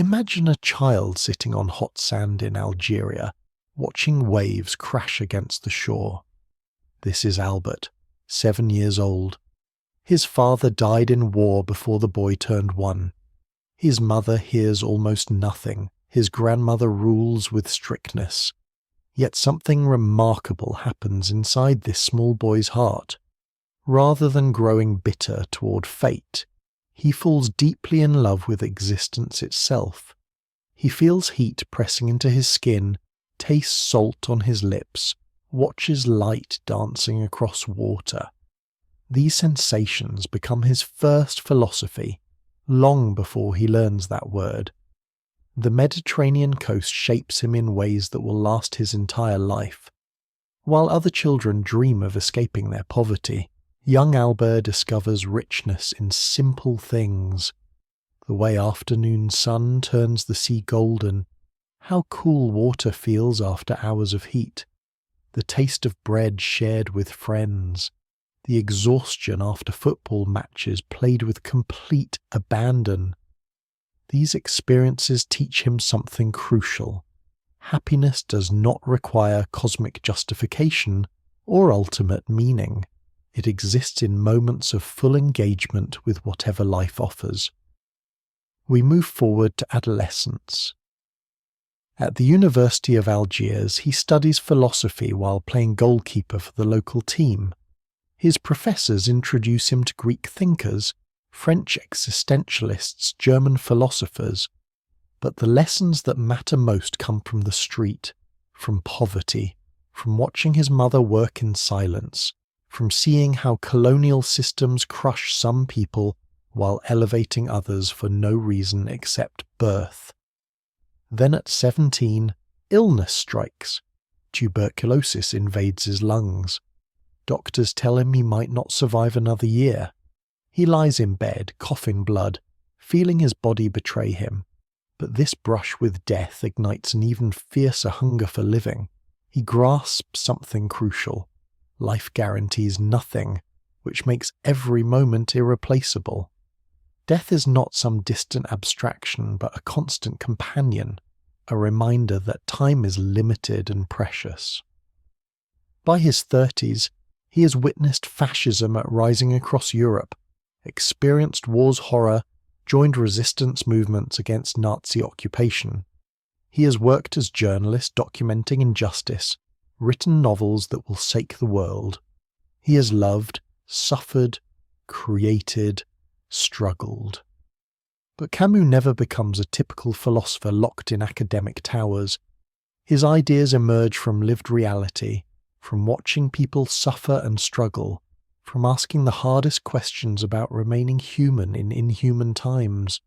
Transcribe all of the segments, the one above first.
Imagine a child sitting on hot sand in Algeria, watching waves crash against the shore. This is Albert, 7 years old. His father died in war before the boy turned 1. His mother hears almost nothing. His grandmother rules with strictness. Yet something remarkable happens inside this small boy's heart. Rather than growing bitter toward fate, he falls deeply in love with existence itself. He feels heat pressing into his skin, tastes salt on his lips, watches light dancing across water. These sensations become his first philosophy, long before he learns that word. The Mediterranean coast shapes him in ways that will last his entire life. While other children dream of escaping their poverty, young Albert discovers richness in simple things. The way afternoon sun turns the sea golden, how cool water feels after hours of heat, the taste of bread shared with friends, the exhaustion after football matches played with complete abandon. These experiences teach him something crucial. Happiness does not require cosmic justification or ultimate meaning. It exists in moments of full engagement with whatever life offers. We move forward to adolescence. At the University of Algiers, he studies philosophy while playing goalkeeper for the local team. His professors introduce him to Greek thinkers, French existentialists, German philosophers, but the lessons that matter most come from the street, from poverty, from watching his mother work in silence, from seeing how colonial systems crush some people while elevating others for no reason except birth. Then at 17, illness strikes. Tuberculosis invades his lungs. Doctors tell him he might not survive another year. He lies in bed, coughing blood, feeling his body betray him. But this brush with death ignites an even fiercer hunger for living. He grasps something crucial. Life guarantees nothing, which makes every moment irreplaceable. Death is not some distant abstraction, but a constant companion, a reminder that time is limited and precious. By his 30s, he has witnessed fascism rising across Europe, experienced war's horror, joined resistance movements against Nazi occupation. He has worked as journalist documenting injustice, written novels that will shake the world. He has loved, suffered, created, struggled. But Camus never becomes a typical philosopher locked in academic towers. His ideas emerge from lived reality, from watching people suffer and struggle, from asking the hardest questions about remaining human in inhuman times.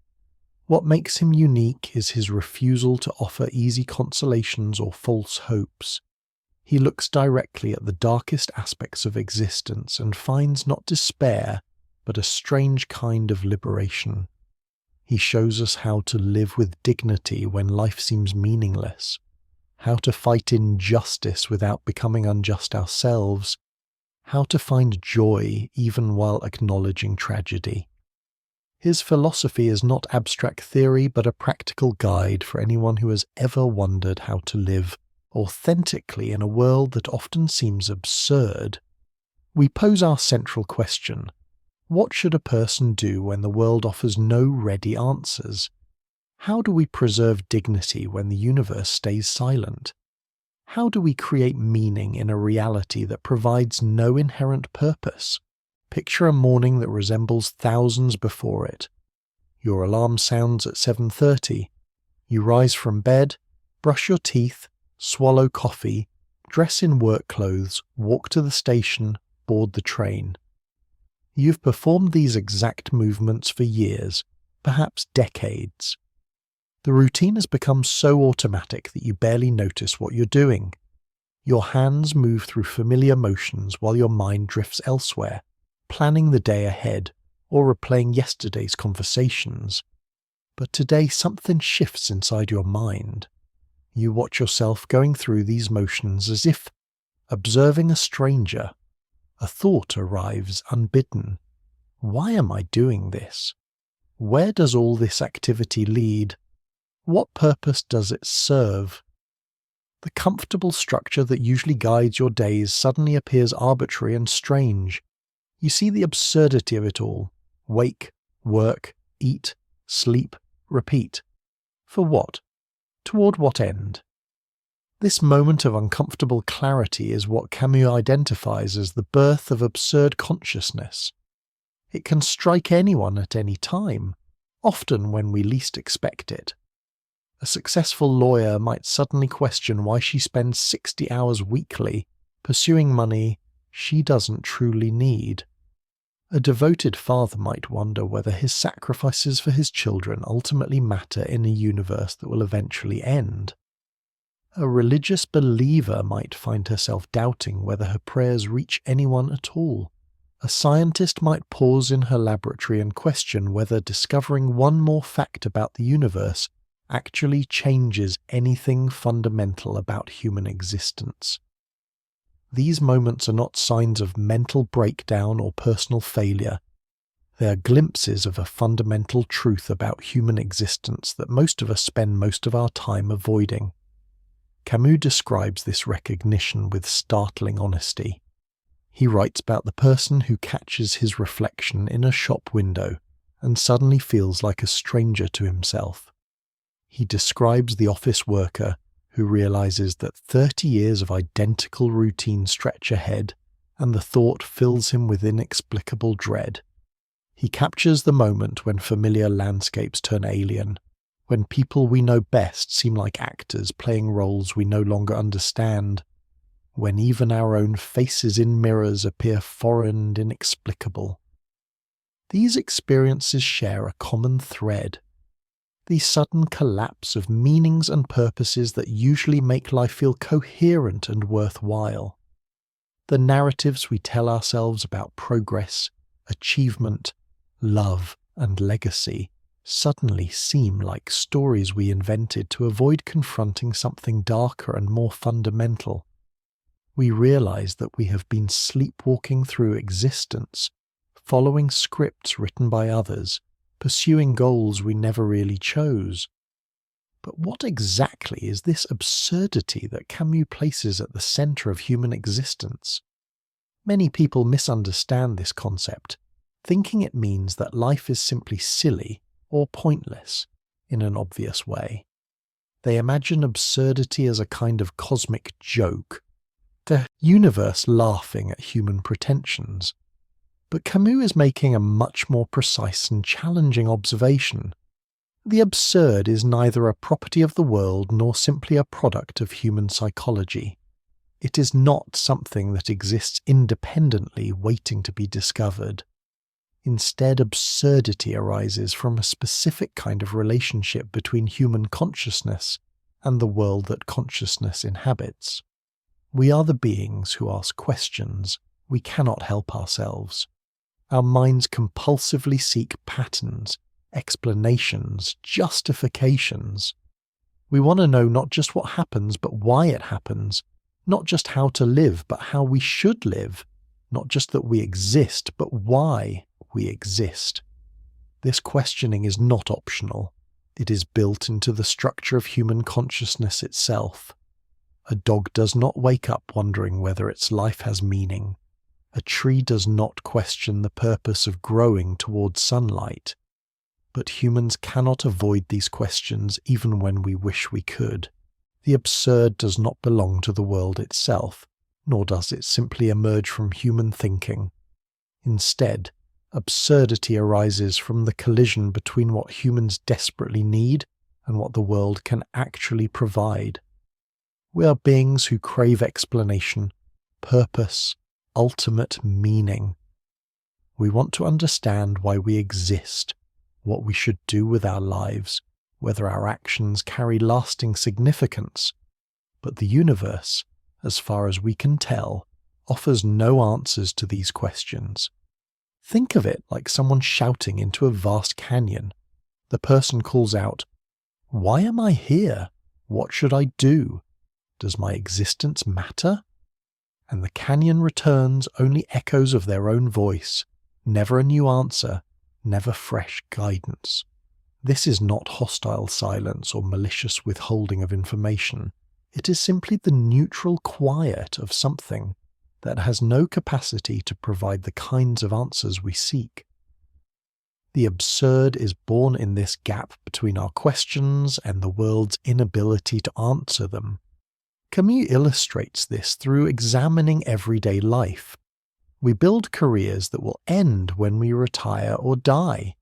What makes him unique is his refusal to offer easy consolations or false hopes. He looks directly at the darkest aspects of existence and finds not despair, but a strange kind of liberation. He shows us how to live with dignity when life seems meaningless, how to fight injustice without becoming unjust ourselves, how to find joy even while acknowledging tragedy. His philosophy is not abstract theory, but a practical guide for anyone who has ever wondered how to live authentically in a world that often seems absurd. We pose our central question: what should a person do when the world offers no ready answers? How do we preserve dignity when the universe stays silent? How do we create meaning in a reality that provides no inherent purpose? Picture a morning that resembles thousands before it. Your alarm sounds at 7:30. You rise from bed, brush your teeth, swallow coffee, dress in work clothes, walk to the station, board the train. You've performed these exact movements for years, perhaps decades. The routine has become so automatic that you barely notice what you're doing. Your hands move through familiar motions while your mind drifts elsewhere, planning the day ahead or replaying yesterday's conversations. But today something shifts inside your mind. You watch yourself going through these motions as if observing a stranger. A thought arrives unbidden. Why am I doing this? Where does all this activity lead? What purpose does it serve? The comfortable structure that usually guides your days suddenly appears arbitrary and strange. You see the absurdity of it all. Wake, work, eat, sleep, repeat. For what? Toward what end? This moment of uncomfortable clarity is what Camus identifies as the birth of absurd consciousness. It can strike anyone at any time, often when we least expect it. A successful lawyer might suddenly question why she spends 60 hours weekly pursuing money she doesn't truly need. A devoted father might wonder whether his sacrifices for his children ultimately matter in a universe that will eventually end. A religious believer might find herself doubting whether her prayers reach anyone at all. A scientist might pause in her laboratory and question whether discovering one more fact about the universe actually changes anything fundamental about human existence. These moments are not signs of mental breakdown or personal failure. They are glimpses of a fundamental truth about human existence that most of us spend most of our time avoiding. Camus describes this recognition with startling honesty. He writes about the person who catches his reflection in a shop window and suddenly feels like a stranger to himself. He describes the office worker who realizes that 30 years of identical routine stretch ahead, and the thought fills him with inexplicable dread. He captures the moment when familiar landscapes turn alien, when people we know best seem like actors playing roles we no longer understand, when even our own faces in mirrors appear foreign and inexplicable. These experiences share a common thread. The sudden collapse of meanings and purposes that usually make life feel coherent and worthwhile. The narratives we tell ourselves about progress, achievement, love, and legacy suddenly seem like stories we invented to avoid confronting something darker and more fundamental. We realize that we have been sleepwalking through existence, following scripts written by others, pursuing goals we never really chose. But what exactly is this absurdity that Camus places at the center of human existence? Many people misunderstand this concept, thinking it means that life is simply silly or pointless in an obvious way. They imagine absurdity as a kind of cosmic joke, the universe laughing at human pretensions. But Camus is making a much more precise and challenging observation. The absurd is neither a property of the world nor simply a product of human psychology. It is not something that exists independently waiting to be discovered. Instead, absurdity arises from a specific kind of relationship between human consciousness and the world that consciousness inhabits. We are the beings who ask questions. We cannot help ourselves. Our minds compulsively seek patterns, explanations, justifications. We want to know not just what happens, but why it happens. Not just how to live, but how we should live. Not just that we exist, but why we exist. This questioning is not optional. It is built into the structure of human consciousness itself. A dog does not wake up wondering whether its life has meaning. A tree does not question the purpose of growing towards sunlight. But humans cannot avoid these questions even when we wish we could. The absurd does not belong to the world itself, nor does it simply emerge from human thinking. Instead, absurdity arises from the collision between what humans desperately need and what the world can actually provide. We are beings who crave explanation, purpose, ultimate meaning. We want to understand why we exist, what we should do with our lives, whether our actions carry lasting significance. But the universe, as far as we can tell, offers no answers to these questions. Think of it like someone shouting into a vast canyon. The person calls out, "Why am I here? What should I do? Does my existence matter?" And the canyon returns only echoes of their own voice, never a new answer, never fresh guidance. This is not hostile silence or malicious withholding of information. It is simply the neutral quiet of something that has no capacity to provide the kinds of answers we seek. The absurd is born in this gap between our questions and the world's inability to answer them. Camus illustrates this through examining everyday life. We build careers that will end when we retire or die.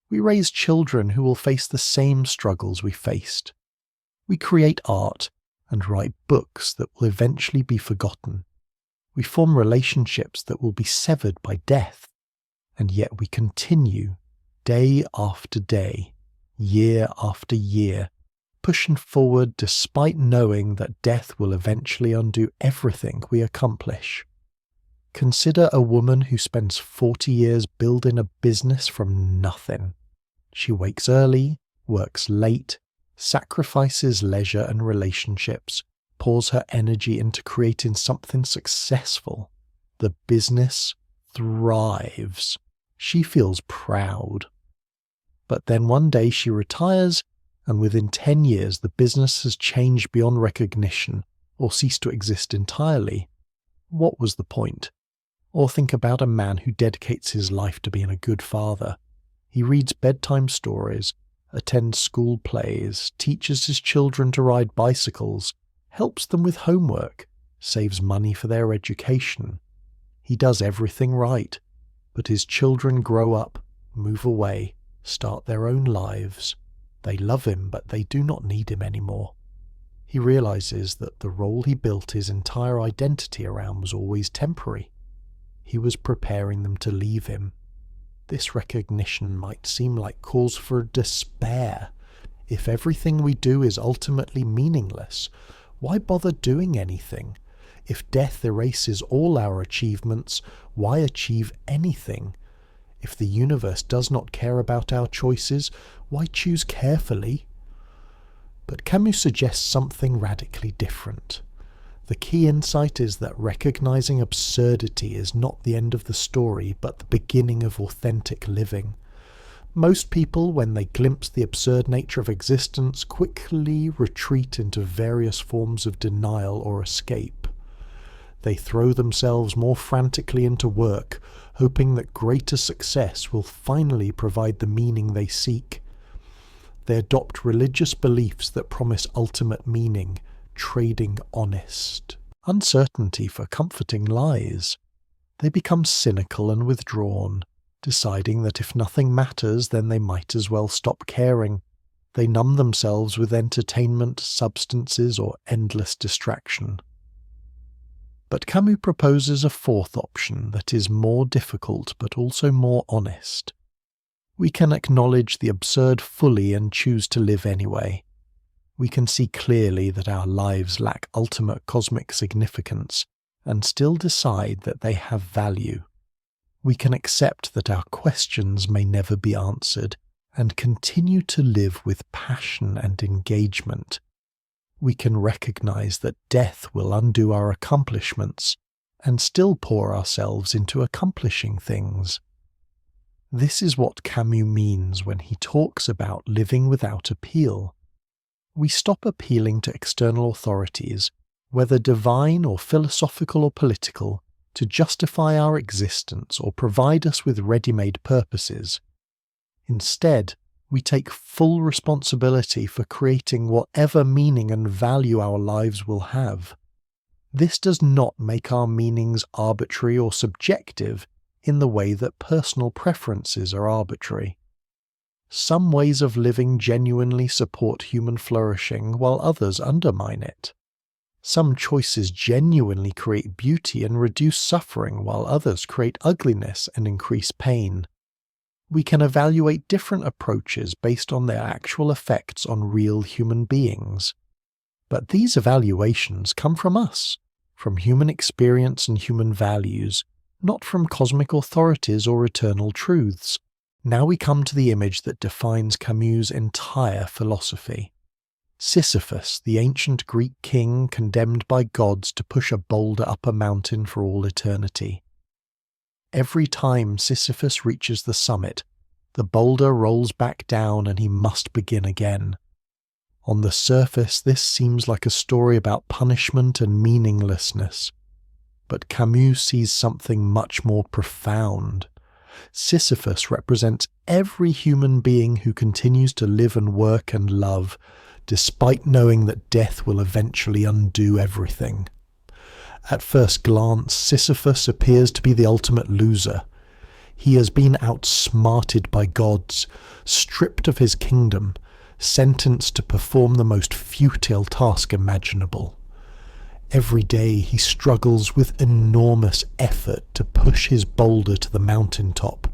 We raise children who will face the same struggles we faced. We create art and write books that will eventually be forgotten. We form relationships that will be severed by death, and yet we continue, day after day, year after year, pushing forward despite knowing that death will eventually undo everything we accomplish. Consider a woman who spends 40 years building a business from nothing. She wakes early, works late, sacrifices leisure and relationships, pours her energy into creating something successful. The business thrives. She feels proud. But then one day she retires, and within 10 years the business has changed beyond recognition or ceased to exist entirely. What was the point? Or think about a man who dedicates his life to being a good father. He reads bedtime stories, attends school plays, teaches his children to ride bicycles, helps them with homework, saves money for their education. He does everything right, but his children grow up, move away, start their own lives. They love him, but they do not need him anymore. He realizes that the role he built his entire identity around was always temporary. He was preparing them to leave him. This recognition might seem like cause for despair. If everything we do is ultimately meaningless, why bother doing anything? If death erases all our achievements, why achieve anything? If the universe does not care about our choices, why choose carefully? But Camus suggests something radically different. The key insight is that recognizing absurdity is not the end of the story, but the beginning of authentic living. Most people, when they glimpse the absurd nature of existence, quickly retreat into various forms of denial or escape. They throw themselves more frantically into work, hoping that greater success will finally provide the meaning they seek. They adopt religious beliefs that promise ultimate meaning, trading honest uncertainty for comforting lies. They become cynical and withdrawn, deciding that if nothing matters, then they might as well stop caring. They numb themselves with entertainment, substances, or endless distraction. But Camus proposes a fourth option that is more difficult but also more honest. We can acknowledge the absurd fully and choose to live anyway. We can see clearly that our lives lack ultimate cosmic significance and still decide that they have value. We can accept that our questions may never be answered and continue to live with passion and engagement. We can recognize that death will undo our accomplishments and still pour ourselves into accomplishing things. This is what Camus means when he talks about living without appeal. We stop appealing to external authorities, whether divine or philosophical or political, to justify our existence or provide us with ready-made purposes. Instead, we take full responsibility for creating whatever meaning and value our lives will have. This does not make our meanings arbitrary or subjective in the way that personal preferences are arbitrary. Some ways of living genuinely support human flourishing, while others undermine it. Some choices genuinely create beauty and reduce suffering, while others create ugliness and increase pain. We can evaluate different approaches based on their actual effects on real human beings. But these evaluations come from us, from human experience and human values, not from cosmic authorities or eternal truths. Now we come to the image that defines Camus' entire philosophy. Sisyphus, the ancient Greek king condemned by gods to push a boulder up a mountain for all eternity. Every time Sisyphus reaches the summit, The boulder rolls back down and he must begin again. On the surface, this seems like a story about punishment and meaninglessness. But Camus sees something much more profound. Sisyphus represents every human being who continues to live and work and love, despite knowing that death will eventually undo everything. At first glance, Sisyphus appears to be the ultimate loser. He has been outsmarted by gods, stripped of his kingdom, sentenced to perform the most futile task imaginable. Every day he struggles with enormous effort to push his boulder to the mountaintop.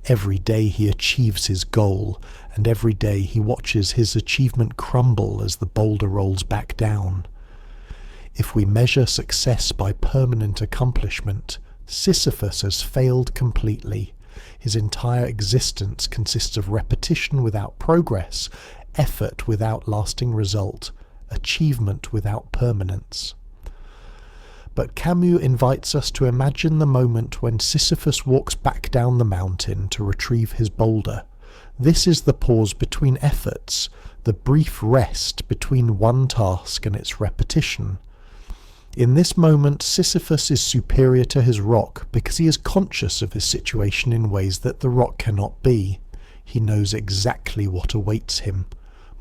Every day he achieves his goal, and every day he watches his achievement crumble as the boulder rolls back down. If we measure success by permanent accomplishment, Sisyphus has failed completely. His entire existence consists of repetition without progress, effort without lasting result, achievement without permanence. But Camus invites us to imagine the moment when Sisyphus walks back down the mountain to retrieve his boulder. This is the pause between efforts, the brief rest between one task and its repetition. In this moment, Sisyphus is superior to his rock because he is conscious of his situation in ways that the rock cannot be. He knows exactly what awaits him: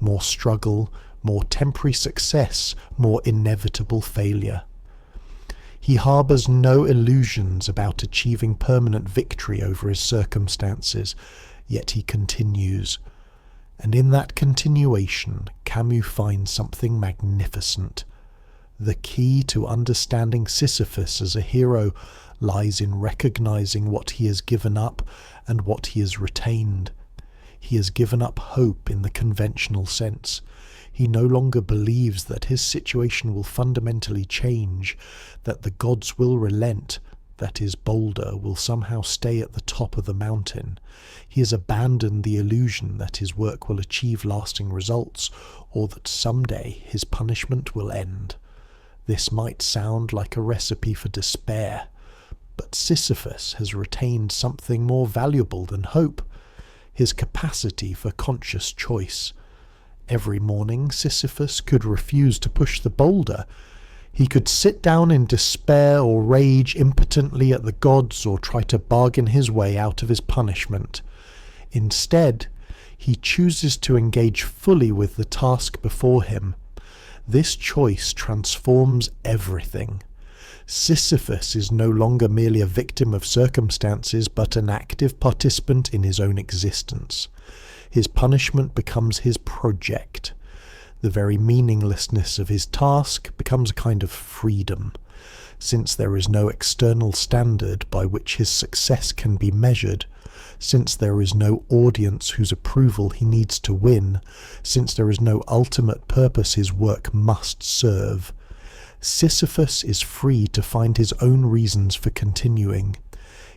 more struggle, more temporary success, more inevitable failure. He harbours no illusions about achieving permanent victory over his circumstances, yet he continues. And in that continuation, Camus finds something magnificent. The key to understanding Sisyphus as a hero lies in recognizing what he has given up and what he has retained. He has given up hope in the conventional sense. He no longer believes that his situation will fundamentally change, that the gods will relent, that his boulder will somehow stay at the top of the mountain. He has abandoned the illusion that his work will achieve lasting results, or that someday his punishment will end. This might sound like a recipe for despair, but Sisyphus has retained something more valuable than hope: his capacity for conscious choice. Every morning Sisyphus could refuse to push the boulder. He could sit down in despair or rage impotently at the gods or try to bargain his way out of his punishment. Instead, he chooses to engage fully with the task before him. This choice transforms everything. Sisyphus is no longer merely a victim of circumstances, but an active participant in his own existence. His punishment becomes his project. The very meaninglessness of his task becomes a kind of freedom. Since there is no external standard by which his success can be measured, since there is no audience whose approval he needs to win, since there is no ultimate purpose his work must serve, Sisyphus is free to find his own reasons for continuing.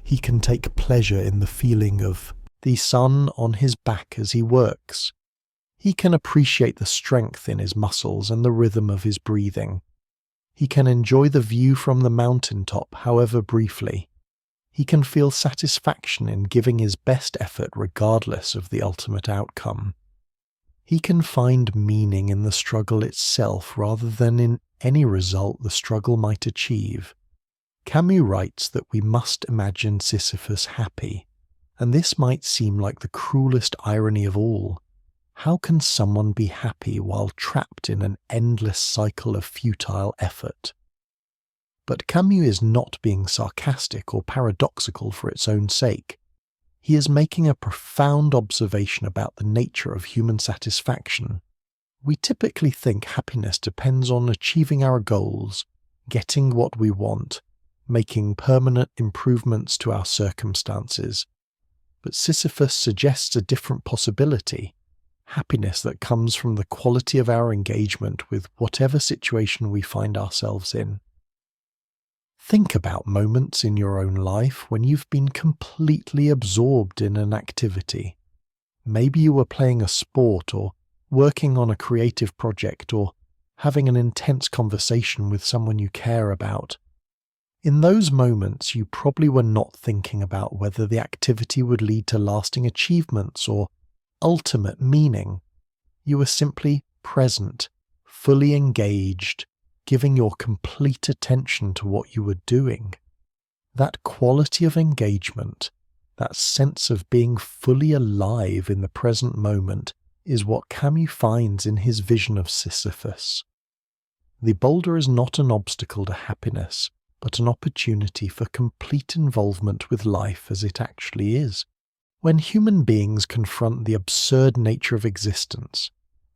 He can take pleasure in the feeling of the sun on his back as he works. He can appreciate the strength in his muscles and the rhythm of his breathing. He can enjoy the view from the mountaintop, however briefly. He can feel satisfaction in giving his best effort regardless of the ultimate outcome. He can find meaning in the struggle itself rather than in any result the struggle might achieve. Camus writes that we must imagine Sisyphus happy, and this might seem like the cruelest irony of all. How can someone be happy while trapped in an endless cycle of futile effort? But Camus is not being sarcastic or paradoxical for its own sake. He is making a profound observation about the nature of human satisfaction. We typically think happiness depends on achieving our goals, getting what we want, making permanent improvements to our circumstances. But Sisyphus suggests a different possibility: happiness that comes from the quality of our engagement with whatever situation we find ourselves in. Think about moments in your own life when you've been completely absorbed in an activity. Maybe you were playing a sport, or working on a creative project, or having an intense conversation with someone you care about. In those moments, you probably were not thinking about whether the activity would lead to lasting achievements or ultimate meaning. You were simply present, fully engaged, giving your complete attention to what you were doing. That quality of engagement, that sense of being fully alive in the present moment, is what Camus finds in his vision of Sisyphus. The boulder is not an obstacle to happiness, but an opportunity for complete involvement with life as it actually is. When human beings confront the absurd nature of existence,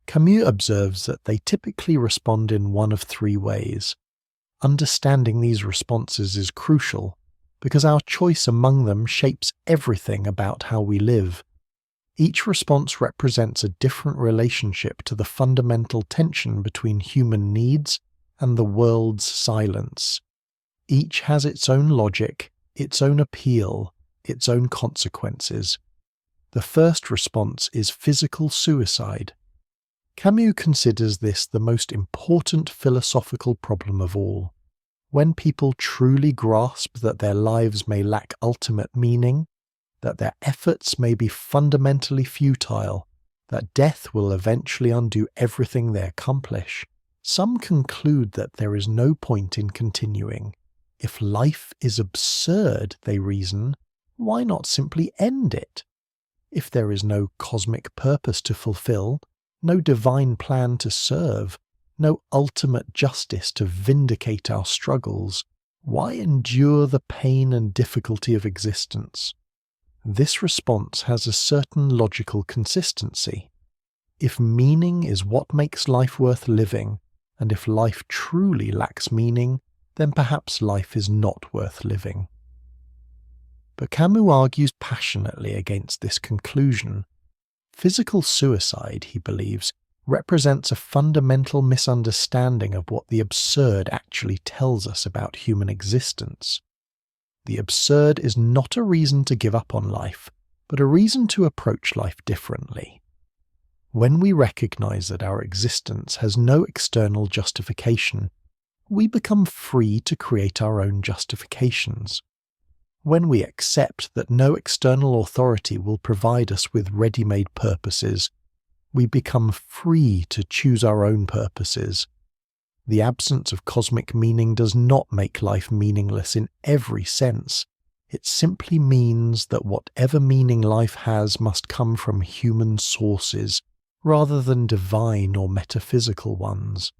Camus observes that they typically respond in one of three ways. Understanding these responses is crucial, because our choice among them shapes everything about how we live. Each response represents a different relationship to the fundamental tension between human needs and the world's silence. Each has its own logic, its own appeal, its own consequences. The first response is physical suicide. Camus considers this the most important philosophical problem of all. When people truly grasp that their lives may lack ultimate meaning, that their efforts may be fundamentally futile, that death will eventually undo everything they accomplish, some conclude that there is no point in continuing. If life is absurd, they reason, why not simply end it? If there is no cosmic purpose to fulfill, no divine plan to serve, no ultimate justice to vindicate our struggles, why endure the pain and difficulty of existence? This response has a certain logical consistency. If meaning is what makes life worth living, and if life truly lacks meaning, then perhaps life is not worth living. But Camus argues passionately against this conclusion. Physical suicide, he believes, represents a fundamental misunderstanding of what the absurd actually tells us about human existence. The absurd is not a reason to give up on life, but a reason to approach life differently. When we recognize that our existence has no external justification, we become free to create our own justifications. When we accept that no external authority will provide us with ready-made purposes, we become free to choose our own purposes. The absence of cosmic meaning does not make life meaningless in every sense. It simply means that whatever meaning life has must come from human sources, rather than divine or metaphysical ones.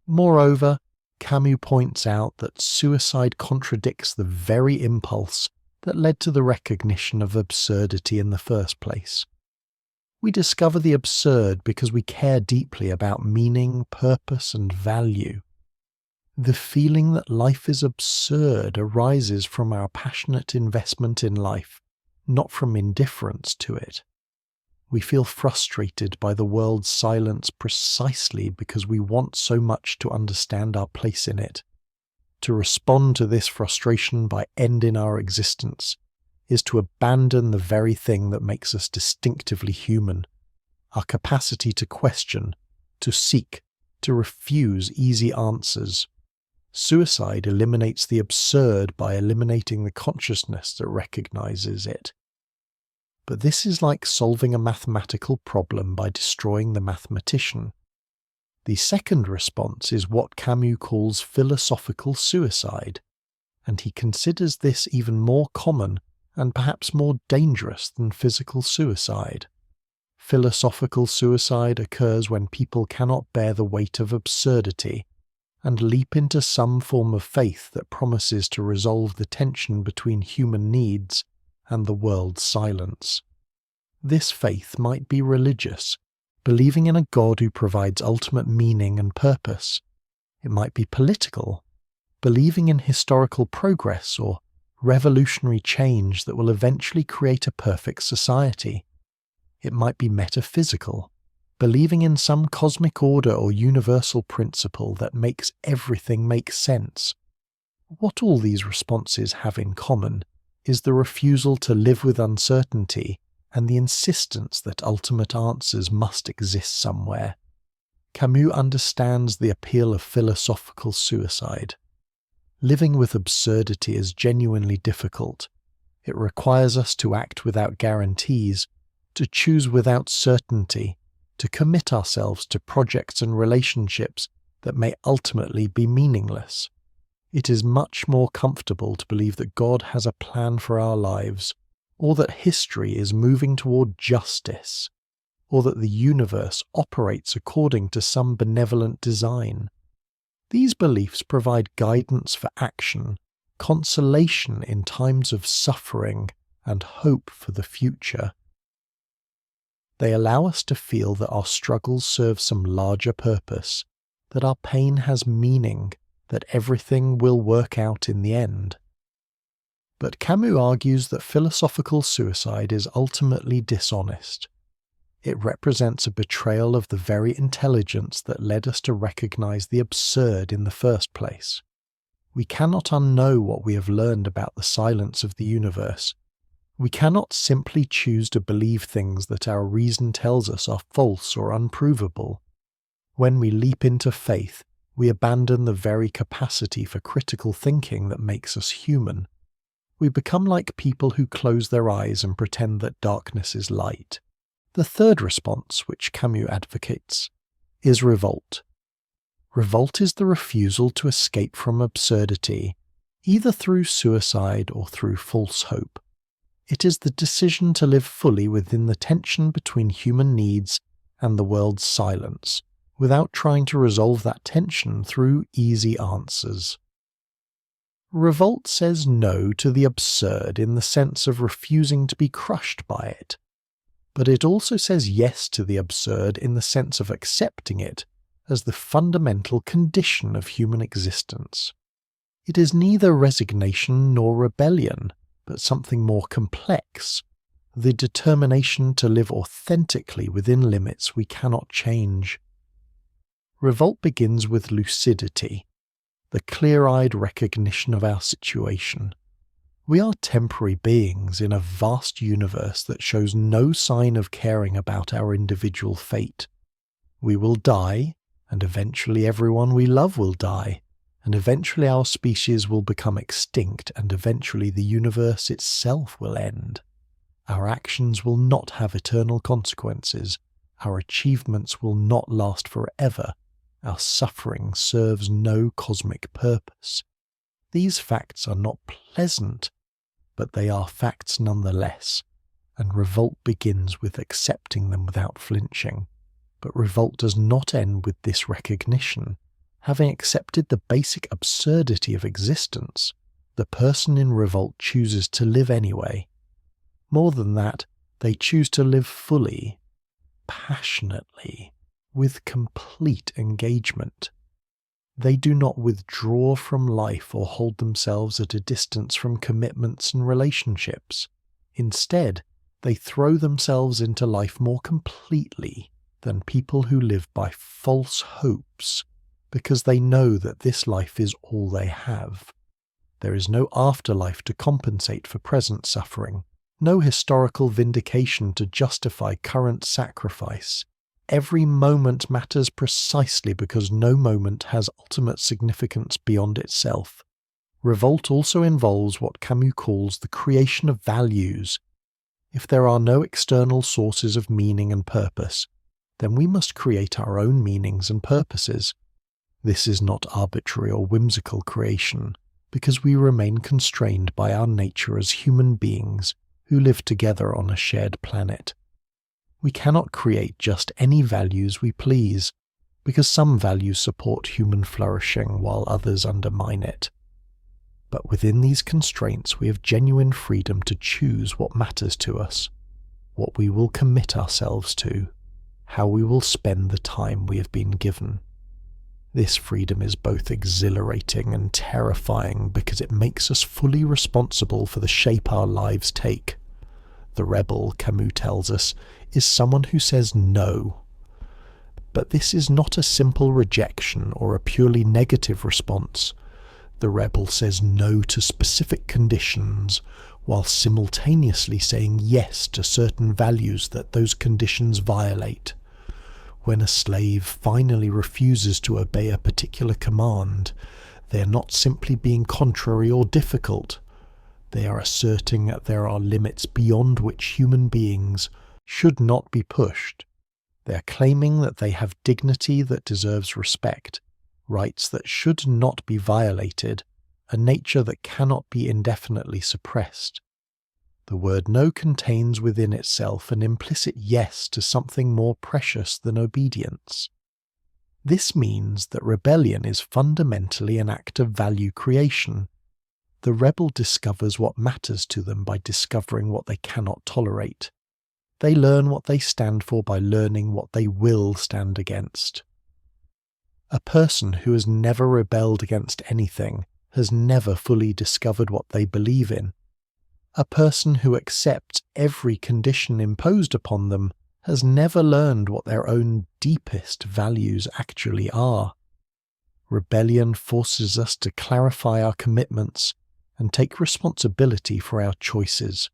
Moreover, Camus points out that suicide contradicts the very impulse that led to the recognition of absurdity in the first place. We discover the absurd because we care deeply about meaning, purpose, and value. The feeling that life is absurd arises from our passionate investment in life, not from indifference to it. We feel frustrated by the world's silence precisely because we want so much to understand our place in it. To respond to this frustration by ending our existence is to abandon the very thing that makes us distinctively human, our capacity to question, to seek, to refuse easy answers. Suicide eliminates the absurd by eliminating the consciousness that recognizes it. But this is like solving a mathematical problem by destroying the mathematician. The second response is what Camus calls philosophical suicide, and he considers this even more common and perhaps more dangerous than physical suicide. Philosophical suicide occurs when people cannot bear the weight of absurdity and leap into some form of faith that promises to resolve the tension between human needs and the world's silence. This faith might be religious, believing in a God who provides ultimate meaning and purpose. It might be political, believing in historical progress or revolutionary change that will eventually create a perfect society. It might be metaphysical, believing in some cosmic order or universal principle that makes everything make sense. What all these responses have in common is the refusal to live with uncertainty and the insistence that ultimate answers must exist somewhere. Camus understands the appeal of philosophical suicide. Living with absurdity is genuinely difficult. It requires us to act without guarantees, to choose without certainty, to commit ourselves to projects and relationships that may ultimately be meaningless. It is much more comfortable to believe that God has a plan for our lives, or that history is moving toward justice, or that the universe operates according to some benevolent design. These beliefs provide guidance for action, consolation in times of suffering, and hope for the future. They allow us to feel that our struggles serve some larger purpose, that our pain has meaning, that everything will work out in the end. But Camus argues that philosophical suicide is ultimately dishonest. It represents a betrayal of the very intelligence that led us to recognize the absurd in the first place. We cannot unknow what we have learned about the silence of the universe. We cannot simply choose to believe things that our reason tells us are false or unprovable. When we leap into faith, we abandon the very capacity for critical thinking that makes us human. We become like people who close their eyes and pretend that darkness is light. The third response, which Camus advocates, is revolt. Revolt is the refusal to escape from absurdity, either through suicide or through false hope. It is the decision to live fully within the tension between human needs and the world's silence, without trying to resolve that tension through easy answers. Revolt says no to the absurd in the sense of refusing to be crushed by it, but it also says yes to the absurd in the sense of accepting it as the fundamental condition of human existence. It is neither resignation nor rebellion, but something more complex, the determination to live authentically within limits we cannot change. Revolt begins with lucidity, the clear-eyed recognition of our situation. We are temporary beings in a vast universe that shows no sign of caring about our individual fate. We will die, and eventually everyone we love will die, and eventually our species will become extinct, and eventually the universe itself will end. Our actions will not have eternal consequences. Our achievements will not last forever. Our suffering serves no cosmic purpose. These facts are not pleasant, but they are facts nonetheless, and revolt begins with accepting them without flinching. But revolt does not end with this recognition. Having accepted the basic absurdity of existence, the person in revolt chooses to live anyway. More than that, they choose to live fully, passionately, with complete engagement. They do not withdraw from life or hold themselves at a distance from commitments and relationships. Instead, they throw themselves into life more completely than people who live by false hopes, because they know that this life is all they have. There is no afterlife to compensate for present suffering, no historical vindication to justify current sacrifice. Every moment matters precisely because no moment has ultimate significance beyond itself. Revolt also involves what Camus calls the creation of values. If there are no external sources of meaning and purpose, then we must create our own meanings and purposes. This is not arbitrary or whimsical creation, because we remain constrained by our nature as human beings who live together on a shared planet. We cannot create just any values we please, because some values support human flourishing while others undermine it. But within these constraints we have genuine freedom to choose what matters to us, what we will commit ourselves to, how we will spend the time we have been given. This freedom is both exhilarating and terrifying because it makes us fully responsible for the shape our lives take. The rebel, Camus tells us, is someone who says no. But this is not a simple rejection or a purely negative response. The rebel says no to specific conditions, while simultaneously saying yes to certain values that those conditions violate. When a slave finally refuses to obey a particular command, They are not simply being contrary or difficult. They are asserting that there are limits beyond which human beings should not be pushed. They are claiming that they have dignity that deserves respect, rights that should not be violated, a nature that cannot be indefinitely suppressed. The word no contains within itself an implicit yes to something more precious than obedience. This means that rebellion is fundamentally an act of value creation. The rebel discovers what matters to them by discovering what they cannot tolerate. They learn what they stand for by learning what they will stand against. A person who has never rebelled against anything has never fully discovered what they believe in. A person who accepts every condition imposed upon them has never learned what their own deepest values actually are. Rebellion forces us to clarify our commitments and take responsibility for our choices.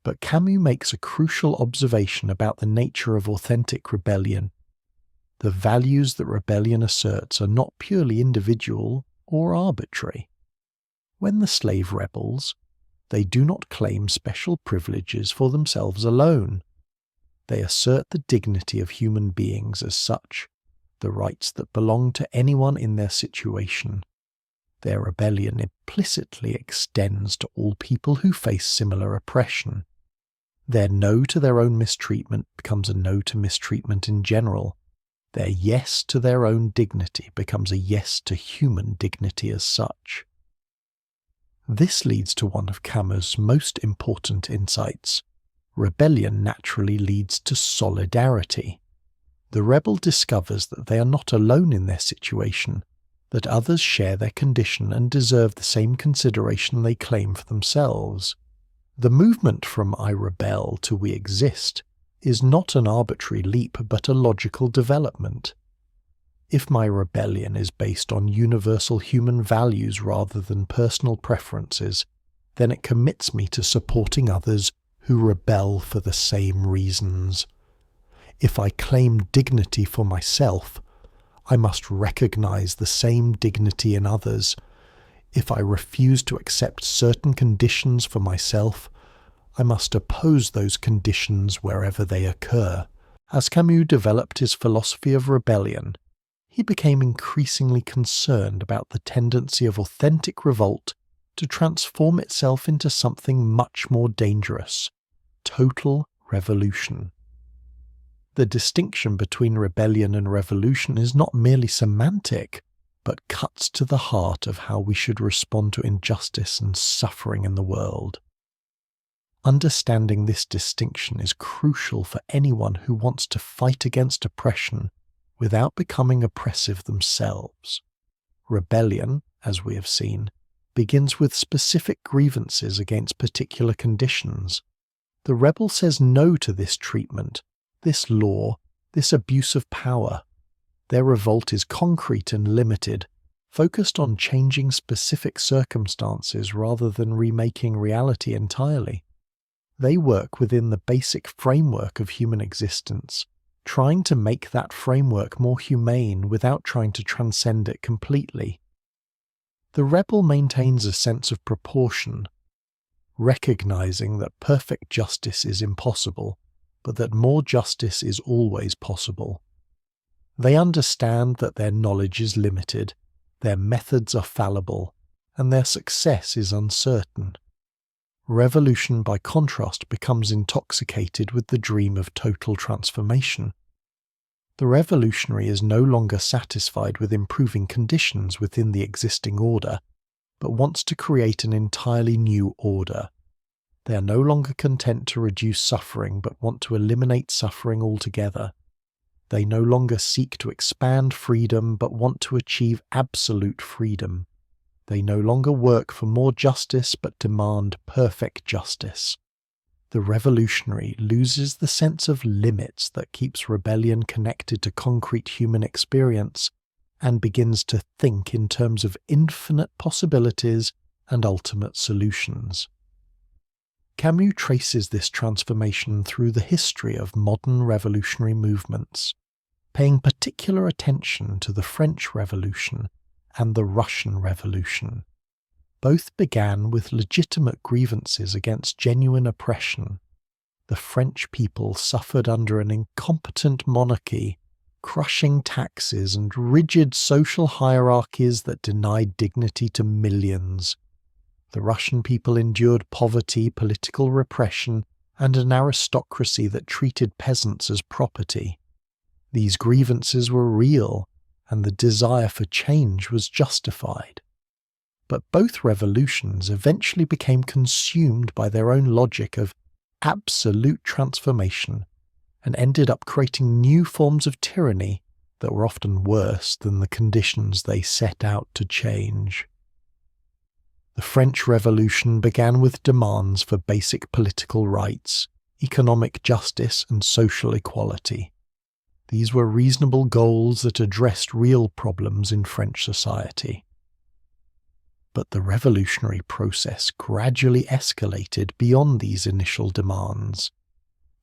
But Camus makes a crucial observation about the nature of authentic rebellion. The values that rebellion asserts are not purely individual or arbitrary. When the slave rebels, they do not claim special privileges for themselves alone. They assert the dignity of human beings as such, the rights that belong to anyone in their situation. Their rebellion implicitly extends to all people who face similar oppression. Their no to their own mistreatment becomes a no to mistreatment in general. Their yes to their own dignity becomes a yes to human dignity as such. This leads to one of Camus' most important insights. Rebellion naturally leads to solidarity. The rebel discovers that they are not alone in their situation, that others share their condition and deserve the same consideration they claim for themselves. The movement from I rebel to we exist is not an arbitrary leap but a logical development. If my rebellion is based on universal human values rather than personal preferences, then it commits me to supporting others who rebel for the same reasons. If I claim dignity for myself, I must recognize the same dignity in others. If I refuse to accept certain conditions for myself, I must oppose those conditions wherever they occur. As Camus developed his philosophy of rebellion, he became increasingly concerned about the tendency of authentic revolt to transform itself into something much more dangerous: total revolution. The distinction between rebellion and revolution is not merely semantic, but cuts to the heart of how we should respond to injustice and suffering in the world. Understanding this distinction is crucial for anyone who wants to fight against oppression without becoming oppressive themselves. Rebellion, as we have seen, begins with specific grievances against particular conditions. The rebel says no to this treatment, this law, this abuse of power. Their revolt is concrete and limited, focused on changing specific circumstances rather than remaking reality entirely. They work within the basic framework of human existence, trying to make that framework more humane without trying to transcend it completely. The rebel maintains a sense of proportion, recognizing that perfect justice is impossible, but that more justice is always possible. They understand that their knowledge is limited, their methods are fallible, and their success is uncertain. Revolution, by contrast, becomes intoxicated with the dream of total transformation. The revolutionary is no longer satisfied with improving conditions within the existing order, but wants to create an entirely new order. They are no longer content to reduce suffering, but want to eliminate suffering altogether. They no longer seek to expand freedom, but want to achieve absolute freedom. They no longer work for more justice, but demand perfect justice. The revolutionary loses the sense of limits that keeps rebellion connected to concrete human experience and begins to think in terms of infinite possibilities and ultimate solutions. Camus traces this transformation through the history of modern revolutionary movements, paying particular attention to the French Revolution and the Russian Revolution. Both began with legitimate grievances against genuine oppression. The French people suffered under an incompetent monarchy, crushing taxes and rigid social hierarchies that denied dignity to millions. The Russian people endured poverty, political repression, and an aristocracy that treated peasants as property. These grievances were real, and the desire for change was justified. But both revolutions eventually became consumed by their own logic of absolute transformation and ended up creating new forms of tyranny that were often worse than the conditions they set out to change. The French Revolution began with demands for basic political rights, economic justice, and social equality. These were reasonable goals that addressed real problems in French society. But the revolutionary process gradually escalated beyond these initial demands.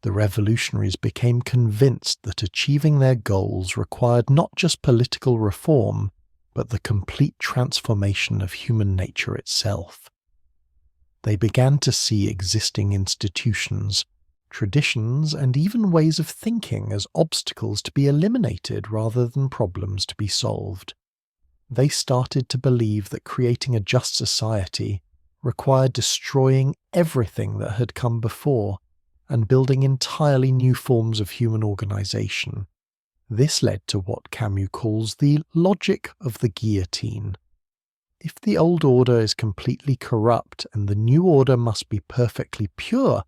The revolutionaries became convinced that achieving their goals required not just political reform, but the complete transformation of human nature itself. They began to see existing institutions, traditions, and even ways of thinking as obstacles to be eliminated rather than problems to be solved. They started to believe that creating a just society required destroying everything that had come before and building entirely new forms of human organization. This led to what Camus calls the logic of the guillotine. If the old order is completely corrupt and the new order must be perfectly pure,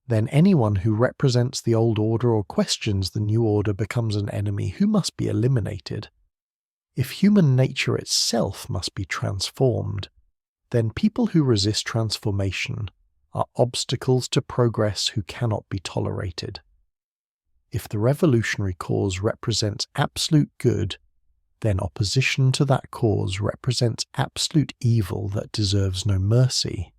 then anyone who represents the old order or questions the new order becomes an enemy who must be eliminated. If human nature itself must be transformed, then people who resist transformation are obstacles to progress who cannot be tolerated. If the revolutionary cause represents absolute good, then opposition to that cause represents absolute evil that deserves no mercy.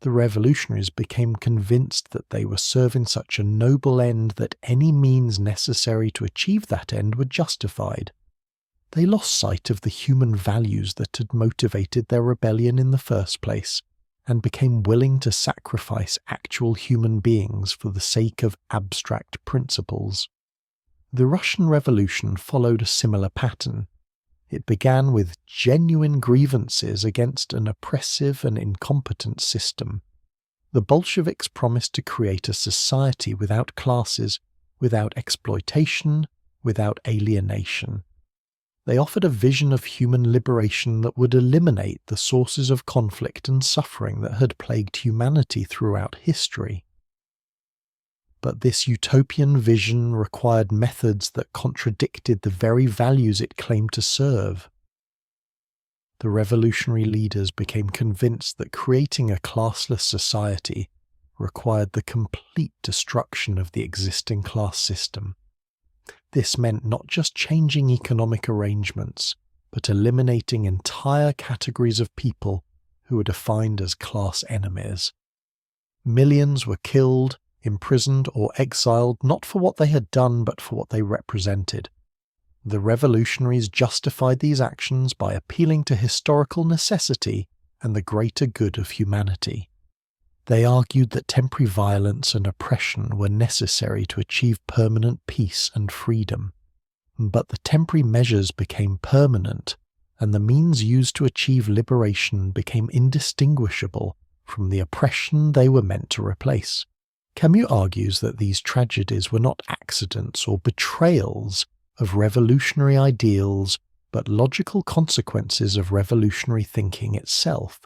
The revolutionaries became convinced that they were serving such a noble end that any means necessary to achieve that end were justified. They lost sight of the human values that had motivated their rebellion in the first place, and became willing to sacrifice actual human beings for the sake of abstract principles. The Russian Revolution followed a similar pattern. It began with genuine grievances against an oppressive and incompetent system. The Bolsheviks promised to create a society without classes, without exploitation, without alienation. They offered a vision of human liberation that would eliminate the sources of conflict and suffering that had plagued humanity throughout history. But this utopian vision required methods that contradicted the very values it claimed to serve. The revolutionary leaders became convinced that creating a classless society required the complete destruction of the existing class system. This meant not just changing economic arrangements, but eliminating entire categories of people who were defined as class enemies. Millions were killed, imprisoned, or exiled not for what they had done but for what they represented. The revolutionaries justified these actions by appealing to historical necessity and the greater good of humanity. They argued that temporary violence and oppression were necessary to achieve permanent peace and freedom. But the temporary measures became permanent, and the means used to achieve liberation became indistinguishable from the oppression they were meant to replace. Camus argues that these tragedies were not accidents or betrayals of revolutionary ideals, but logical consequences of revolutionary thinking itself.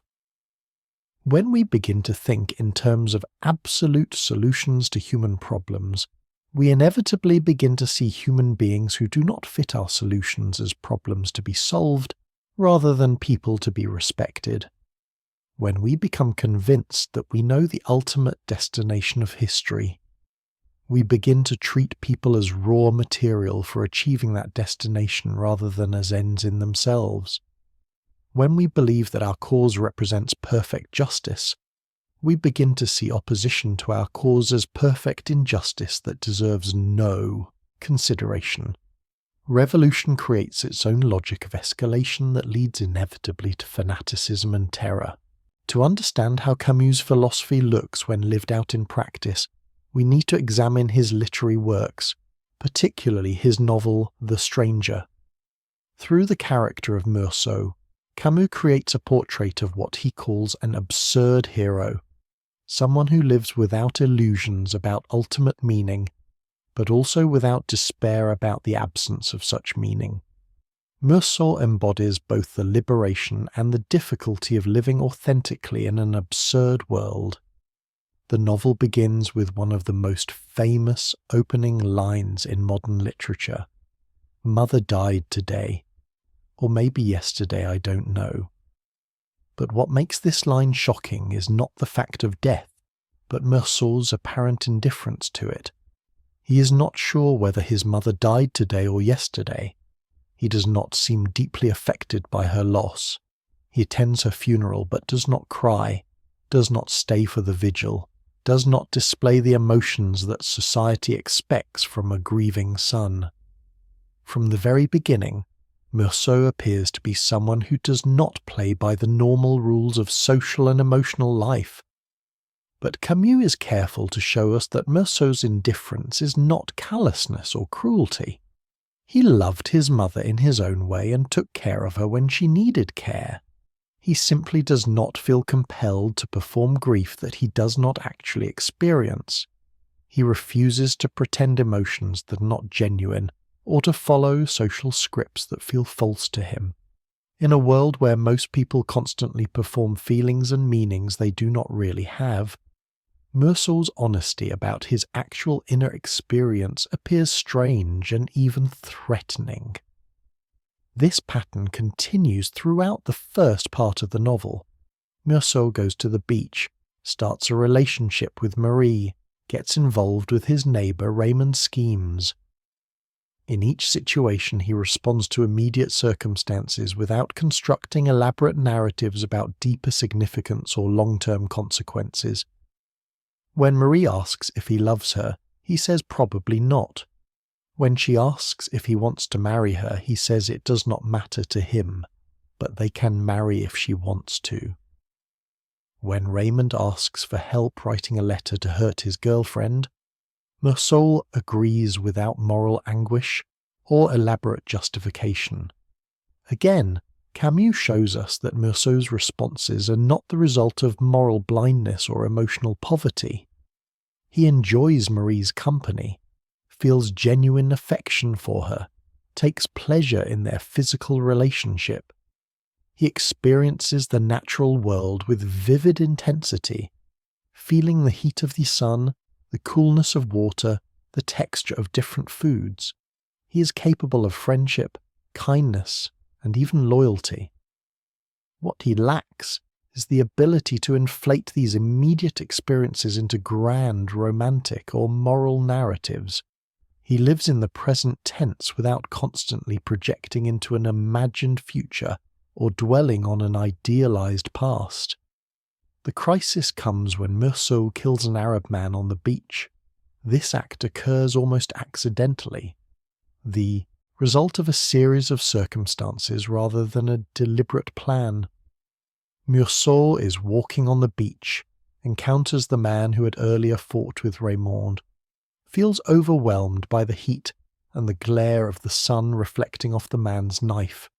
When we begin to think in terms of absolute solutions to human problems, we inevitably begin to see human beings who do not fit our solutions as problems to be solved, rather than people to be respected. When we become convinced that we know the ultimate destination of history, we begin to treat people as raw material for achieving that destination rather than as ends in themselves. When we believe that our cause represents perfect justice, we begin to see opposition to our cause as perfect injustice that deserves no consideration. Revolution creates its own logic of escalation that leads inevitably to fanaticism and terror. To understand how Camus' philosophy looks when lived out in practice, we need to examine his literary works, particularly his novel The Stranger. Through the character of Meursault, Camus creates a portrait of what he calls an absurd hero, someone who lives without illusions about ultimate meaning, but also without despair about the absence of such meaning. Meursault embodies both the liberation and the difficulty of living authentically in an absurd world. The novel begins with one of the most famous opening lines in modern literature. "Mother died today, or maybe yesterday, I don't know." But what makes this line shocking is not the fact of death, but Meursault's apparent indifference to it. He is not sure whether his mother died today or yesterday. He does not seem deeply affected by her loss. He attends her funeral but does not cry, does not stay for the vigil, does not display the emotions that society expects from a grieving son. From the very beginning, Meursault appears to be someone who does not play by the normal rules of social and emotional life. But Camus is careful to show us that Meursault's indifference is not callousness or cruelty. He loved his mother in his own way and took care of her when she needed care. He simply does not feel compelled to perform grief that he does not actually experience. He refuses to pretend emotions that are not genuine, or to follow social scripts that feel false to him. In a world where most people constantly perform feelings and meanings they do not really have, Meursault's honesty about his actual inner experience appears strange and even threatening. This pattern continues throughout the first part of the novel. Meursault goes to the beach, starts a relationship with Marie, gets involved with his neighbour Raymond's schemes. In each situation he responds to immediate circumstances without constructing elaborate narratives about deeper significance or long-term consequences. When Marie asks if he loves her, he says probably not. When she asks if he wants to marry her, he says it does not matter to him, but they can marry if she wants to. When Raymond asks for help writing a letter to hurt his girlfriend, Meursault agrees without moral anguish or elaborate justification. Again, Camus shows us that Meursault's responses are not the result of moral blindness or emotional poverty. He enjoys Marie's company, feels genuine affection for her, takes pleasure in their physical relationship. He experiences the natural world with vivid intensity, feeling the heat of the sun, the coolness of water, the texture of different foods. He is capable of friendship, kindness, and even loyalty. What he lacks is the ability to inflate these immediate experiences into grand, romantic, or moral narratives. He lives in the present tense without constantly projecting into an imagined future or dwelling on an idealized past. The crisis comes when Meursault kills an Arab man on the beach. This act occurs almost accidentally, the result of a series of circumstances rather than a deliberate plan. Meursault is walking on the beach, encounters the man who had earlier fought with Raymond, feels overwhelmed by the heat and the glare of the sun reflecting off the man's knife.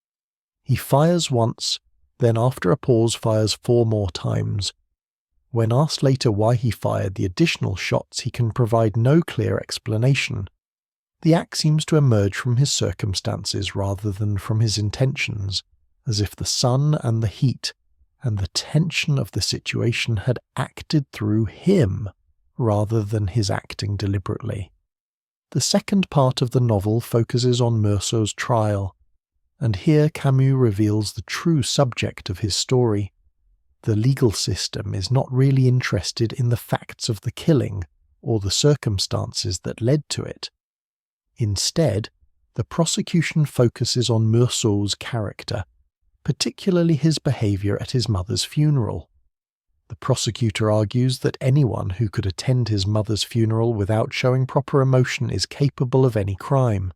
He fires once, then after a pause fires 4 more times. When asked later why he fired the additional shots, he can provide no clear explanation. The act seems to emerge from his circumstances rather than from his intentions, as if the sun and the heat and the tension of the situation had acted through him rather than his acting deliberately. The second part of the novel focuses on Meursault's trial, and here Camus reveals the true subject of his story. The legal system is not really interested in the facts of the killing or the circumstances that led to it. Instead, the prosecution focuses on Meursault's character, particularly his behaviour at his mother's funeral. The prosecutor argues that anyone who could attend his mother's funeral without showing proper emotion is capable of any crime.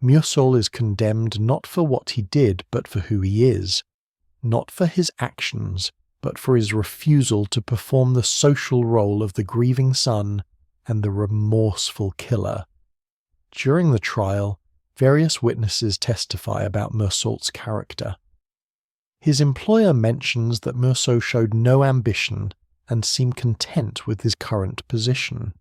Mürsel is condemned not for what he did, but for who he is, not for his actions, but for his refusal to perform the social role of the grieving son and the remorseful killer. During the trial, various witnesses testify about Mürsel's character. His employer mentions that Mürsel showed no ambition and seemed content with his current position.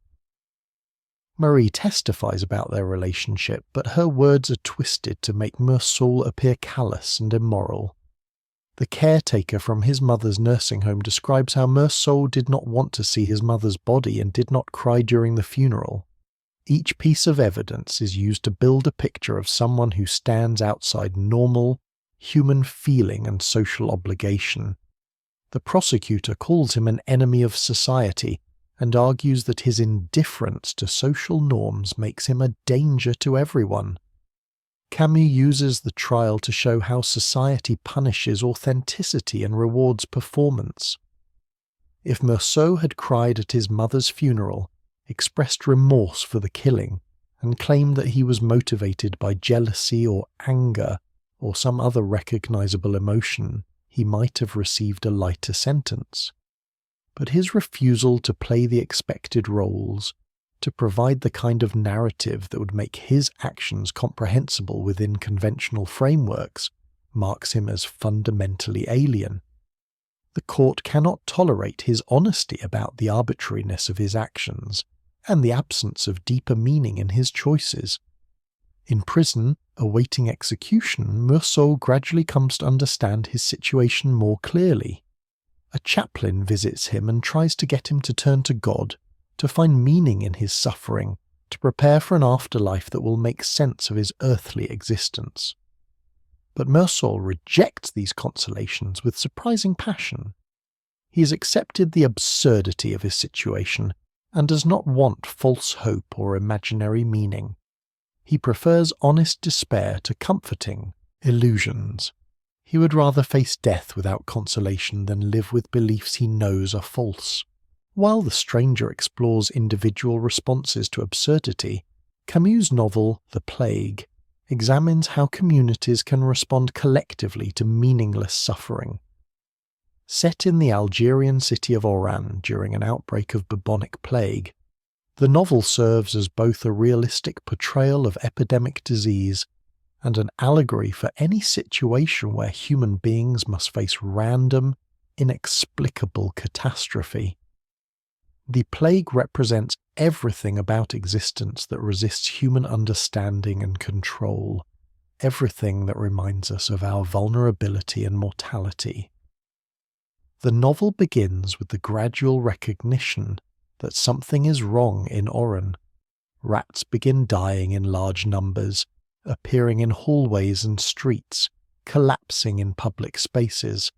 Marie testifies about their relationship, but her words are twisted to make Mürsel appear callous and immoral. The caretaker from his mother's nursing home describes how Mürsel did not want to see his mother's body and did not cry during the funeral. Each piece of evidence is used to build a picture of someone who stands outside normal, human feeling and social obligation. The prosecutor calls him an enemy of society and argues that his indifference to social norms makes him a danger to everyone. Camus uses the trial to show how society punishes authenticity and rewards performance. If Meursault had cried at his mother's funeral, expressed remorse for the killing, and claimed that he was motivated by jealousy or anger or some other recognizable emotion, he might have received a lighter sentence. But his refusal to play the expected roles, to provide the kind of narrative that would make his actions comprehensible within conventional frameworks, marks him as fundamentally alien. The court cannot tolerate his honesty about the arbitrariness of his actions and the absence of deeper meaning in his choices. In prison, awaiting execution, Meursault gradually comes to understand his situation more clearly. A chaplain visits him and tries to get him to turn to God, to find meaning in his suffering, to prepare for an afterlife that will make sense of his earthly existence. But Meursault rejects these consolations with surprising passion. He has accepted the absurdity of his situation and does not want false hope or imaginary meaning. He prefers honest despair to comforting illusions. He would rather face death without consolation than live with beliefs he knows are false. While the stranger explores individual responses to absurdity, Camus' novel, The Plague, examines how communities can respond collectively to meaningless suffering. Set in the Algerian city of Oran during an outbreak of bubonic plague, the novel serves as both a realistic portrayal of epidemic disease and an allegory for any situation where human beings must face random, inexplicable catastrophe. The plague represents everything about existence that resists human understanding and control, everything that reminds us of our vulnerability and mortality. The novel begins with the gradual recognition that something is wrong in Oran. Rats begin dying in large numbers, appearing in hallways and streets, collapsing in public spaces.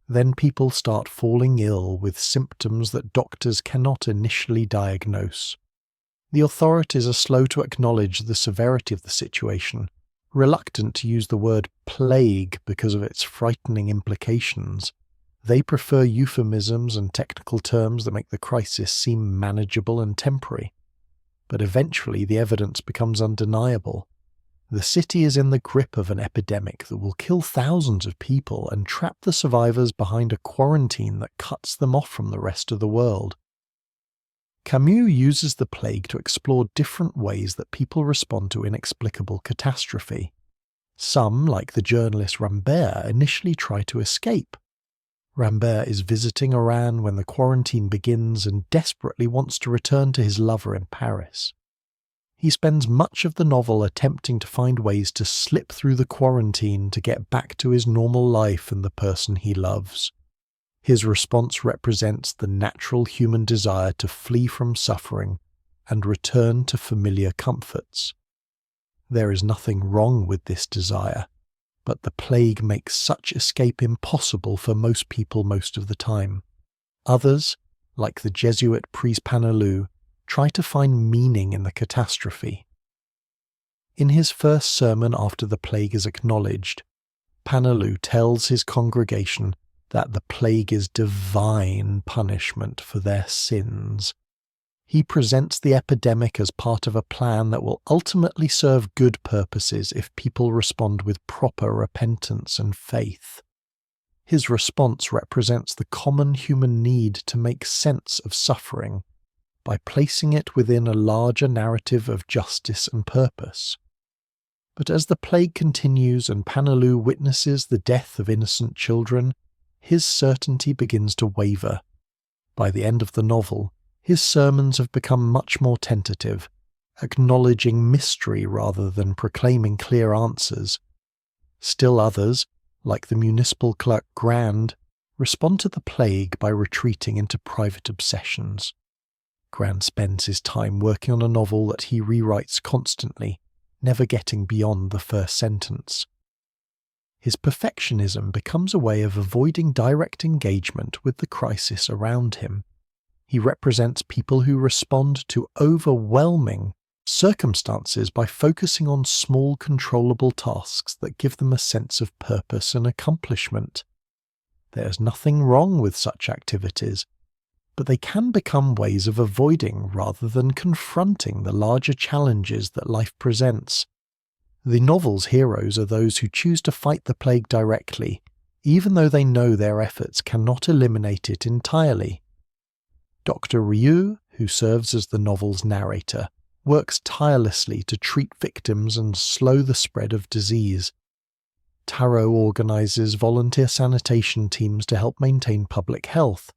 Then people start falling ill with symptoms that doctors cannot initially diagnose. The authorities are slow to acknowledge the severity of the situation, reluctant to use the word plague because of its frightening implications. They prefer euphemisms and technical terms that make the crisis seem manageable and temporary. But eventually the evidence becomes undeniable. The city is in the grip of an epidemic that will kill thousands of people and trap the survivors behind a quarantine that cuts them off from the rest of the world. Camus uses the plague to explore different ways that people respond to inexplicable catastrophe. Some, like the journalist Rambert, initially try to escape. Rambert is visiting Oran when the quarantine begins and desperately wants to return to his lover in Paris. He spends much of the novel attempting to find ways to slip through the quarantine to get back to his normal life and the person he loves. His response represents the natural human desire to flee from suffering and return to familiar comforts. There is nothing wrong with this desire, but the plague makes such escape impossible for most people most of the time. Others, like the Jesuit priest Panelou, try to find meaning in the catastrophe. In his first sermon after the plague is acknowledged, Panelou tells his congregation that the plague is divine punishment for their sins. He presents the epidemic as part of a plan that will ultimately serve good purposes if people respond with proper repentance and faith. His response represents the common human need to make sense of suffering by placing it within a larger narrative of justice and purpose. But as the plague continues and Panaloo witnesses the death of innocent children, his certainty begins to waver. By the end of the novel, his sermons have become much more tentative, acknowledging mystery rather than proclaiming clear answers. Still others, like the municipal clerk Grand, respond to the plague by retreating into private obsessions. Grand spends his time working on a novel that he rewrites constantly, never getting beyond the first sentence. His perfectionism becomes a way of avoiding direct engagement with the crisis around him. He represents people who respond to overwhelming circumstances by focusing on small controllable tasks that give them a sense of purpose and accomplishment. There's nothing wrong with such activities, but they can become ways of avoiding rather than confronting the larger challenges that life presents. The novel's heroes are those who choose to fight the plague directly, even though they know their efforts cannot eliminate it entirely. Dr. Ryu, who serves as the novel's narrator, works tirelessly to treat victims and slow the spread of disease. Taro organizes volunteer sanitation teams to help maintain public health.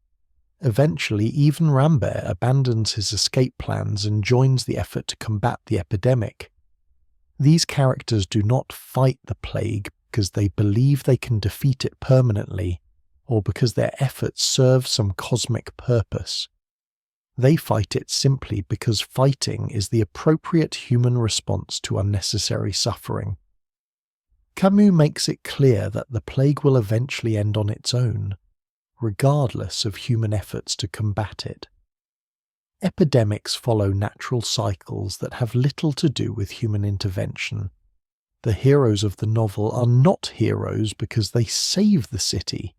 Eventually, even Rambert abandons his escape plans and joins the effort to combat the epidemic. These characters do not fight the plague because they believe they can defeat it permanently, or because their efforts serve some cosmic purpose. They fight it simply because fighting is the appropriate human response to unnecessary suffering. Camus makes it clear that the plague will eventually end on its own, regardless of human efforts to combat it. Epidemics follow natural cycles that have little to do with human intervention. The heroes of the novel are not heroes because they save the city,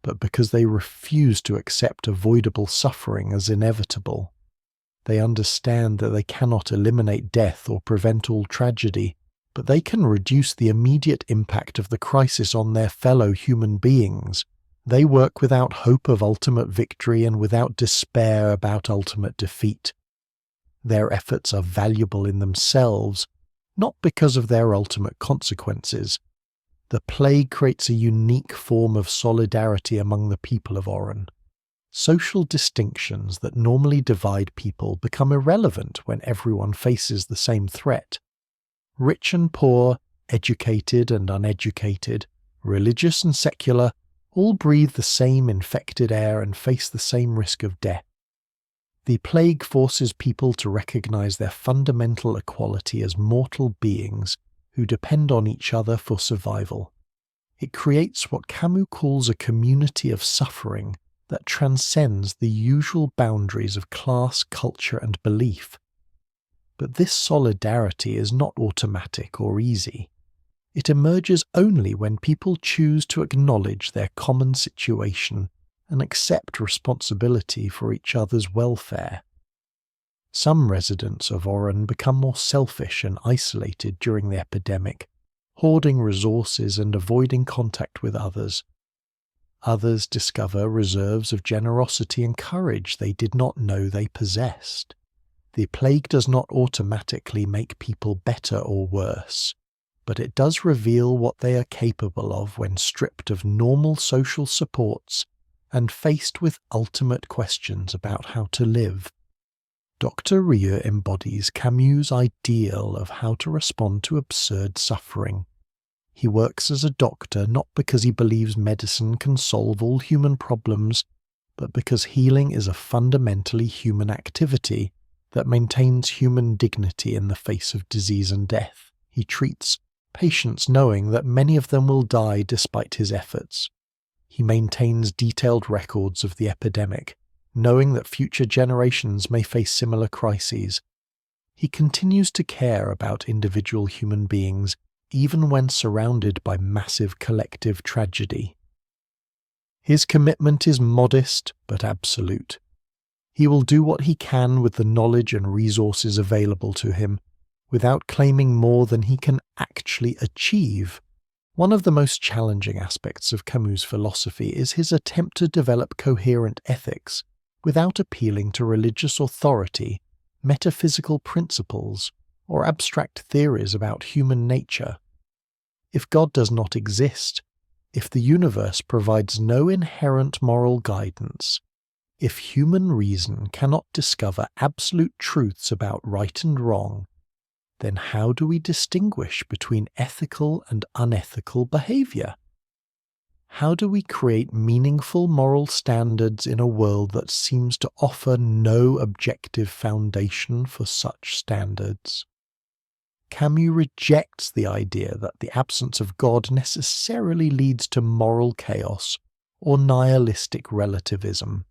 but because they refuse to accept avoidable suffering as inevitable. They understand that they cannot eliminate death or prevent all tragedy, but they can reduce the immediate impact of the crisis on their fellow human beings. They work without hope of ultimate victory and without despair about ultimate defeat. Their efforts are valuable in themselves, not because of their ultimate consequences. The plague creates a unique form of solidarity among the people of Oran. Social distinctions that normally divide people become irrelevant when everyone faces the same threat. Rich and poor, educated and uneducated, religious and secular, all breathe the same infected air and face the same risk of death. The plague forces people to recognize their fundamental equality as mortal beings who depend on each other for survival. It creates what Camus calls a community of suffering that transcends the usual boundaries of class, culture, and belief. But this solidarity is not automatic or easy. It emerges only when people choose to acknowledge their common situation and accept responsibility for each other's welfare. Some residents of Oran become more selfish and isolated during the epidemic, hoarding resources and avoiding contact with others. Others discover reserves of generosity and courage they did not know they possessed. The plague does not automatically make people better or worse, but it does reveal what they are capable of when stripped of normal social supports and faced with ultimate questions about how to live. Dr. Ryu embodies Camus' ideal of how to respond to absurd suffering. He works as a doctor not because he believes medicine can solve all human problems, but because healing is a fundamentally human activity that maintains human dignity in the face of disease and death. He treats patients knowing that many of them will die despite his efforts. He maintains detailed records of the epidemic, knowing that future generations may face similar crises. He continues to care about individual human beings, even when surrounded by massive collective tragedy. His commitment is modest but absolute. He will do what he can with the knowledge and resources available to him, without claiming more than he can actually achieve. One of the most challenging aspects of Camus' philosophy is his attempt to develop coherent ethics without appealing to religious authority, metaphysical principles, or abstract theories about human nature. If God does not exist, if the universe provides no inherent moral guidance, if human reason cannot discover absolute truths about right and wrong, then how do we distinguish between ethical and unethical behavior? How do we create meaningful moral standards in a world that seems to offer no objective foundation for such standards? Camus rejects the idea that the absence of God necessarily leads to moral chaos or nihilistic relativism.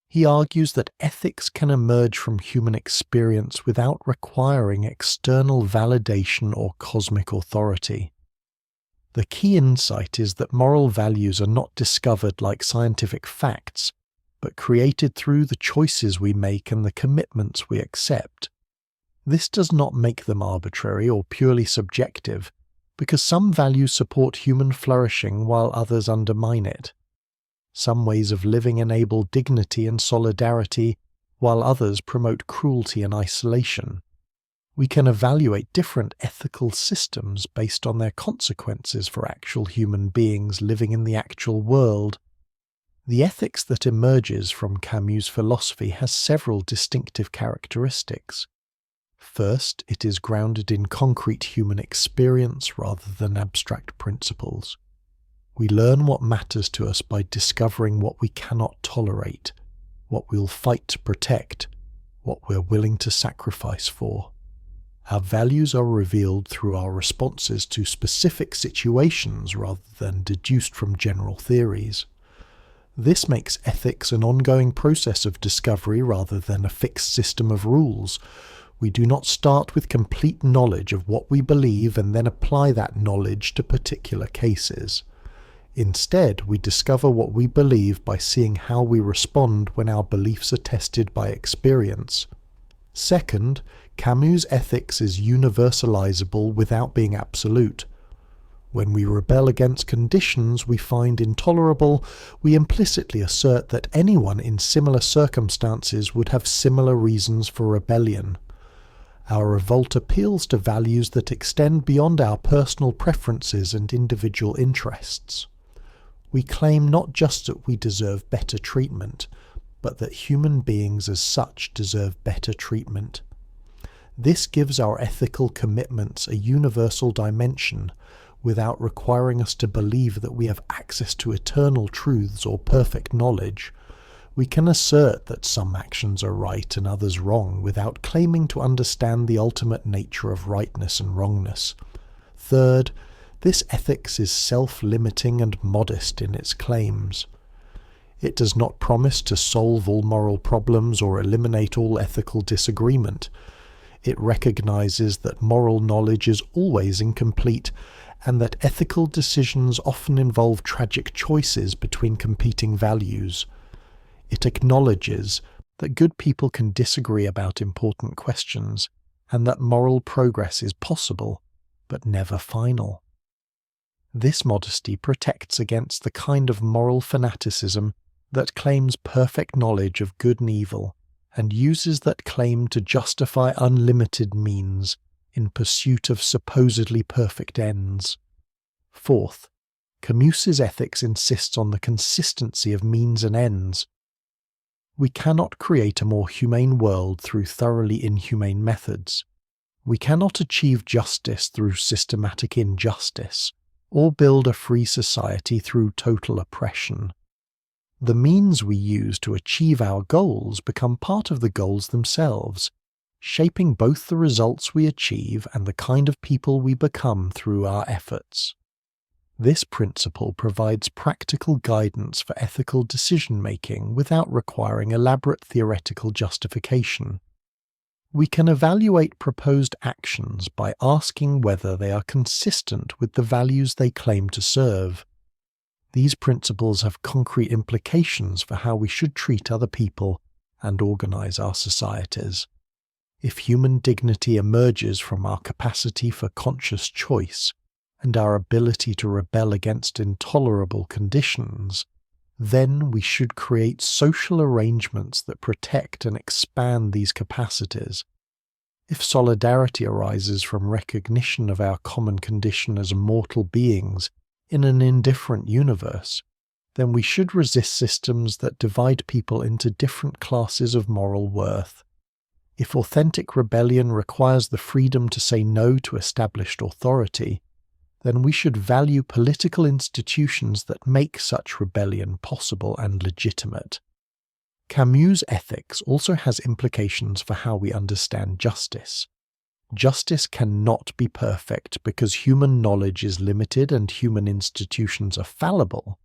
He argues that ethics can emerge from human experience without requiring external validation or cosmic authority. The key insight is that moral values are not discovered like scientific facts, but created through the choices we make and the commitments we accept. This does not make them arbitrary or purely subjective, because some values support human flourishing while others undermine it. Some ways of living enable dignity and solidarity, while others promote cruelty and isolation. We can evaluate different ethical systems based on their consequences for actual human beings living in the actual world. The ethics that emerges from Camus' philosophy has several distinctive characteristics. First, it is grounded in concrete human experience rather than abstract principles. We learn what matters to us by discovering what we cannot tolerate, what we'll fight to protect, what we're willing to sacrifice for. Our values are revealed through our responses to specific situations rather than deduced from general theories. This makes ethics an ongoing process of discovery rather than a fixed system of rules. We do not start with complete knowledge of what we believe and then apply that knowledge to particular cases. Instead, we discover what we believe by seeing how we respond when our beliefs are tested by experience. Second, Camus' ethics is universalizable without being absolute. When we rebel against conditions we find intolerable, we implicitly assert that anyone in similar circumstances would have similar reasons for rebellion. Our revolt appeals to values that extend beyond our personal preferences and individual interests. We claim not just that we deserve better treatment, but that human beings as such deserve better treatment. This gives our ethical commitments a universal dimension, without requiring us to believe that we have access to eternal truths or perfect knowledge. We can assert that some actions are right and others wrong without claiming to understand the ultimate nature of rightness and wrongness. Third, this ethics is self-limiting and modest in its claims. It does not promise to solve all moral problems or eliminate all ethical disagreement. It recognizes that moral knowledge is always incomplete and that ethical decisions often involve tragic choices between competing values. It acknowledges that good people can disagree about important questions and that moral progress is possible, but never final. This modesty protects against the kind of moral fanaticism that claims perfect knowledge of good and evil, and uses that claim to justify unlimited means in pursuit of supposedly perfect ends. Fourth, Camus's ethics insists on the consistency of means and ends. We cannot create a more humane world through thoroughly inhumane methods. We cannot achieve justice through systematic injustice, or build a free society through total oppression. The means we use to achieve our goals become part of the goals themselves, shaping both the results we achieve and the kind of people we become through our efforts. This principle provides practical guidance for ethical decision-making without requiring elaborate theoretical justification. We can evaluate proposed actions by asking whether they are consistent with the values they claim to serve. These principles have concrete implications for how we should treat other people and organize our societies. If human dignity emerges from our capacity for conscious choice and our ability to rebel against intolerable conditions, then we should create social arrangements that protect and expand these capacities. If solidarity arises from recognition of our common condition as mortal beings in an indifferent universe, then we should resist systems that divide people into different classes of moral worth. If authentic rebellion requires the freedom to say no to established authority, then we should value political institutions that make such rebellion possible and legitimate. Camus' ethics also has implications for how we understand justice. Justice cannot be perfect because human knowledge is limited and human institutions are fallible,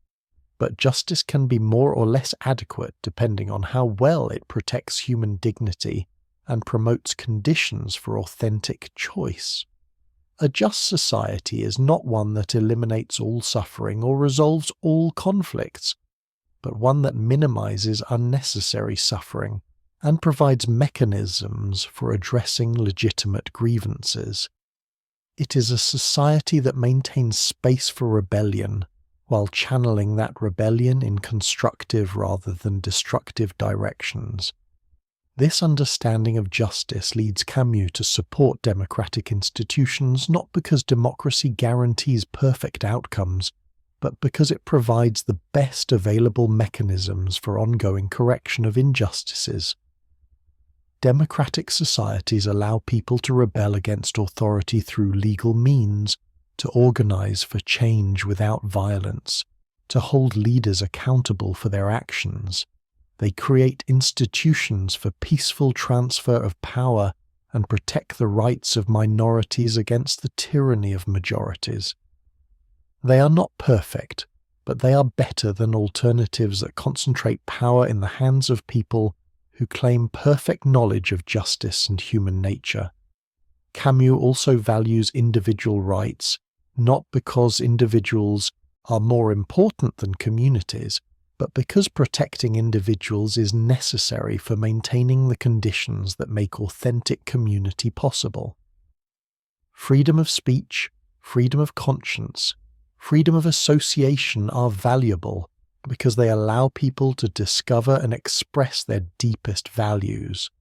but justice can be more or less adequate depending on how well it protects human dignity and promotes conditions for authentic choice. A just society is not one that eliminates all suffering or resolves all conflicts, but one that minimizes unnecessary suffering and provides mechanisms for addressing legitimate grievances. It is a society that maintains space for rebellion, while channeling that rebellion in constructive rather than destructive directions. This understanding of justice leads Camus to support democratic institutions not because democracy guarantees perfect outcomes, but because it provides the best available mechanisms for ongoing correction of injustices. Democratic societies allow people to rebel against authority through legal means, to organize for change without violence, to hold leaders accountable for their actions. They create institutions for peaceful transfer of power and protect the rights of minorities against the tyranny of majorities. They are not perfect, but they are better than alternatives that concentrate power in the hands of people who claim perfect knowledge of justice and human nature. Camus also values individual rights, not because individuals are more important than communities, but because protecting individuals is necessary for maintaining the conditions that make authentic community possible. Freedom of speech, freedom of conscience, freedom of association are valuable because they allow people to discover and express their deepest values.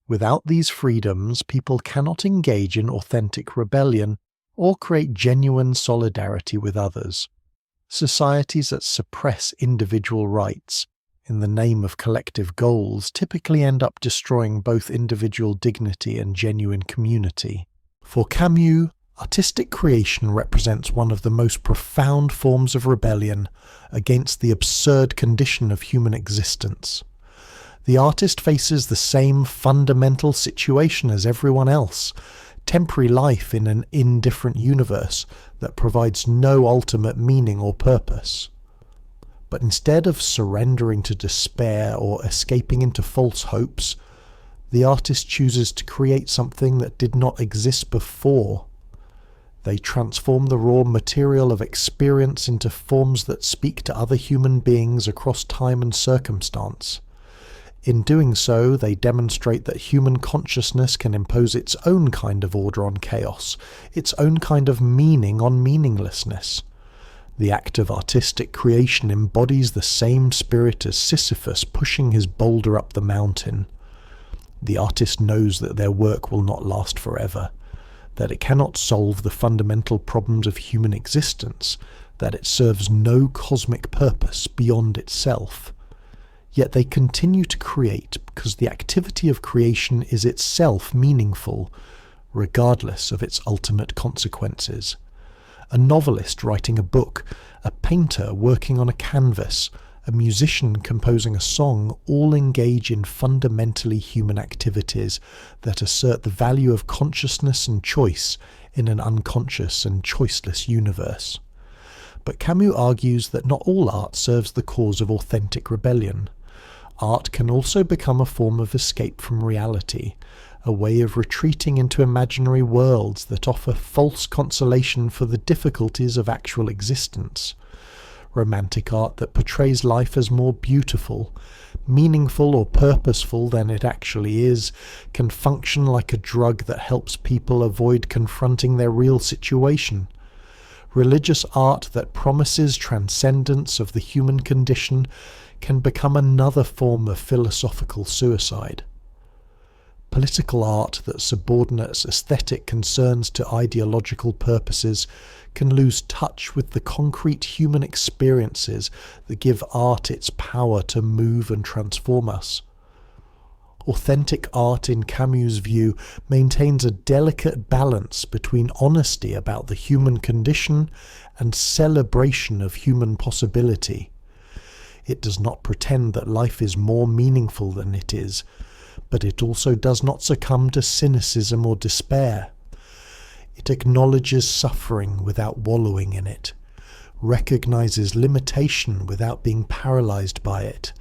Without these freedoms, people cannot engage in authentic rebellion or create genuine solidarity with others. Societies that suppress individual rights in the name of collective goals typically end up destroying both individual dignity and genuine community. For Camus, artistic creation represents one of the most profound forms of rebellion against the absurd condition of human existence. The artist faces the same fundamental situation as everyone else, temporary life in an indifferent universe that provides no ultimate meaning or purpose. But instead of surrendering to despair or escaping into false hopes, the artist chooses to create something that did not exist before. They transform the raw material of experience into forms that speak to other human beings across time and circumstance. In doing so, they demonstrate that human consciousness can impose its own kind of order on chaos, its own kind of meaning on meaninglessness. The act of artistic creation embodies the same spirit as Sisyphus pushing his boulder up the mountain. The artist knows that their work will not last forever, that it cannot solve the fundamental problems of human existence, that it serves no cosmic purpose beyond itself. Yet they continue to create because the activity of creation is itself meaningful, regardless of its ultimate consequences. A novelist writing a book, a painter working on a canvas, a musician composing a song all engage in fundamentally human activities that assert the value of consciousness and choice in an unconscious and choiceless universe. But Camus argues that not all art serves the cause of authentic rebellion. Art can also become a form of escape from reality, a way of retreating into imaginary worlds that offer false consolation for the difficulties of actual existence. Romantic art that portrays life as more beautiful, meaningful or purposeful than it actually is, can function like a drug that helps people avoid confronting their real situation. Religious art that promises transcendence of the human condition can become another form of philosophical suicide. Political art that subordinates aesthetic concerns to ideological purposes can lose touch with the concrete human experiences that give art its power to move and transform us. Authentic art, in Camus' view, maintains a delicate balance between honesty about the human condition and celebration of human possibility. It does not pretend that life is more meaningful than it is, but it also does not succumb to cynicism or despair. It acknowledges suffering without wallowing in it, recognizes limitation without being paralyzed by it,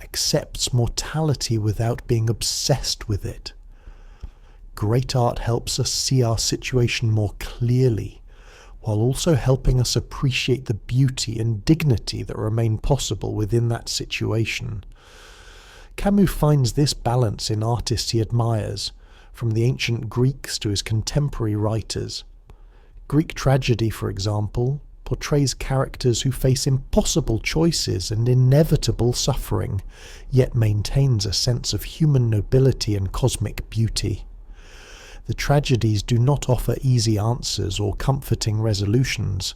accepts mortality without being obsessed with it. Great art helps us see our situation more clearly, while also helping us appreciate the beauty and dignity that remain possible within that situation. Camus finds this balance in artists he admires, from the ancient Greeks to his contemporary writers. Greek tragedy, for example, portrays characters who face impossible choices and inevitable suffering, yet maintains a sense of human nobility and cosmic beauty. The tragedies do not offer easy answers or comforting resolutions,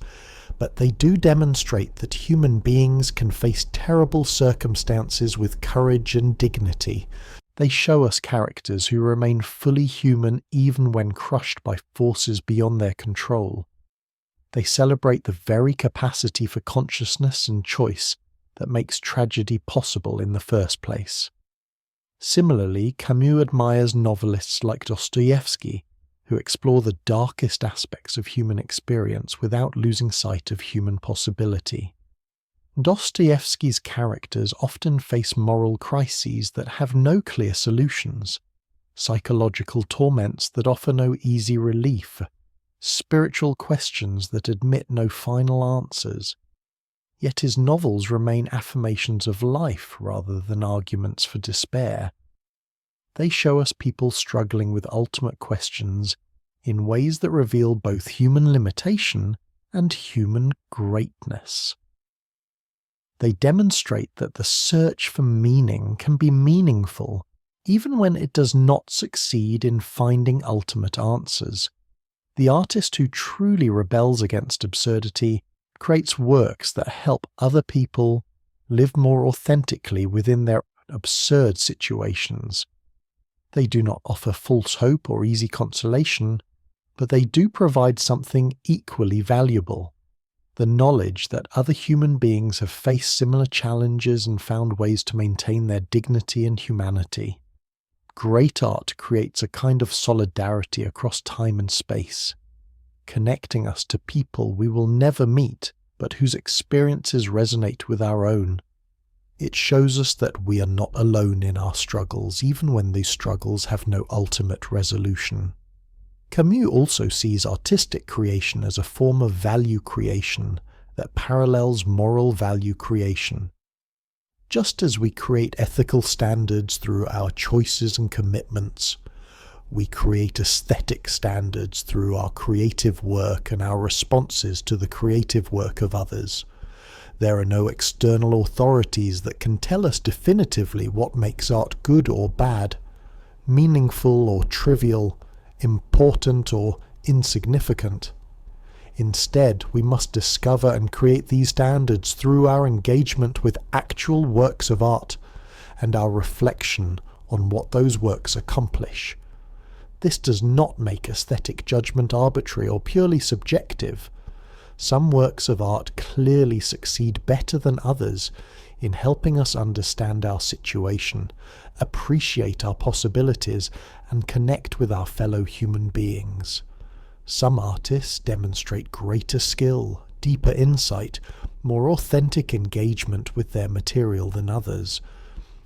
but they do demonstrate that human beings can face terrible circumstances with courage and dignity. They show us characters who remain fully human even when crushed by forces beyond their control. They celebrate the very capacity for consciousness and choice that makes tragedy possible in the first place. Similarly, Camus admires novelists like Dostoevsky, who explore the darkest aspects of human experience without losing sight of human possibility. Dostoevsky's characters often face moral crises that have no clear solutions, psychological torments that offer no easy relief, spiritual questions that admit no final answers. Yet his novels remain affirmations of life rather than arguments for despair. They show us people struggling with ultimate questions in ways that reveal both human limitation and human greatness. They demonstrate that the search for meaning can be meaningful even when it does not succeed in finding ultimate answers. The artist who truly rebels against absurdity creates works that help other people live more authentically within their absurd situations. They do not offer false hope or easy consolation, but they do provide something equally valuable: the knowledge that other human beings have faced similar challenges and found ways to maintain their dignity and humanity. Great art creates a kind of solidarity across time and space, connecting us to people we will never meet, but whose experiences resonate with our own. It shows us that we are not alone in our struggles, even when these struggles have no ultimate resolution. Camus also sees artistic creation as a form of value creation that parallels moral value creation. Just as we create ethical standards through our choices and commitments, we create aesthetic standards through our creative work and our responses to the creative work of others. There are no external authorities that can tell us definitively what makes art good or bad, meaningful or trivial, important or insignificant. Instead, we must discover and create these standards through our engagement with actual works of art and our reflection on what those works accomplish. This does not make aesthetic judgment arbitrary or purely subjective. Some works of art clearly succeed better than others in helping us understand our situation, appreciate our possibilities, and connect with our fellow human beings. Some artists demonstrate greater skill, deeper insight, more authentic engagement with their material than others.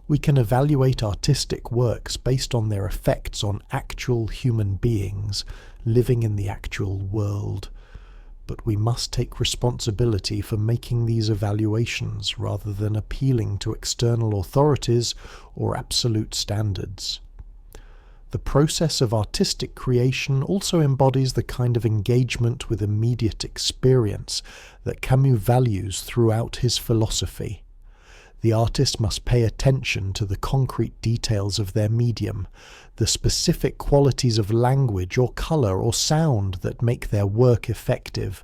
We can evaluate artistic works based on their effects on actual human beings living in the actual world. but we must take responsibility for making these evaluations rather than appealing to external authorities or absolute standards. The process of artistic creation also embodies the kind of engagement with immediate experience that Camus values throughout his philosophy. The artist must pay attention to the concrete details of their medium, the specific qualities of language or colour or sound that make their work effective.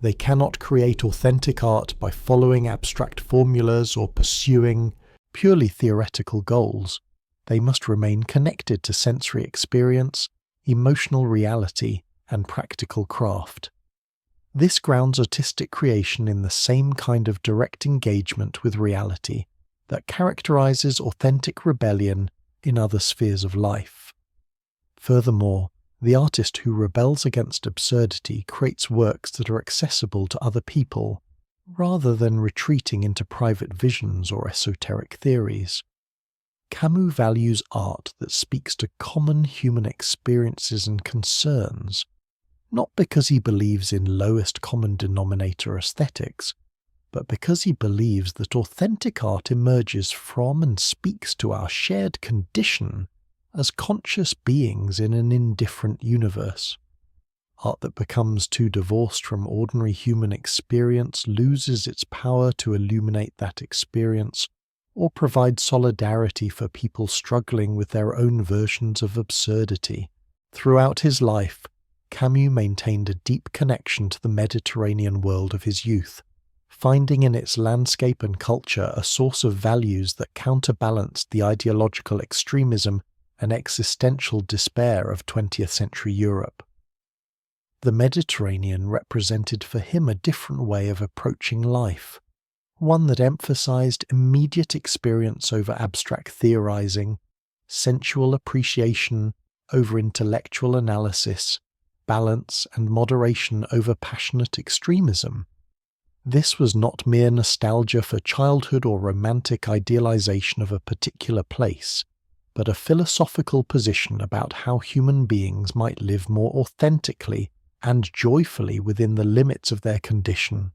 They cannot create authentic art by following abstract formulas or pursuing purely theoretical goals. They must remain connected to sensory experience, emotional reality, and practical craft. This grounds artistic creation in the same kind of direct engagement with reality that characterizes authentic rebellion in other spheres of life. Furthermore, the artist who rebels against absurdity creates works that are accessible to other people, rather than retreating into private visions or esoteric theories. Camus values art that speaks to common human experiences and concerns, not because he believes in lowest common denominator aesthetics, but because he believes that authentic art emerges from and speaks to our shared condition as conscious beings in an indifferent universe. Art that becomes too divorced from ordinary human experience loses its power to illuminate that experience or provide solidarity for people struggling with their own versions of absurdity. Throughout his life, Camus maintained a deep connection to the Mediterranean world of his youth, finding in its landscape and culture a source of values that counterbalanced the ideological extremism and existential despair of 20th century Europe. The Mediterranean represented for him a different way of approaching life, one that emphasized immediate experience over abstract theorizing, sensual appreciation over intellectual analysis, balance and moderation over passionate extremism. This was not mere nostalgia for childhood or romantic idealization of a particular place, but a philosophical position about how human beings might live more authentically and joyfully within the limits of their condition.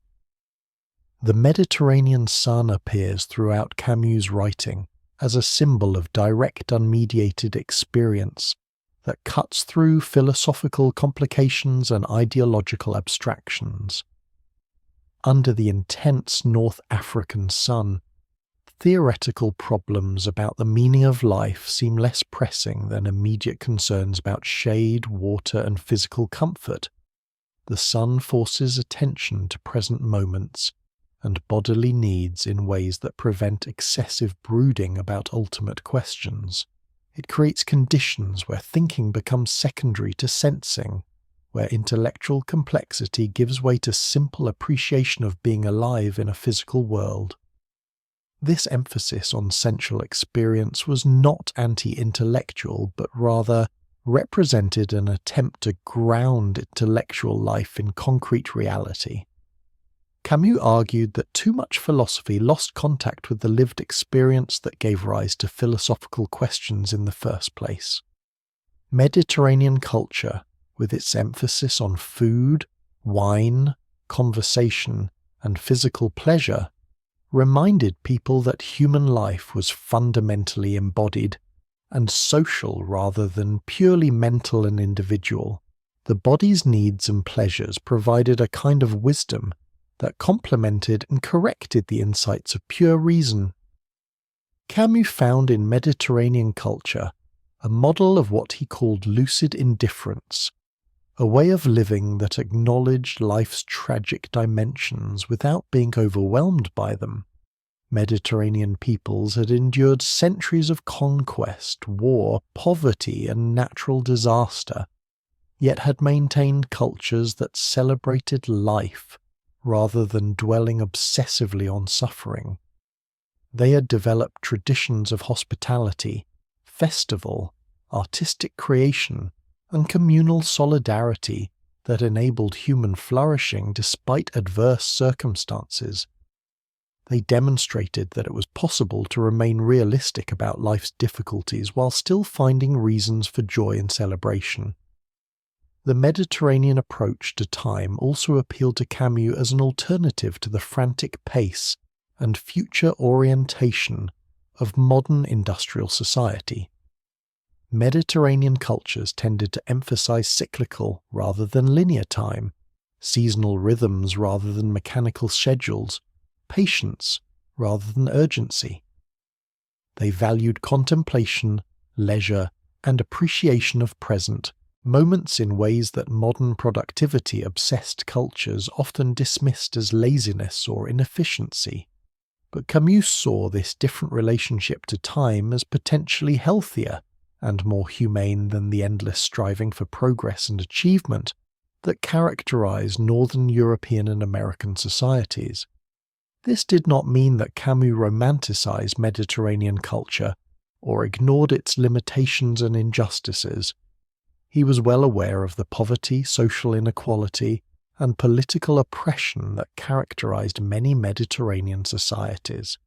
The Mediterranean sun appears throughout Camus' writing as a symbol of direct unmediated experience that cuts through philosophical complications and ideological abstractions. Under the intense North African sun, theoretical problems about the meaning of life seem less pressing than immediate concerns about shade, water, and physical comfort. The sun forces attention to present moments and bodily needs in ways that prevent excessive brooding about ultimate questions. It creates conditions where thinking becomes secondary to sensing, where intellectual complexity gives way to simple appreciation of being alive in a physical world. This emphasis on sensual experience was not anti-intellectual, but rather represented an attempt to ground intellectual life in concrete reality. Camus argued that too much philosophy lost contact with the lived experience that gave rise to philosophical questions in the first place. Mediterranean culture, with its emphasis on food, wine, conversation, and physical pleasure, reminded people that human life was fundamentally embodied and social rather than purely mental and individual. The body's needs and pleasures provided a kind of wisdom that complemented and corrected the insights of pure reason. Camus found in Mediterranean culture a model of what he called lucid indifference, a way of living that acknowledged life's tragic dimensions without being overwhelmed by them. Mediterranean peoples had endured centuries of conquest, war, poverty, and natural disaster, yet had maintained cultures that celebrated life rather than dwelling obsessively on suffering. They had developed traditions of hospitality, festival, artistic creation, and communal solidarity that enabled human flourishing despite adverse circumstances. They demonstrated that it was possible to remain realistic about life's difficulties while still finding reasons for joy and celebration. The Mediterranean approach to time also appealed to Camus as an alternative to the frantic pace and future orientation of modern industrial society. Mediterranean cultures tended to emphasize cyclical rather than linear time, seasonal rhythms rather than mechanical schedules, patience rather than urgency. They valued contemplation, leisure, and appreciation of present moments in ways that modern productivity-obsessed cultures often dismissed as laziness or inefficiency. But Camus saw this different relationship to time as potentially healthier and more humane than the endless striving for progress and achievement that characterized Northern European and American societies. This did not mean that Camus romanticized Mediterranean culture or ignored its limitations and injustices. He was well aware of the poverty, social inequality, and political oppression that characterized many Mediterranean societies.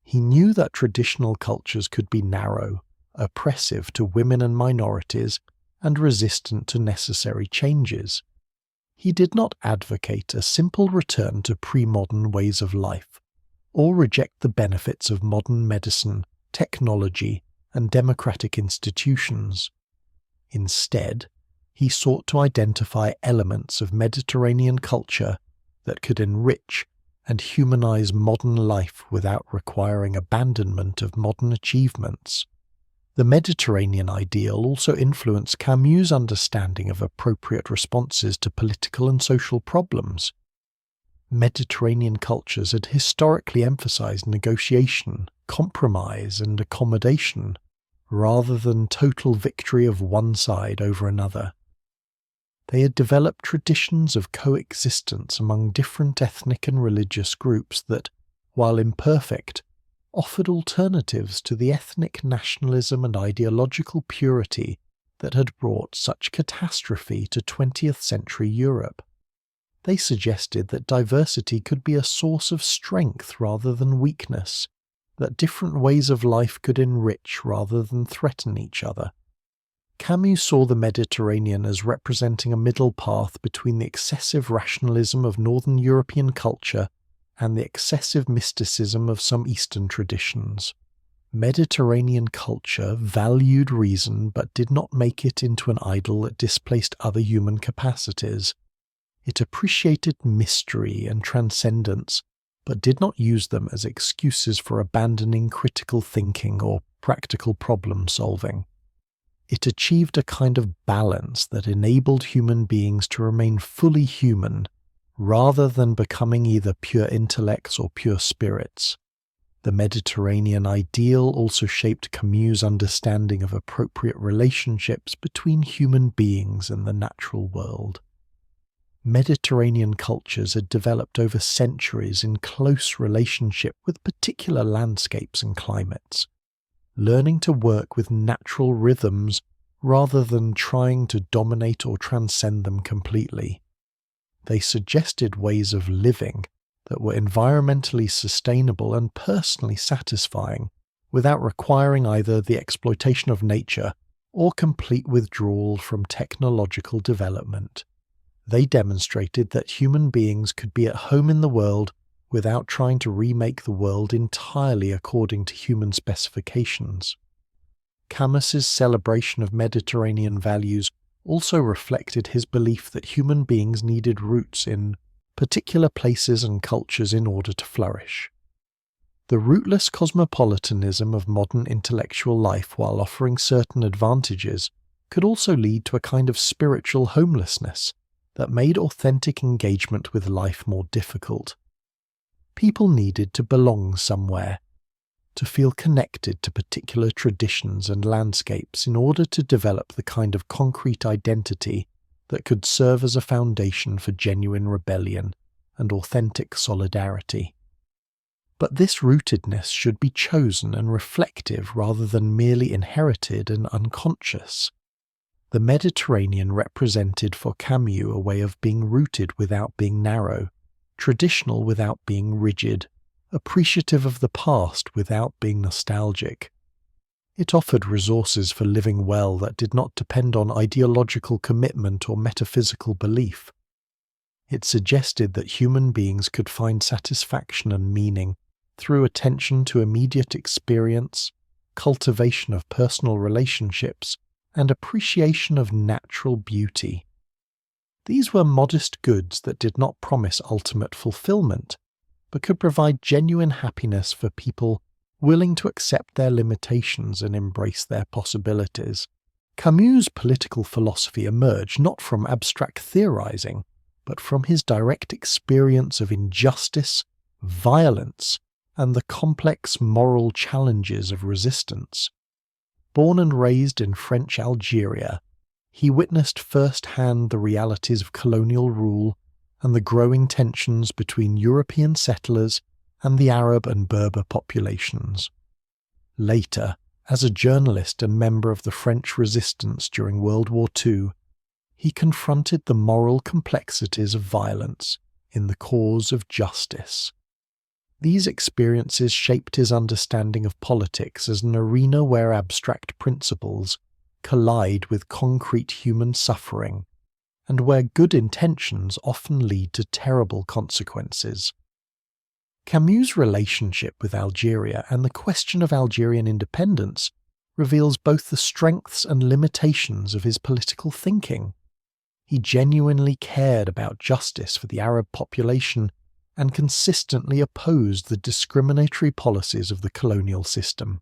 He knew that traditional cultures could be narrow, oppressive to women and minorities, and resistant to necessary changes. He did not advocate a simple return to pre-modern ways of life, or reject the benefits of modern medicine, technology, and democratic institutions. Instead, he sought to identify elements of Mediterranean culture that could enrich and humanize modern life without requiring abandonment of modern achievements. The Mediterranean ideal also influenced Camus' understanding of appropriate responses to political and social problems. Mediterranean cultures had historically emphasized negotiation, compromise, and accommodation, rather than total victory of one side over another. They had developed traditions of coexistence among different ethnic and religious groups that, while imperfect, offered alternatives to the ethnic nationalism and ideological purity that had brought such catastrophe to 20th century Europe. They suggested that diversity could be a source of strength rather than weakness, that different ways of life could enrich rather than threaten each other. Camus saw the Mediterranean as representing a middle path between the excessive rationalism of Northern European culture and the excessive mysticism of some Eastern traditions. Mediterranean culture valued reason but did not make it into an idol that displaced other human capacities. It appreciated mystery and transcendence, but did not use them as excuses for abandoning critical thinking or practical problem solving. It achieved a kind of balance that enabled human beings to remain fully human, rather than becoming either pure intellects or pure spirits. The Mediterranean ideal also shaped Camus' understanding of appropriate relationships between human beings and the natural world. Mediterranean cultures had developed over centuries in close relationship with particular landscapes and climates, learning to work with natural rhythms rather than trying to dominate or transcend them completely. They suggested ways of living that were environmentally sustainable and personally satisfying, without requiring either the exploitation of nature or complete withdrawal from technological development. They demonstrated that human beings could be at home in the world without trying to remake the world entirely according to human specifications. Camus's celebration of Mediterranean values also reflected his belief that human beings needed roots in particular places and cultures in order to flourish. The rootless cosmopolitanism of modern intellectual life, while offering certain advantages, could also lead to a kind of spiritual homelessness that made authentic engagement with life more difficult. People needed to belong somewhere, to feel connected to particular traditions and landscapes in order to develop the kind of concrete identity that could serve as a foundation for genuine rebellion and authentic solidarity. But this rootedness should be chosen and reflective rather than merely inherited and unconscious. The Mediterranean represented for Camus a way of being rooted without being narrow, traditional without being rigid, appreciative of the past without being nostalgic. It offered resources for living well that did not depend on ideological commitment or metaphysical belief. It suggested that human beings could find satisfaction and meaning through attention to immediate experience, cultivation of personal relationships, and appreciation of natural beauty. These were modest goods that did not promise ultimate fulfillment, but could provide genuine happiness for people willing to accept their limitations and embrace their possibilities. Camus' political philosophy emerged not from abstract theorizing, but from his direct experience of injustice, violence, and the complex moral challenges of resistance. Born and raised in French Algeria, he witnessed firsthand the realities of colonial rule and the growing tensions between European settlers and the Arab and Berber populations. Later, as a journalist and member of the French resistance during World War II, he confronted the moral complexities of violence in the cause of justice. These experiences shaped his understanding of politics as an arena where abstract principles collide with concrete human suffering, and where good intentions often lead to terrible consequences. Camus' relationship with Algeria and the question of Algerian independence reveals both the strengths and limitations of his political thinking. He genuinely cared about justice for the Arab population and consistently opposed the discriminatory policies of the colonial system.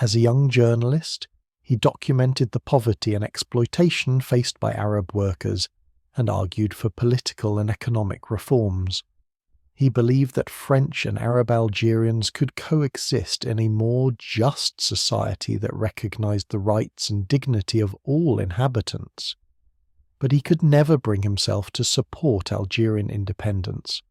As a young journalist, he documented the poverty and exploitation faced by Arab workers and argued for political and economic reforms. He believed that French and Arab Algerians could coexist in a more just society that recognized the rights and dignity of all inhabitants. But he could never bring himself to support Algerian independence,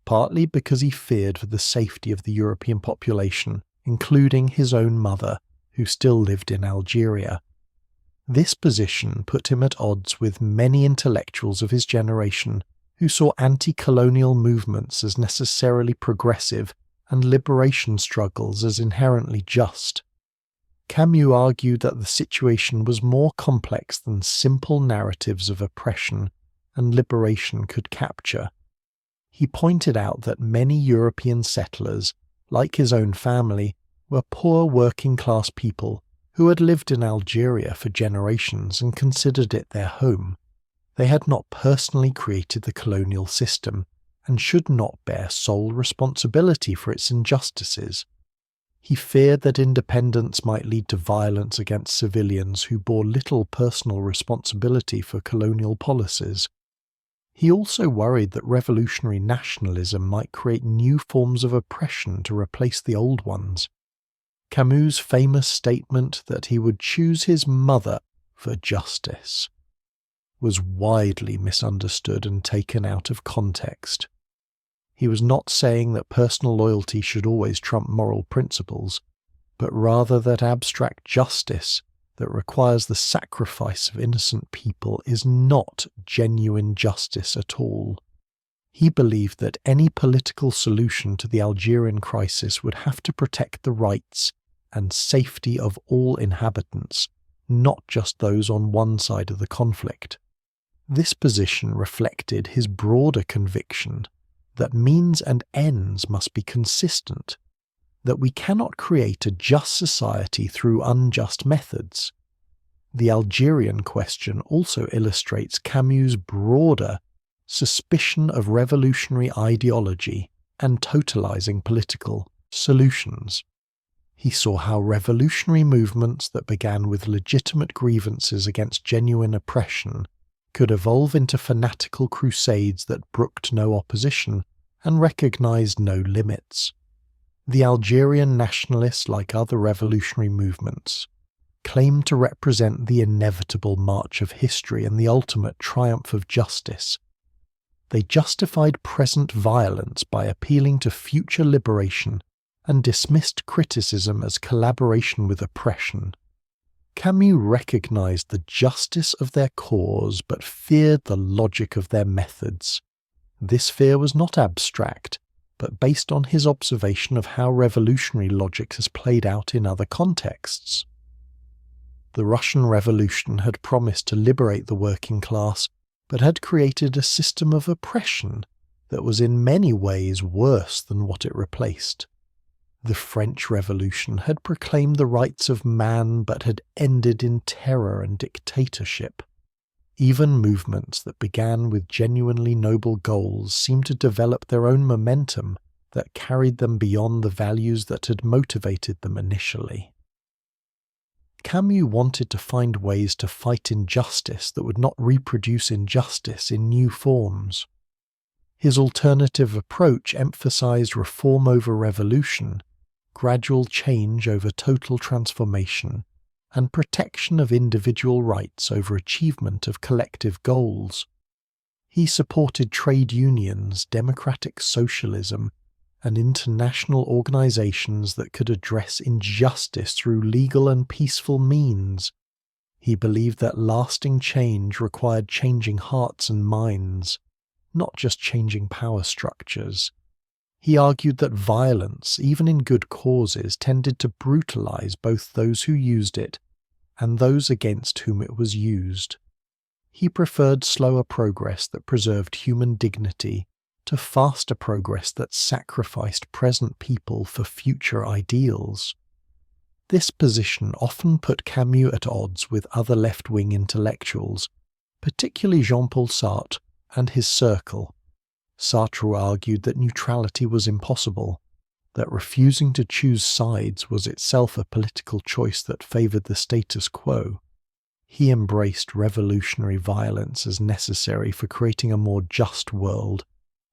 partly because he feared for the safety of the European population, including his own mother, who still lived in Algeria. This position put him at odds with many intellectuals of his generation who saw anti-colonial movements as necessarily progressive and liberation struggles as inherently just. Camus argued that the situation was more complex than simple narratives of oppression and liberation could capture. He pointed out that many European settlers, like his own family, were poor working-class people who had lived in Algeria for generations and considered it their home. They had not personally created the colonial system and should not bear sole responsibility for its injustices. He feared that independence might lead to violence against civilians who bore little personal responsibility for colonial policies. He also worried that revolutionary nationalism might create new forms of oppression to replace the old ones. Camus' famous statement that he would choose his mother for justice was widely misunderstood and taken out of context. He was not saying that personal loyalty should always trump moral principles, but rather that abstract justice that requires the sacrifice of innocent people is not genuine justice at all. He believed that any political solution to the Algerian crisis would have to protect the rights and safety of all inhabitants, not just those on one side of the conflict. This position reflected his broader conviction that means and ends must be consistent, that we cannot create a just society through unjust methods. The Algerian question also illustrates Camus' broader suspicion of revolutionary ideology and totalizing political solutions. He saw how revolutionary movements that began with legitimate grievances against genuine oppression could evolve into fanatical crusades that brooked no opposition and recognized no limits. The Algerian nationalists, like other revolutionary movements, claimed to represent the inevitable march of history and the ultimate triumph of justice. They justified present violence by appealing to future liberation and dismissed criticism as collaboration with oppression. Camus recognized the justice of their cause but feared the logic of their methods. This fear was not abstract, but based on his observation of how revolutionary logic has played out in other contexts. The Russian Revolution had promised to liberate the working class, but had created a system of oppression that was in many ways worse than what it replaced. The French Revolution had proclaimed the rights of man but had ended in terror and dictatorship. Even movements that began with genuinely noble goals seemed to develop their own momentum that carried them beyond the values that had motivated them initially. Camus wanted to find ways to fight injustice that would not reproduce injustice in new forms. His alternative approach emphasized reform over revolution, gradual change over total transformation, and protection of individual rights over achievement of collective goals. He supported trade unions, democratic socialism, and international organizations that could address injustice through legal and peaceful means. He believed that lasting change required changing hearts and minds, not just changing power structures. He argued that violence, even in good causes, tended to brutalize both those who used it and those against whom it was used. He preferred slower progress that preserved human dignity to faster progress that sacrificed present people for future ideals. This position often put Camus at odds with other left-wing intellectuals, particularly Jean-Paul Sartre and his circle. Sartre argued that neutrality was impossible, that refusing to choose sides was itself a political choice that favoured the status quo. He embraced revolutionary violence as necessary for creating a more just world,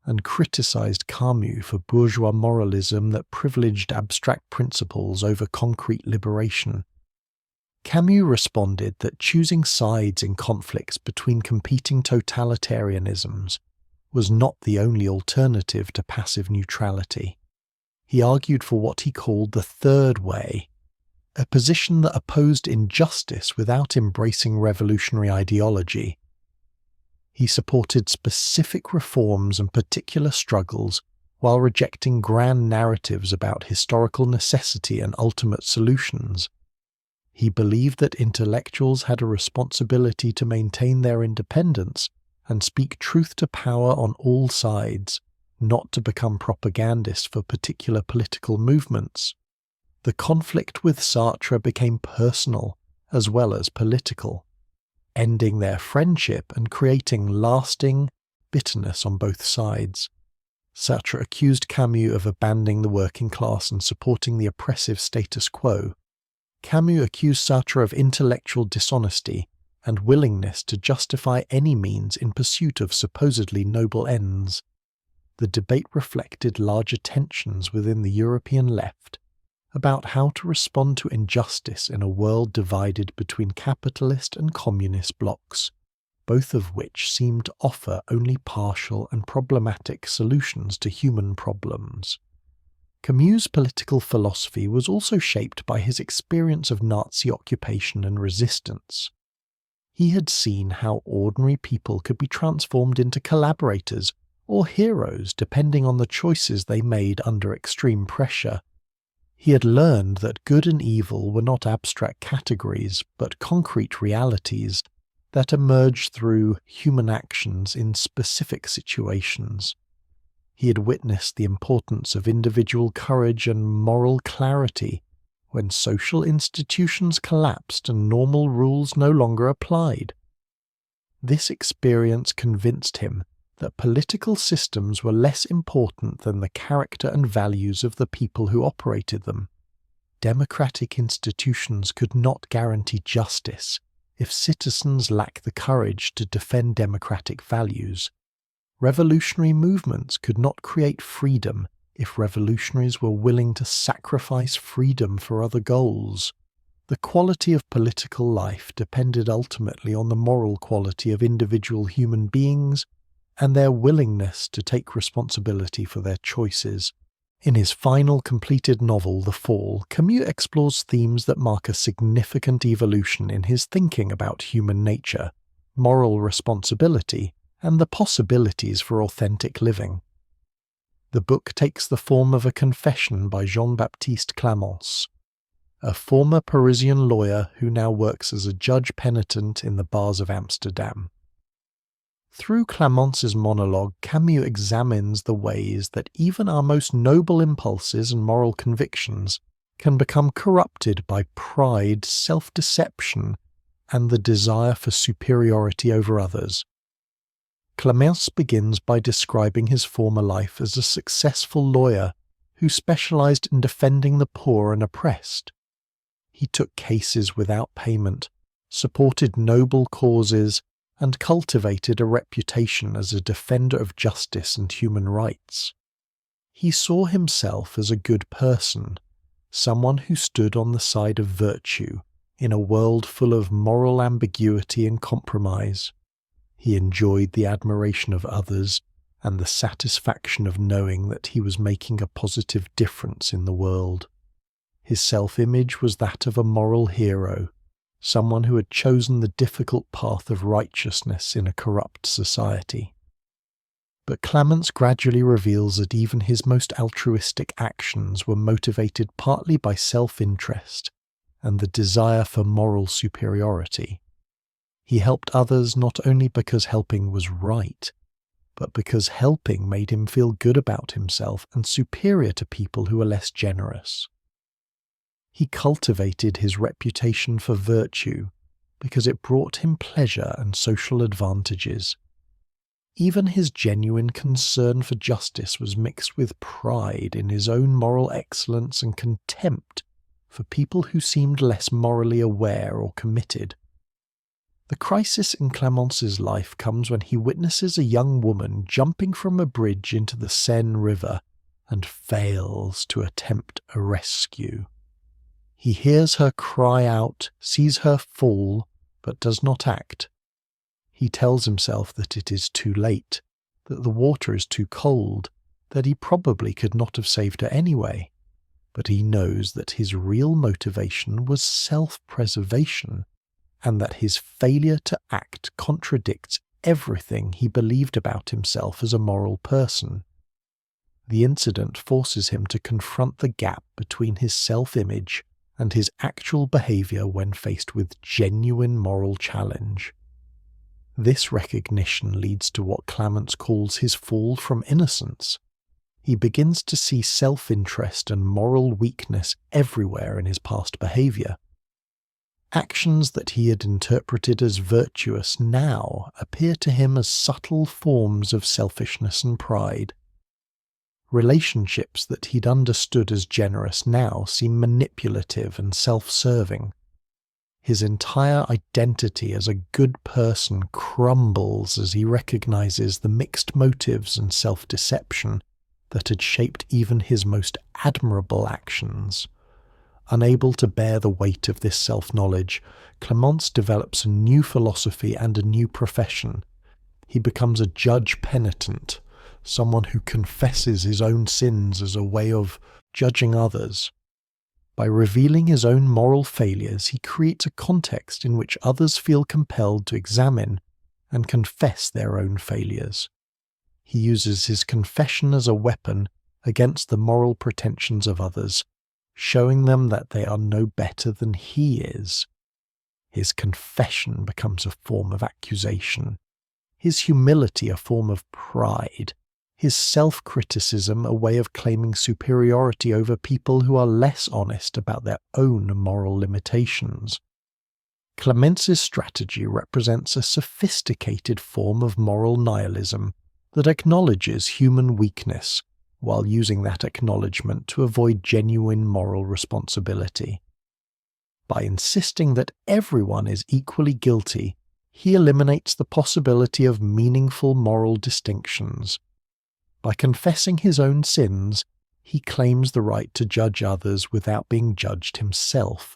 and criticised Camus for bourgeois moralism that privileged abstract principles over concrete liberation. Camus responded that choosing sides in conflicts between competing totalitarianisms was not the only alternative to passive neutrality. He argued for what he called the third way, a position that opposed injustice without embracing revolutionary ideology. He supported specific reforms and particular struggles while rejecting grand narratives about historical necessity and ultimate solutions. He believed that intellectuals had a responsibility to maintain their independence and speak truth to power on all sides, not to become propagandists for particular political movements. The conflict with Sartre became personal as well as political, ending their friendship and creating lasting bitterness on both sides. Sartre accused Camus of abandoning the working class and supporting the oppressive status quo. Camus accused Sartre of intellectual dishonesty and willingness to justify any means in pursuit of supposedly noble ends. The debate reflected larger tensions within the European left about how to respond to injustice in a world divided between capitalist and communist blocs, both of which seemed to offer only partial and problematic solutions to human problems. Camus' political philosophy was also shaped by his experience of Nazi occupation and resistance. He had seen how ordinary people could be transformed into collaborators or heroes depending on the choices they made under extreme pressure. He had learned that good and evil were not abstract categories, but concrete realities that emerged through human actions in specific situations. He had witnessed the importance of individual courage and moral clarity when social institutions collapsed and normal rules no longer applied. This experience convinced him that political systems were less important than the character and values of the people who operated them. Democratic institutions could not guarantee justice if citizens lack the courage to defend democratic values. Revolutionary movements could not create freedom if revolutionaries were willing to sacrifice freedom for other goals. The quality of political life depended ultimately on the moral quality of individual human beings and their willingness to take responsibility for their choices. In his final completed novel, The Fall, Camus explores themes that mark a significant evolution in his thinking about human nature, moral responsibility, and the possibilities for authentic living. The book takes the form of a confession by Jean-Baptiste Clamence, a former Parisian lawyer who now works as a judge penitent in the bars of Amsterdam. Through Clémence's monologue, Camus examines the ways that even our most noble impulses and moral convictions can become corrupted by pride, self-deception, and the desire for superiority over others. Clémence begins by describing his former life as a successful lawyer who specialized in defending the poor and oppressed. He took cases without payment, supported noble causes, and cultivated a reputation as a defender of justice and human rights. He saw himself as a good person, someone who stood on the side of virtue in a world full of moral ambiguity and compromise. He enjoyed the admiration of others and the satisfaction of knowing that he was making a positive difference in the world. His self-image was that of a moral hero, someone who had chosen the difficult path of righteousness in a corrupt society. But Clémence gradually reveals that even his most altruistic actions were motivated partly by self-interest and the desire for moral superiority. He helped others not only because helping was right, but because helping made him feel good about himself and superior to people who were less generous. He cultivated his reputation for virtue because it brought him pleasure and social advantages. Even his genuine concern for justice was mixed with pride in his own moral excellence and contempt for people who seemed less morally aware or committed. The crisis in Clémence's life comes when he witnesses a young woman jumping from a bridge into the Seine River and fails to attempt a rescue. He hears her cry out, sees her fall, but does not act. He tells himself that it is too late, that the water is too cold, that he probably could not have saved her anyway. But he knows that his real motivation was self-preservation, and that his failure to act contradicts everything he believed about himself as a moral person. The incident forces him to confront the gap between his self-image and his actual behavior when faced with genuine moral challenge. This recognition leads to what Clémence calls his fall from innocence. He begins to see self-interest and moral weakness everywhere in his past behavior. Actions that he had interpreted as virtuous now appear to him as subtle forms of selfishness and pride. Relationships that he'd understood as generous now seem manipulative and self-serving. His entire identity as a good person crumbles as he recognizes the mixed motives and self-deception that had shaped even his most admirable actions. Unable to bear the weight of this self-knowledge, Clémence develops a new philosophy and a new profession. He becomes a judge penitent, someone who confesses his own sins as a way of judging others. By revealing his own moral failures, he creates a context in which others feel compelled to examine and confess their own failures. He uses his confession as a weapon against the moral pretensions of others, showing them that they are no better than he is. His confession becomes a form of accusation, his humility a form of pride, his self-criticism a way of claiming superiority over people who are less honest about their own moral limitations. Clémence's strategy represents a sophisticated form of moral nihilism that acknowledges human weakness while using that acknowledgement to avoid genuine moral responsibility. By insisting that everyone is equally guilty, he eliminates the possibility of meaningful moral distinctions. By confessing his own sins, he claims the right to judge others without being judged himself.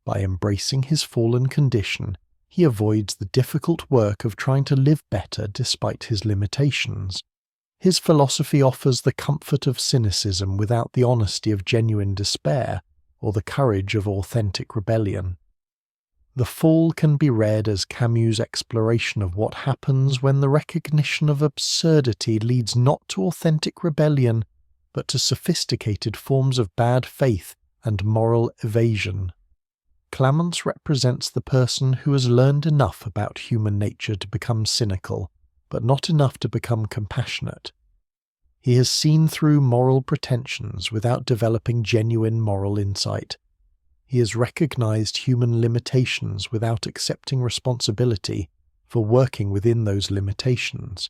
By embracing his fallen condition, he avoids the difficult work of trying to live better despite his limitations. His philosophy offers the comfort of cynicism without the honesty of genuine despair or the courage of authentic rebellion. The Fall can be read as Camus' exploration of what happens when the recognition of absurdity leads not to authentic rebellion, but to sophisticated forms of bad faith and moral evasion. Clamence represents the person who has learned enough about human nature to become cynical, but not enough to become compassionate. He has seen through moral pretensions without developing genuine moral insight. He has recognized human limitations without accepting responsibility for working within those limitations.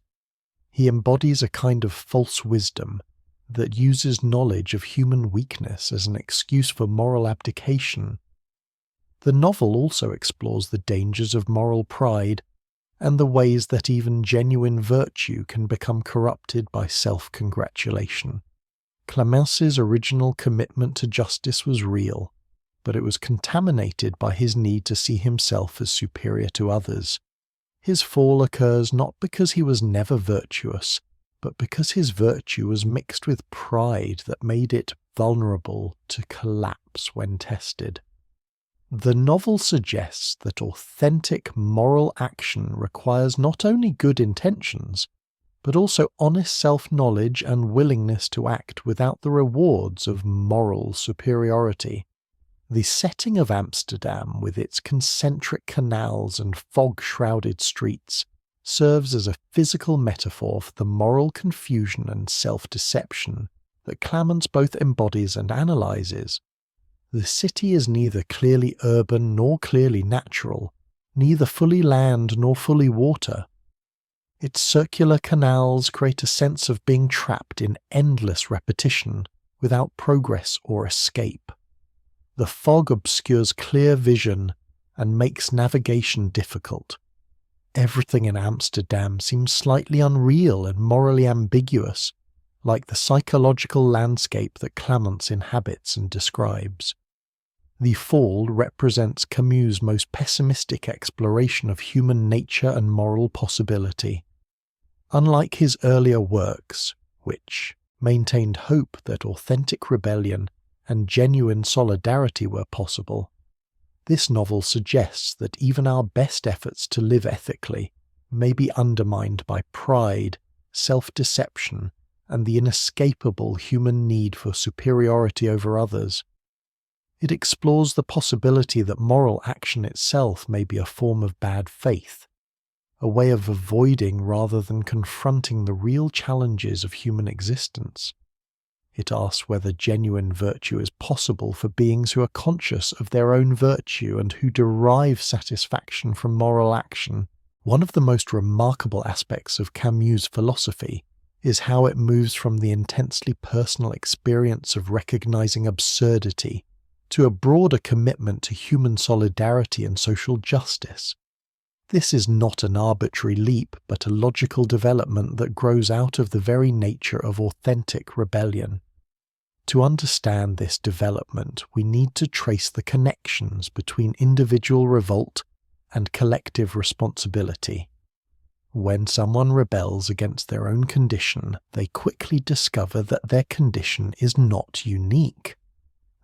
He embodies a kind of false wisdom that uses knowledge of human weakness as an excuse for moral abdication. The novel also explores the dangers of moral pride and the ways that even genuine virtue can become corrupted by self-congratulation. Clamence's original commitment to justice was real, but it was contaminated by his need to see himself as superior to others. His fall occurs not because he was never virtuous, but because his virtue was mixed with pride that made it vulnerable to collapse when tested. The novel suggests that authentic moral action requires not only good intentions, but also honest self-knowledge and willingness to act without the rewards of moral superiority. The setting of Amsterdam, with its concentric canals and fog-shrouded streets, serves as a physical metaphor for the moral confusion and self-deception that Clamence both embodies and analyzes. The city is neither clearly urban nor clearly natural, neither fully land nor fully water. Its circular canals create a sense of being trapped in endless repetition, without progress or escape. The fog obscures clear vision and makes navigation difficult. Everything in Amsterdam seems slightly unreal and morally ambiguous, like the psychological landscape that Clamence inhabits and describes. The Fall represents Camus' most pessimistic exploration of human nature and moral possibility. Unlike his earlier works, which maintained hope that authentic rebellion and genuine solidarity were possible, this novel suggests that even our best efforts to live ethically may be undermined by pride, self-deception, and the inescapable human need for superiority over others. It explores the possibility that moral action itself may be a form of bad faith, a way of avoiding rather than confronting the real challenges of human existence. It asks whether genuine virtue is possible for beings who are conscious of their own virtue and who derive satisfaction from moral action. One of the most remarkable aspects of Camus' philosophy is how it moves from the intensely personal experience of recognizing absurdity to a broader commitment to human solidarity and social justice. This is not an arbitrary leap, but a logical development that grows out of the very nature of authentic rebellion. To understand this development, we need to trace the connections between individual revolt and collective responsibility. When someone rebels against their own condition, they quickly discover that their condition is not unique.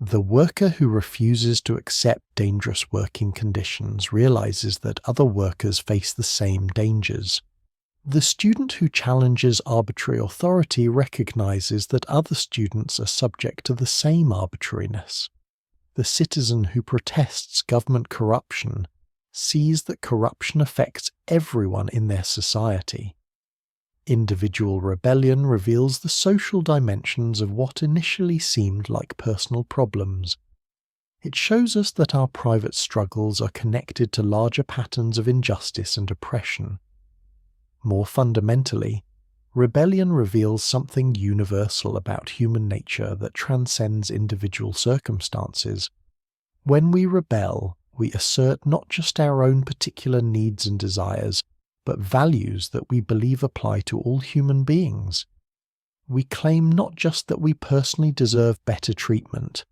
The worker who refuses to accept dangerous working conditions realizes that other workers face the same dangers. The student who challenges arbitrary authority recognizes that other students are subject to the same arbitrariness. The citizen who protests government corruption sees that corruption affects everyone in their society. Individual rebellion reveals the social dimensions of what initially seemed like personal problems. It shows us that our private struggles are connected to larger patterns of injustice and oppression. More fundamentally, rebellion reveals something universal about human nature that transcends individual circumstances. When we rebel, we assert not just our own particular needs and desires, but values that we believe apply to all human beings. We claim not just that we personally deserve better treatment,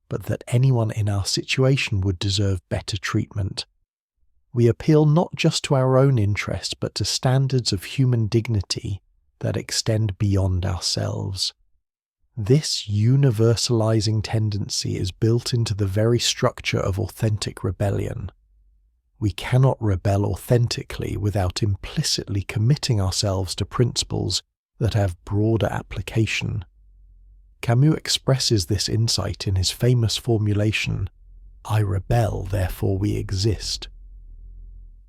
but that anyone in our situation would deserve better treatment. We appeal not just to our own interest, but to standards of human dignity that extend beyond ourselves. This universalizing tendency is built into the very structure of authentic rebellion. We cannot rebel authentically without implicitly committing ourselves to principles that have broader application. Camus expresses this insight in his famous formulation, "I rebel, therefore we exist."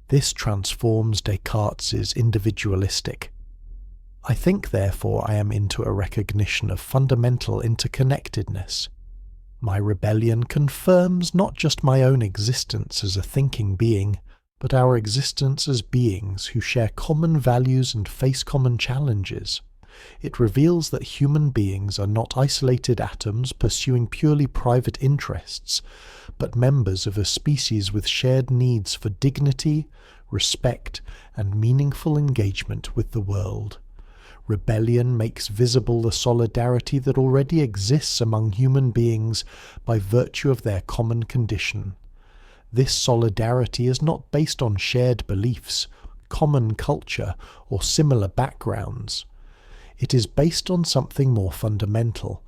This transforms Descartes' individualistic "I think, therefore I am," into a recognition of fundamental interconnectedness. My rebellion confirms not just my own existence as a thinking being, but our existence as beings who share common values and face common challenges. It reveals that human beings are not isolated atoms pursuing purely private interests, but members of a species with shared needs for dignity, respect, and meaningful engagement with the world. Rebellion makes visible the solidarity that already exists among human beings by virtue of their common condition. This solidarity is not based on shared beliefs, common culture, or similar backgrounds. It is based on something more fundamental,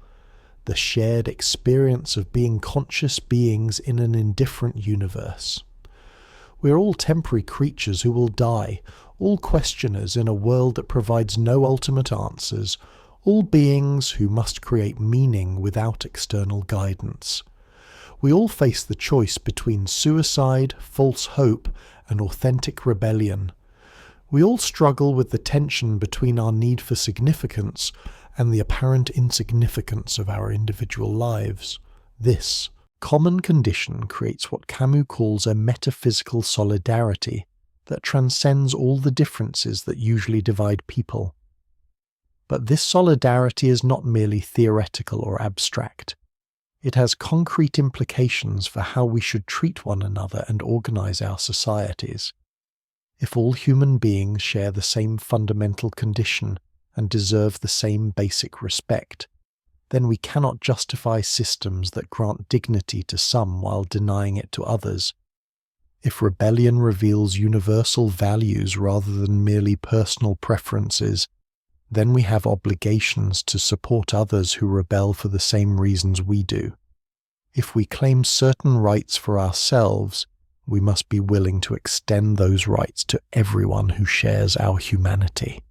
the shared experience of being conscious beings in an indifferent universe. We are all temporary creatures who will die, all questioners in a world that provides no ultimate answers, all beings who must create meaning without external guidance. We all face the choice between suicide, false hope, and authentic rebellion. We all struggle with the tension between our need for significance and the apparent insignificance of our individual lives. This common condition creates what Camus calls a metaphysical solidarity that transcends all the differences that usually divide people. But this solidarity is not merely theoretical or abstract. It has concrete implications for how we should treat one another and organize our societies. If all human beings share the same fundamental condition and deserve the same basic respect, then we cannot justify systems that grant dignity to some while denying it to others. If rebellion reveals universal values rather than merely personal preferences, then we have obligations to support others who rebel for the same reasons we do. If we claim certain rights for ourselves, we must be willing to extend those rights to everyone who shares our humanity.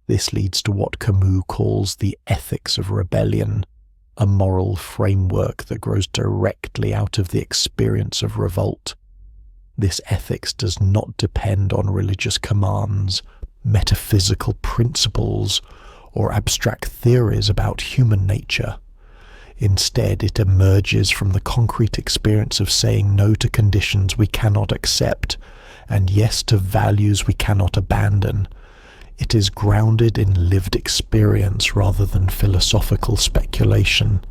This leads to what Camus calls the ethics of rebellion, a moral framework that grows directly out of the experience of revolt. This ethics does not depend on religious commands, metaphysical principles, or abstract theories about human nature. Instead, it emerges from the concrete experience of saying no to conditions we cannot accept, and yes to values we cannot abandon. It is grounded in lived experience rather than philosophical speculation.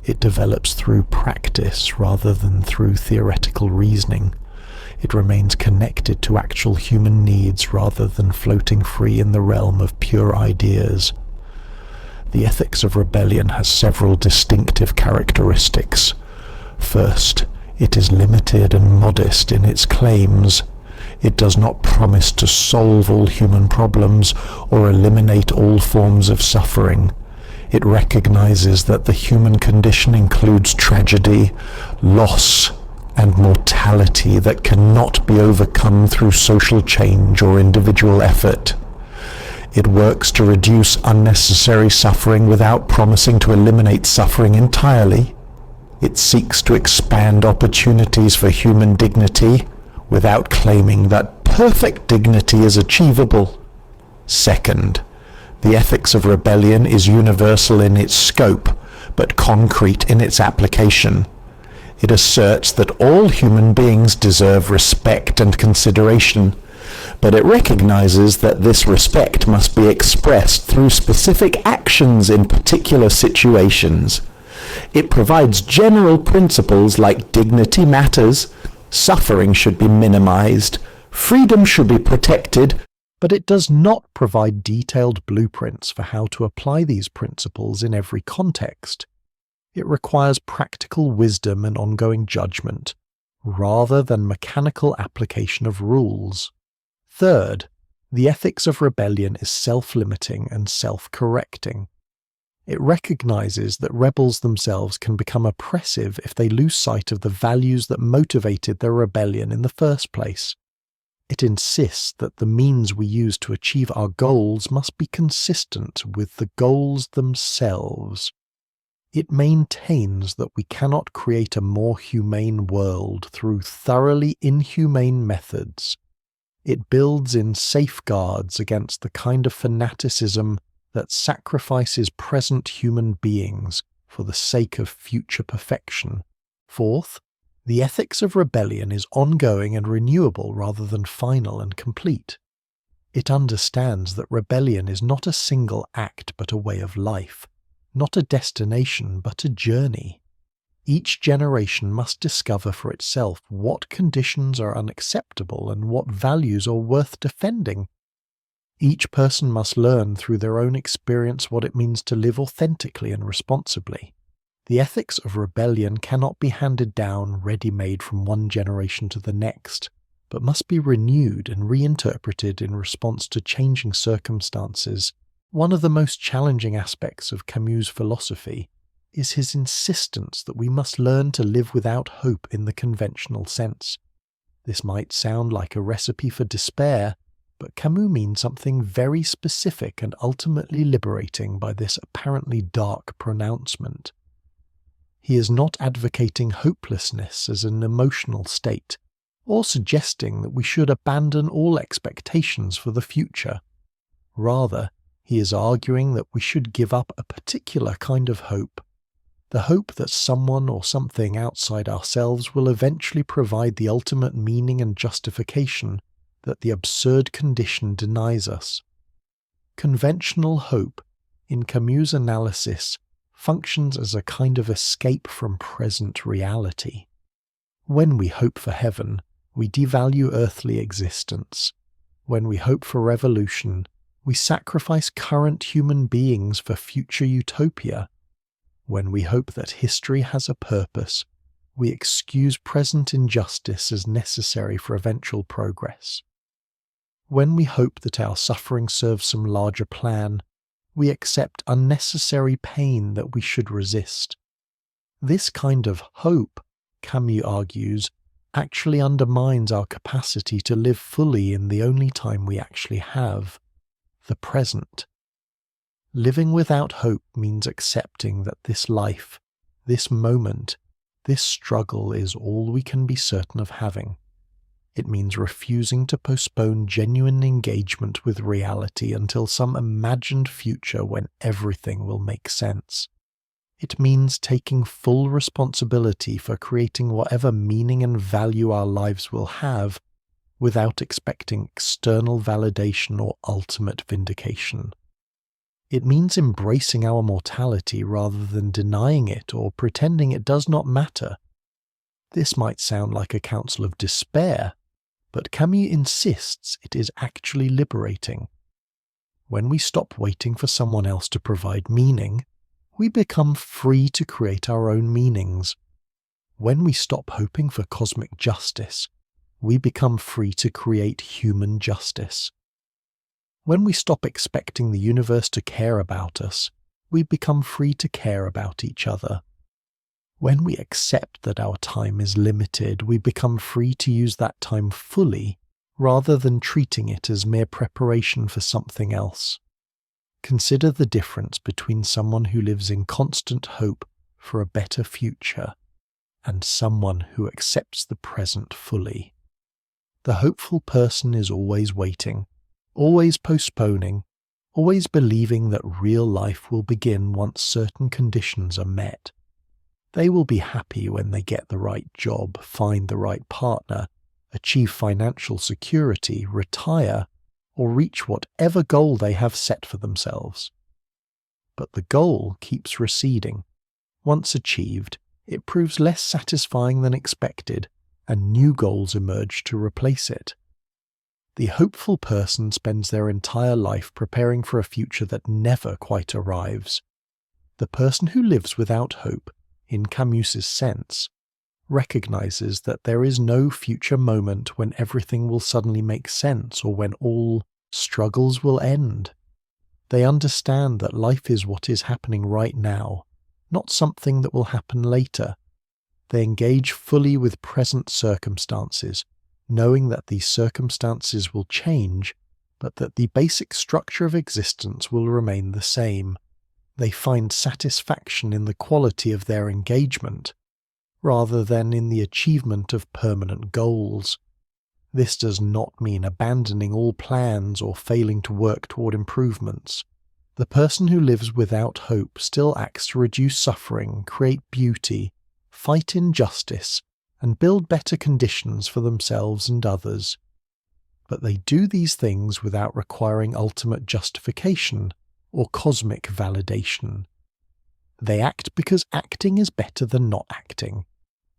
It develops through practice rather than through theoretical reasoning. It remains connected to actual human needs rather than floating free in the realm of pure ideas. The ethics of rebellion has several distinctive characteristics. First, it is limited and modest in its claims. It does not promise to solve all human problems or eliminate all forms of suffering. It recognizes that the human condition includes tragedy, loss, and mortality that cannot be overcome through social change or individual effort. It works to reduce unnecessary suffering without promising to eliminate suffering entirely. It seeks to expand opportunities for human dignity without claiming that perfect dignity is achievable. Second, the ethics of rebellion is universal in its scope, but concrete in its application. It asserts that all human beings deserve respect and consideration, but it recognizes that this respect must be expressed through specific actions in particular situations. It provides general principles like dignity matters, suffering should be minimized, freedom should be protected, but it does not provide detailed blueprints for how to apply these principles in every context. It requires practical wisdom and ongoing judgment, rather than mechanical application of rules. Third, the ethics of rebellion is self-limiting and self-correcting. It recognizes that rebels themselves can become oppressive if they lose sight of the values that motivated their rebellion in the first place. It insists that the means we use to achieve our goals must be consistent with the goals themselves. It maintains that we cannot create a more humane world through thoroughly inhumane methods. It builds in safeguards against the kind of fanaticism that sacrifices present human beings for the sake of future perfection. Fourth, the ethics of rebellion is ongoing and renewable rather than final and complete. It understands that rebellion is not a single act but a way of life, not a destination but a journey. Each generation must discover for itself what conditions are unacceptable and what values are worth defending. Each person must learn through their own experience what it means to live authentically and responsibly. The ethics of rebellion cannot be handed down ready-made from one generation to the next, but must be renewed and reinterpreted in response to changing circumstances. One of the most challenging aspects of Camus' philosophy is his insistence that we must learn to live without hope in the conventional sense. This might sound like a recipe for despair, but Camus means something very specific and ultimately liberating by this apparently dark pronouncement. He is not advocating hopelessness as an emotional state, or suggesting that we should abandon all expectations for the future. Rather, he is arguing that we should give up a particular kind of hope, the hope that someone or something outside ourselves will eventually provide the ultimate meaning and justification that the absurd condition denies us. Conventional hope, in Camus' analysis, functions as a kind of escape from present reality. When we hope for heaven, we devalue earthly existence. When we hope for revolution, we sacrifice current human beings for future utopia. When we hope that history has a purpose, we excuse present injustice as necessary for eventual progress. When we hope that our suffering serves some larger plan, we accept unnecessary pain that we should resist. This kind of hope, Camus argues, actually undermines our capacity to live fully in the only time we actually have, the present. Living without hope means accepting that this life, this moment, this struggle is all we can be certain of having. It means refusing to postpone genuine engagement with reality until some imagined future when everything will make sense. It means taking full responsibility for creating whatever meaning and value our lives will have without expecting external validation or ultimate vindication. It means embracing our mortality rather than denying it or pretending it does not matter. This might sound like a counsel of despair, but Camus insists it is actually liberating. When we stop waiting for someone else to provide meaning, we become free to create our own meanings. When we stop hoping for cosmic justice, we become free to create human justice. When we stop expecting the universe to care about us, we become free to care about each other. When we accept that our time is limited, we become free to use that time fully, rather than treating it as mere preparation for something else. Consider the difference between someone who lives in constant hope for a better future and someone who accepts the present fully. The hopeful person is always waiting, always postponing, always believing that real life will begin once certain conditions are met. They will be happy when they get the right job, find the right partner, achieve financial security, retire, or reach whatever goal they have set for themselves. But the goal keeps receding. Once achieved, it proves less satisfying than expected, and new goals emerge to replace it. The hopeful person spends their entire life preparing for a future that never quite arrives. The person who lives without hope, in Camus's sense, recognizes that there is no future moment when everything will suddenly make sense or when all struggles will end. They understand that life is what is happening right now, not something that will happen later. They engage fully with present circumstances, knowing that these circumstances will change, but that the basic structure of existence will remain the same. They find satisfaction in the quality of their engagement, rather than in the achievement of permanent goals. This does not mean abandoning all plans or failing to work toward improvements. The person who lives without hope still acts to reduce suffering, create beauty, fight injustice, and build better conditions for themselves and others. But they do these things without requiring ultimate justification or cosmic validation. They act because acting is better than not acting,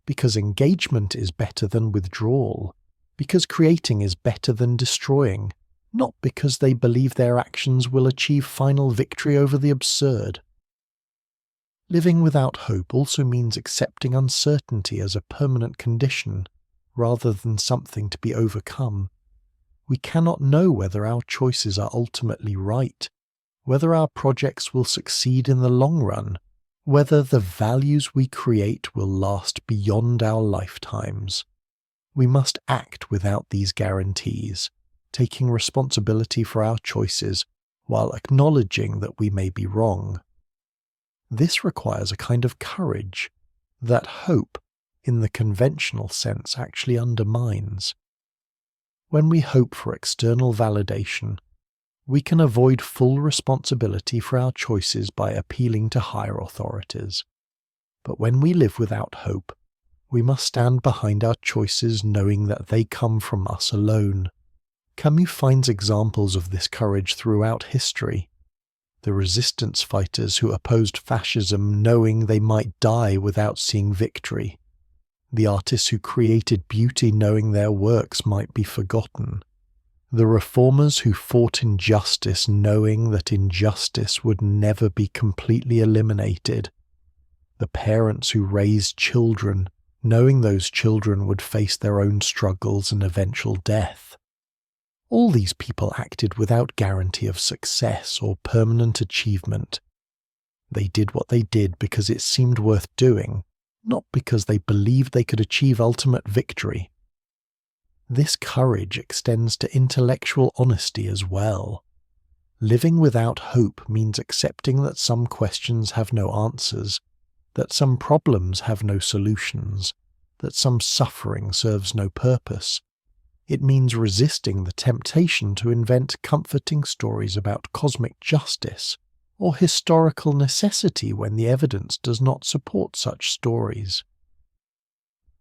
because engagement is better than withdrawal, because creating is better than destroying, not because they believe their actions will achieve final victory over the absurd. Living without hope also means accepting uncertainty as a permanent condition, rather than something to be overcome. We cannot know whether our choices are ultimately right, whether our projects will succeed in the long run, whether the values we create will last beyond our lifetimes. We must act without these guarantees, taking responsibility for our choices while acknowledging that we may be wrong. This requires a kind of courage that hope, in the conventional sense, actually undermines. When we hope for external validation, we can avoid full responsibility for our choices by appealing to higher authorities. But when we live without hope, we must stand behind our choices knowing that they come from us alone. Camus finds examples of this courage throughout history. The resistance fighters who opposed fascism knowing they might die without seeing victory. The artists who created beauty knowing their works might be forgotten. The reformers who fought injustice knowing that injustice would never be completely eliminated. The parents who raised children knowing those children would face their own struggles and eventual death. All these people acted without guarantee of success or permanent achievement. They did what they did because it seemed worth doing, not because they believed they could achieve ultimate victory. This courage extends to intellectual honesty as well. Living without hope means accepting that some questions have no answers, that some problems have no solutions, that some suffering serves no purpose. It means resisting the temptation to invent comforting stories about cosmic justice or historical necessity when the evidence does not support such stories.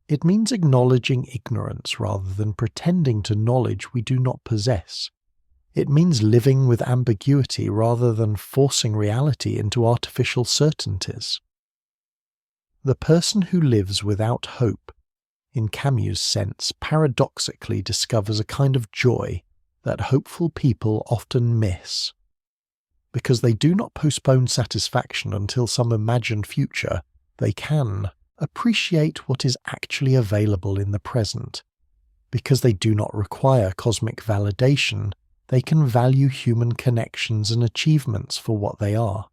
It means acknowledging ignorance rather than pretending to knowledge we do not possess. It means living with ambiguity rather than forcing reality into artificial certainties. The person who lives without hope, in Camus' sense, paradoxically discovers a kind of joy that hopeful people often miss. Because they do not postpone satisfaction until some imagined future, they can appreciate what is actually available in the present. Because they do not require cosmic validation, they can value human connections and achievements for what they are.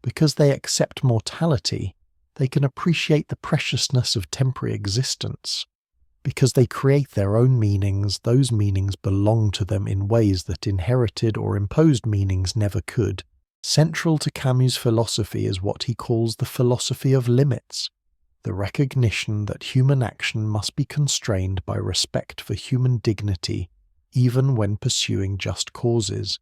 Because they accept mortality, they can appreciate the preciousness of temporary existence. Because they create their own meanings, those meanings belong to them in ways that inherited or imposed meanings never could. Central to Camus' philosophy is what he calls the philosophy of limits, the recognition that human action must be constrained by respect for human dignity, even when pursuing just causes.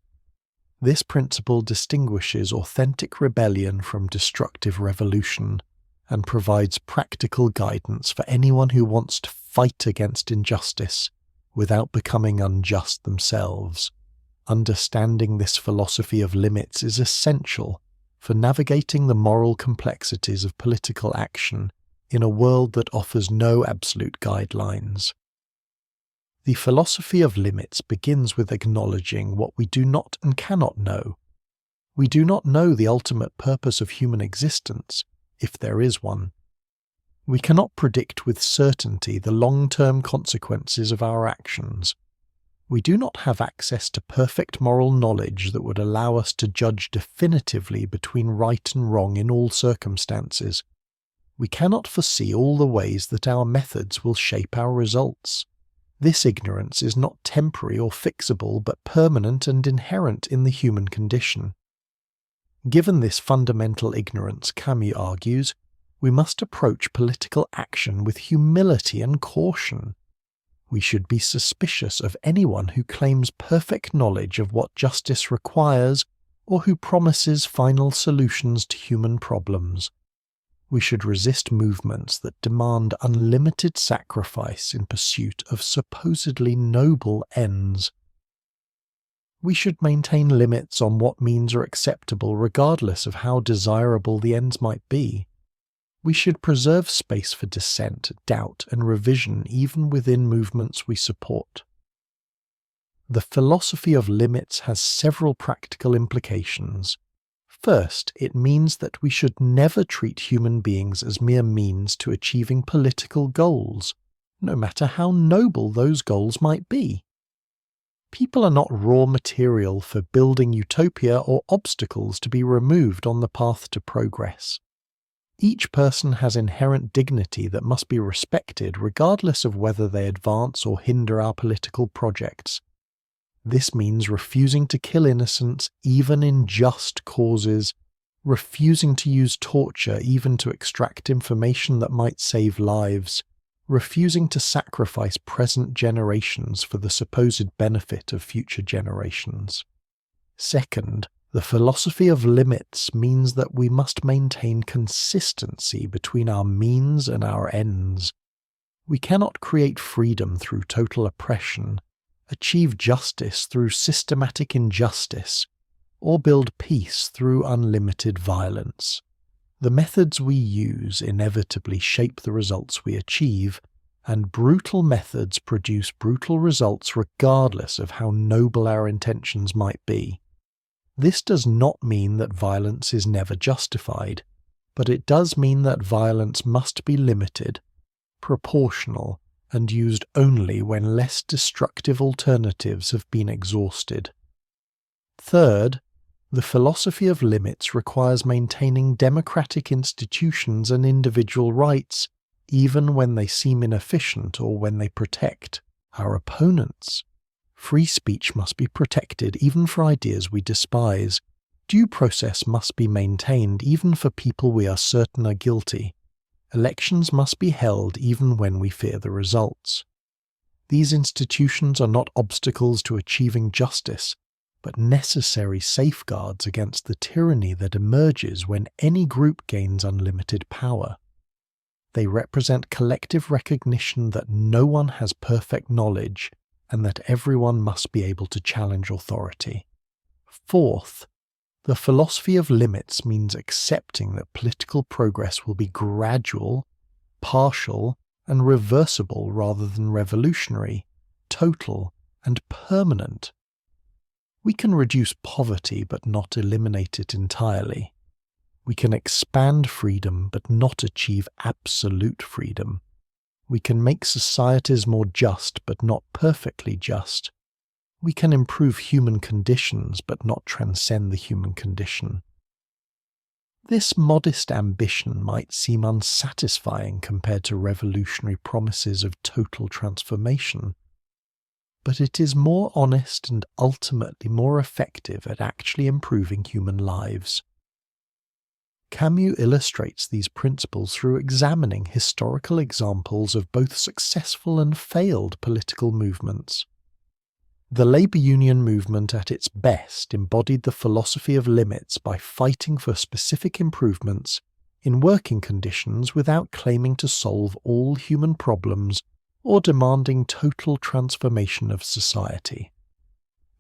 This principle distinguishes authentic rebellion from destructive revolution, and provides practical guidance for anyone who wants to fight against injustice without becoming unjust themselves. Understanding this philosophy of limits is essential for navigating the moral complexities of political action in a world that offers no absolute guidelines. The philosophy of limits begins with acknowledging what we do not and cannot know. We do not know the ultimate purpose of human existence, if there is one. We cannot predict with certainty the long-term consequences of our actions. We do not have access to perfect moral knowledge that would allow us to judge definitively between right and wrong in all circumstances. We cannot foresee all the ways that our methods will shape our results. This ignorance is not temporary or fixable, but permanent and inherent in the human condition. Given this fundamental ignorance, Camus argues, we must approach political action with humility and caution. We should be suspicious of anyone who claims perfect knowledge of what justice requires or who promises final solutions to human problems. We should resist movements that demand unlimited sacrifice in pursuit of supposedly noble ends. We should maintain limits on what means are acceptable regardless of how desirable the ends might be. We should preserve space for dissent, doubt, and revision even within movements we support. The philosophy of limits has several practical implications. First, it means that we should never treat human beings as mere means to achieving political goals, no matter how noble those goals might be. People are not raw material for building utopia or obstacles to be removed on the path to progress. Each person has inherent dignity that must be respected regardless of whether they advance or hinder our political projects. This means refusing to kill innocents even in just causes, refusing to use torture even to extract information that might save lives, refusing to sacrifice present generations for the supposed benefit of future generations. Second, the philosophy of limits means that we must maintain consistency between our means and our ends. We cannot create freedom through total oppression, achieve justice through systematic injustice, or build peace through unlimited violence. The methods we use inevitably shape the results we achieve, and brutal methods produce brutal results regardless of how noble our intentions might be. This does not mean that violence is never justified, but it does mean that violence must be limited, proportional, and used only when less destructive alternatives have been exhausted. Third, the philosophy of limits requires maintaining democratic institutions and individual rights, even when they seem inefficient or when they protect our opponents. Free speech must be protected even for ideas we despise. Due process must be maintained even for people we are certain are guilty. Elections must be held even when we fear the results. These institutions are not obstacles to achieving justice, but necessary safeguards against the tyranny that emerges when any group gains unlimited power. They represent collective recognition that no one has perfect knowledge and that everyone must be able to challenge authority. Fourth, the philosophy of limits means accepting that political progress will be gradual, partial, and reversible rather than revolutionary, total, and permanent. We can reduce poverty but not eliminate it entirely. We can expand freedom but not achieve absolute freedom. We can make societies more just but not perfectly just. We can improve human conditions but not transcend the human condition. This modest ambition might seem unsatisfying compared to revolutionary promises of total transformation, but it is more honest and ultimately more effective at actually improving human lives. Camus illustrates these principles through examining historical examples of both successful and failed political movements. The labor union movement at its best embodied the philosophy of limits by fighting for specific improvements in working conditions without claiming to solve all human problems or demanding total transformation of society.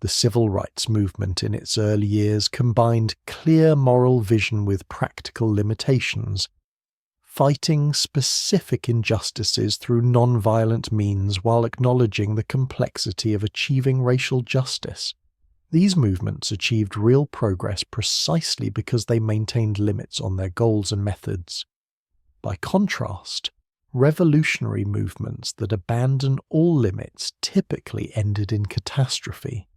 The civil rights movement in its early years combined clear moral vision with practical limitations, fighting specific injustices through non-violent means while acknowledging the complexity of achieving racial justice. These movements achieved real progress precisely because they maintained limits on their goals and methods. By contrast, revolutionary movements that abandon all limits typically ended in catastrophe.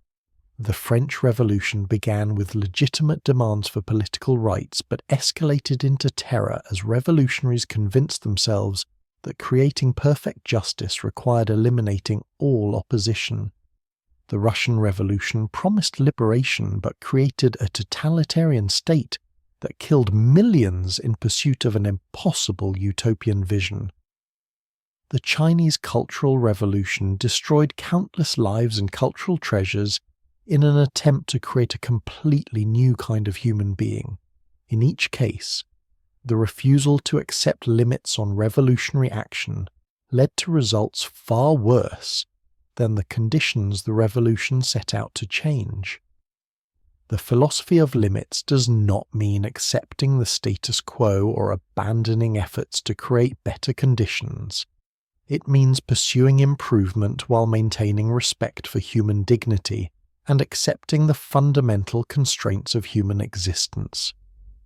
The French Revolution began with legitimate demands for political rights but escalated into terror as revolutionaries convinced themselves that creating perfect justice required eliminating all opposition. The Russian Revolution promised liberation but created a totalitarian state that killed millions in pursuit of an impossible utopian vision. The Chinese Cultural Revolution destroyed countless lives and cultural treasures in an attempt to create a completely new kind of human being. In each case, the refusal to accept limits on revolutionary action led to results far worse than the conditions the revolution set out to change. The philosophy of limits does not mean accepting the status quo or abandoning efforts to create better conditions. It means pursuing improvement while maintaining respect for human dignity and accepting the fundamental constraints of human existence.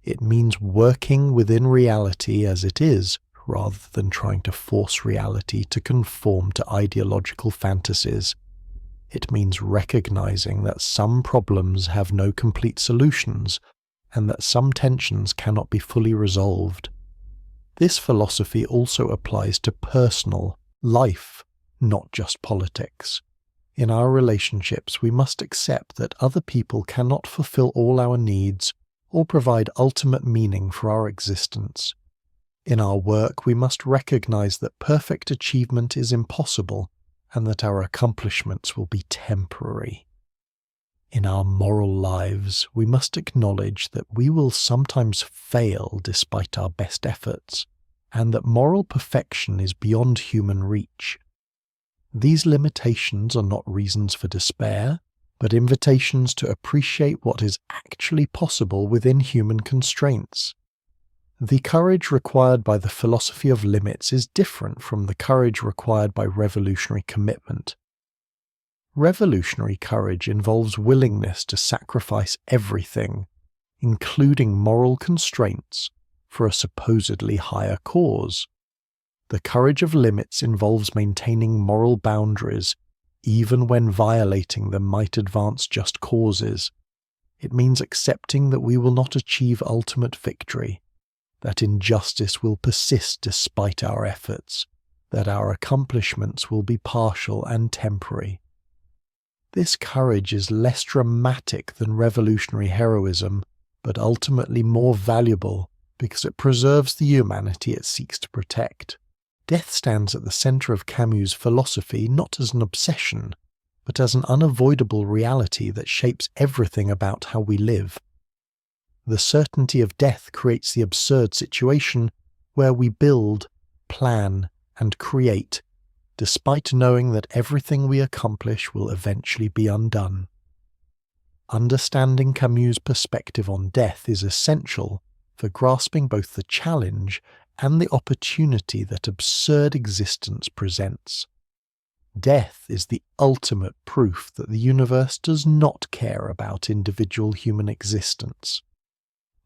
It means working within reality as it is, rather than trying to force reality to conform to ideological fantasies. It means recognizing that some problems have no complete solutions, and that some tensions cannot be fully resolved. This philosophy also applies to personal life, not just politics. In our relationships, we must accept that other people cannot fulfill all our needs or provide ultimate meaning for our existence. In our work, we must recognize that perfect achievement is impossible and that our accomplishments will be temporary. In our moral lives, we must acknowledge that we will sometimes fail despite our best efforts, and that moral perfection is beyond human reach. These limitations are not reasons for despair, but invitations to appreciate what is actually possible within human constraints. The courage required by the philosophy of limits is different from the courage required by revolutionary commitment. Revolutionary courage involves willingness to sacrifice everything, including moral constraints, for a supposedly higher cause. The courage of limits involves maintaining moral boundaries, even when violating them might advance just causes. It means accepting that we will not achieve ultimate victory, that injustice will persist despite our efforts, that our accomplishments will be partial and temporary. This courage is less dramatic than revolutionary heroism, but ultimately more valuable because it preserves the humanity it seeks to protect. Death stands at the center of Camus' philosophy not as an obsession, but as an unavoidable reality that shapes everything about how we live. The certainty of death creates the absurd situation where we build, plan, and create, despite knowing that everything we accomplish will eventually be undone. Understanding Camus' perspective on death is essential for grasping both the challenge and the opportunity that absurd existence presents. Death is the ultimate proof that the universe does not care about individual human existence.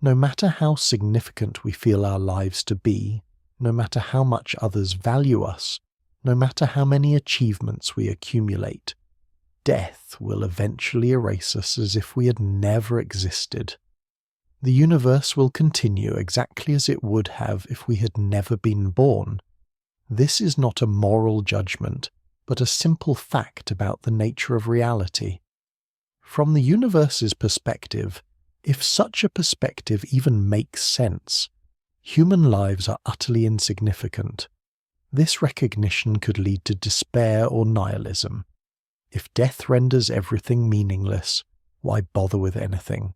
No matter how significant we feel our lives to be, no matter how much others value us, no matter how many achievements we accumulate, death will eventually erase us as if we had never existed. The universe will continue exactly as it would have if we had never been born. This is not a moral judgment, but a simple fact about the nature of reality. From the universe's perspective, if such a perspective even makes sense, human lives are utterly insignificant. This recognition could lead to despair or nihilism. If death renders everything meaningless, why bother with anything?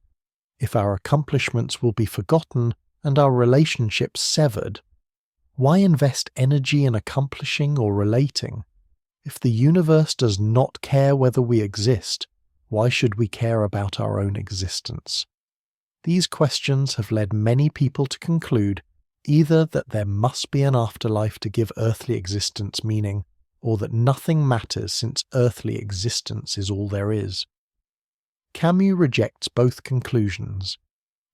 If our accomplishments will be forgotten and our relationships severed, why invest energy in accomplishing or relating? If the universe does not care whether we exist, why should we care about our own existence? These questions have led many people to conclude either that there must be an afterlife to give earthly existence meaning, or that nothing matters since earthly existence is all there is. Camus rejects both conclusions.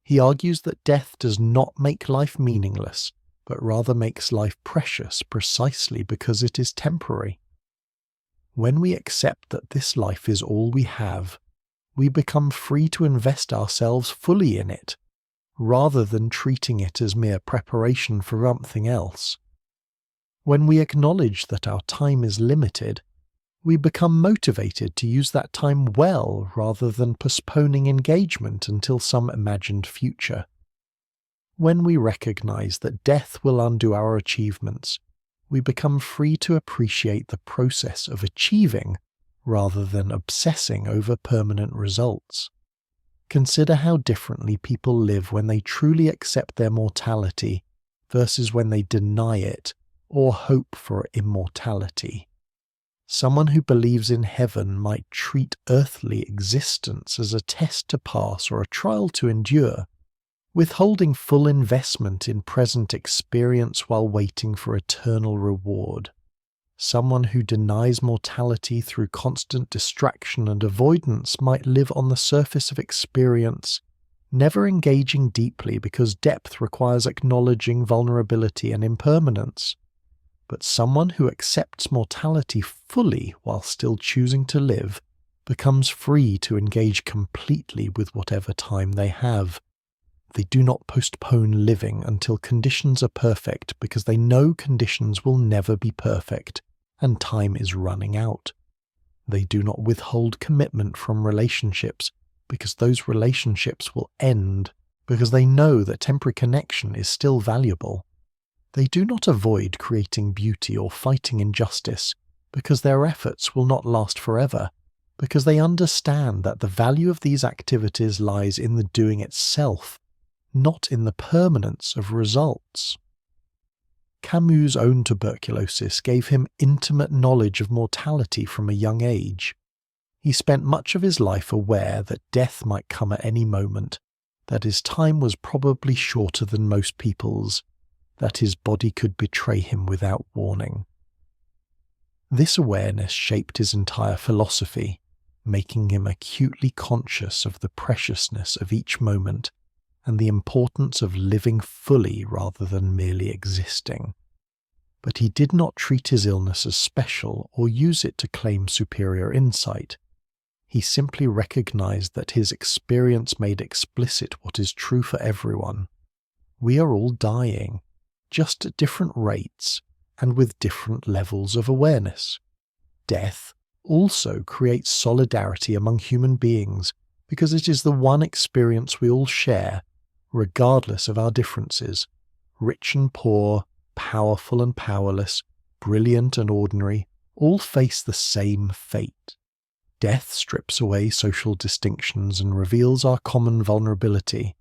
He argues that death does not make life meaningless, but rather makes life precious precisely because it is temporary. When we accept that this life is all we have, we become free to invest ourselves fully in it, rather than treating it as mere preparation for something else. When we acknowledge that our time is limited, We become motivated to use that time well rather than postponing engagement until some imagined future. When we recognize that death will undo our achievements, we become free to appreciate the process of achieving rather than obsessing over permanent results. Consider how differently people live when they truly accept their mortality versus when they deny it or hope for immortality. Someone who believes in heaven might treat earthly existence as a test to pass or a trial to endure, withholding full investment in present experience while waiting for eternal reward. Someone who denies mortality through constant distraction and avoidance might live on the surface of experience, never engaging deeply because depth requires acknowledging vulnerability and impermanence. But someone who accepts mortality fully while still choosing to live becomes free to engage completely with whatever time they have. They do not postpone living until conditions are perfect because they know conditions will never be perfect and time is running out. They do not withhold commitment from relationships because those relationships will end because they know that temporary connection is still valuable. They do not avoid creating beauty or fighting injustice because their efforts will not last forever, because they understand that the value of these activities lies in the doing itself, not in the permanence of results. Camus' own tuberculosis gave him intimate knowledge of mortality from a young age. He spent much of his life aware that death might come at any moment, that his time was probably shorter than most people's, that his body could betray him without warning. This awareness shaped his entire philosophy, making him acutely conscious of the preciousness of each moment and the importance of living fully rather than merely existing. But he did not treat his illness as special or use it to claim superior insight. He simply recognized that his experience made explicit what is true for everyone. We are all dying, just at different rates and with different levels of awareness. Death also creates solidarity among human beings because it is the one experience we all share, regardless of our differences. Rich and poor, powerful and powerless, brilliant and ordinary, all face the same fate. Death strips away social distinctions and reveals our common vulnerability.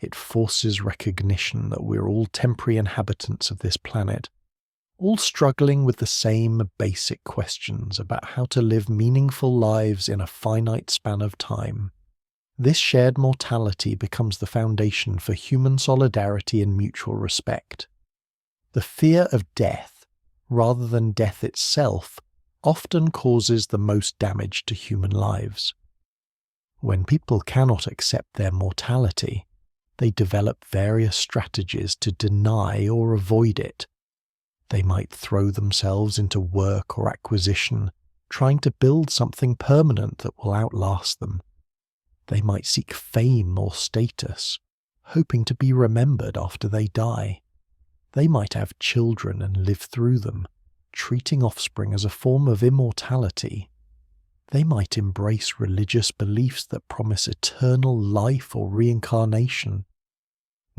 It forces recognition that we're all temporary inhabitants of this planet, all struggling with the same basic questions about how to live meaningful lives in a finite span of time. This shared mortality becomes the foundation for human solidarity and mutual respect. The fear of death, rather than death itself, often causes the most damage to human lives. When people cannot accept their mortality, they develop various strategies to deny or avoid it. They might throw themselves into work or acquisition, trying to build something permanent that will outlast them. They might seek fame or status, hoping to be remembered after they die. They might have children and live through them, treating offspring as a form of immortality. They might embrace religious beliefs that promise eternal life or reincarnation.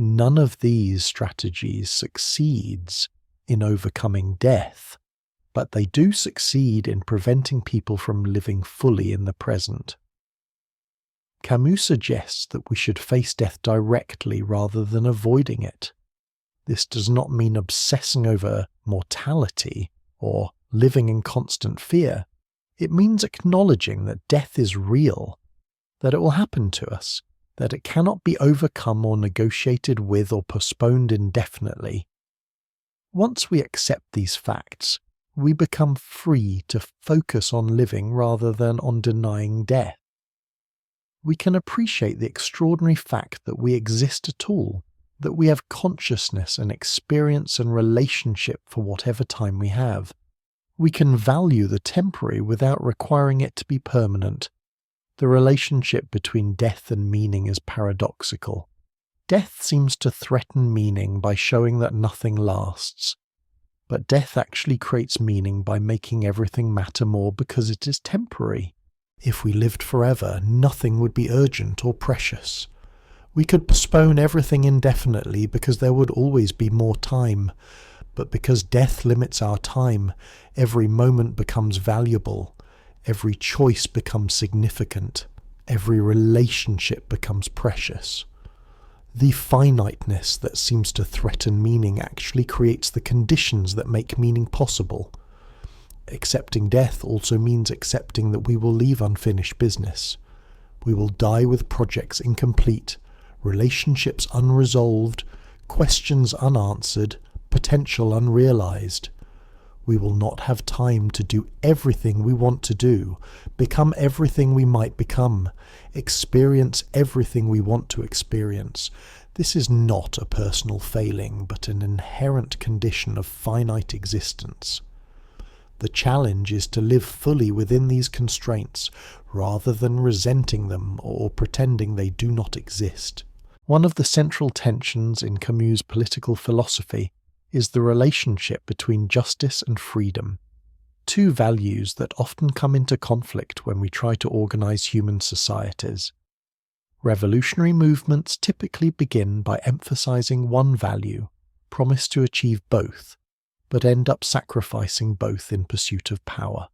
None of these strategies succeeds in overcoming death, but they do succeed in preventing people from living fully in the present. Camus suggests that we should face death directly rather than avoiding it. This does not mean obsessing over mortality or living in constant fear. It means acknowledging that death is real, that it will happen to us, that it cannot be overcome or negotiated with or postponed indefinitely. Once we accept these facts, we become free to focus on living rather than on denying death. We can appreciate the extraordinary fact that we exist at all, that we have consciousness and experience and relationship for whatever time we have. We can value the temporary without requiring it to be permanent. The relationship between death and meaning is paradoxical. Death seems to threaten meaning by showing that nothing lasts. But death actually creates meaning by making everything matter more because it is temporary. If we lived forever, nothing would be urgent or precious. We could postpone everything indefinitely because there would always be more time. But because death limits our time, every moment becomes valuable, every choice becomes significant, every relationship becomes precious. The finiteness that seems to threaten meaning actually creates the conditions that make meaning possible. Accepting death also means accepting that we will leave unfinished business. We will die with projects incomplete, relationships unresolved, questions unanswered, potential unrealized. We will not have time to do everything we want to do, become everything we might become, experience everything we want to experience. This is not a personal failing, but an inherent condition of finite existence. The challenge is to live fully within these constraints, rather than resenting them or pretending they do not exist. One of the central tensions in Camus' political philosophy is the relationship between justice and freedom, two values that often come into conflict when we try to organize human societies. Revolutionary movements typically begin by emphasizing one value, promise to achieve both, but end up sacrificing both in pursuit of power.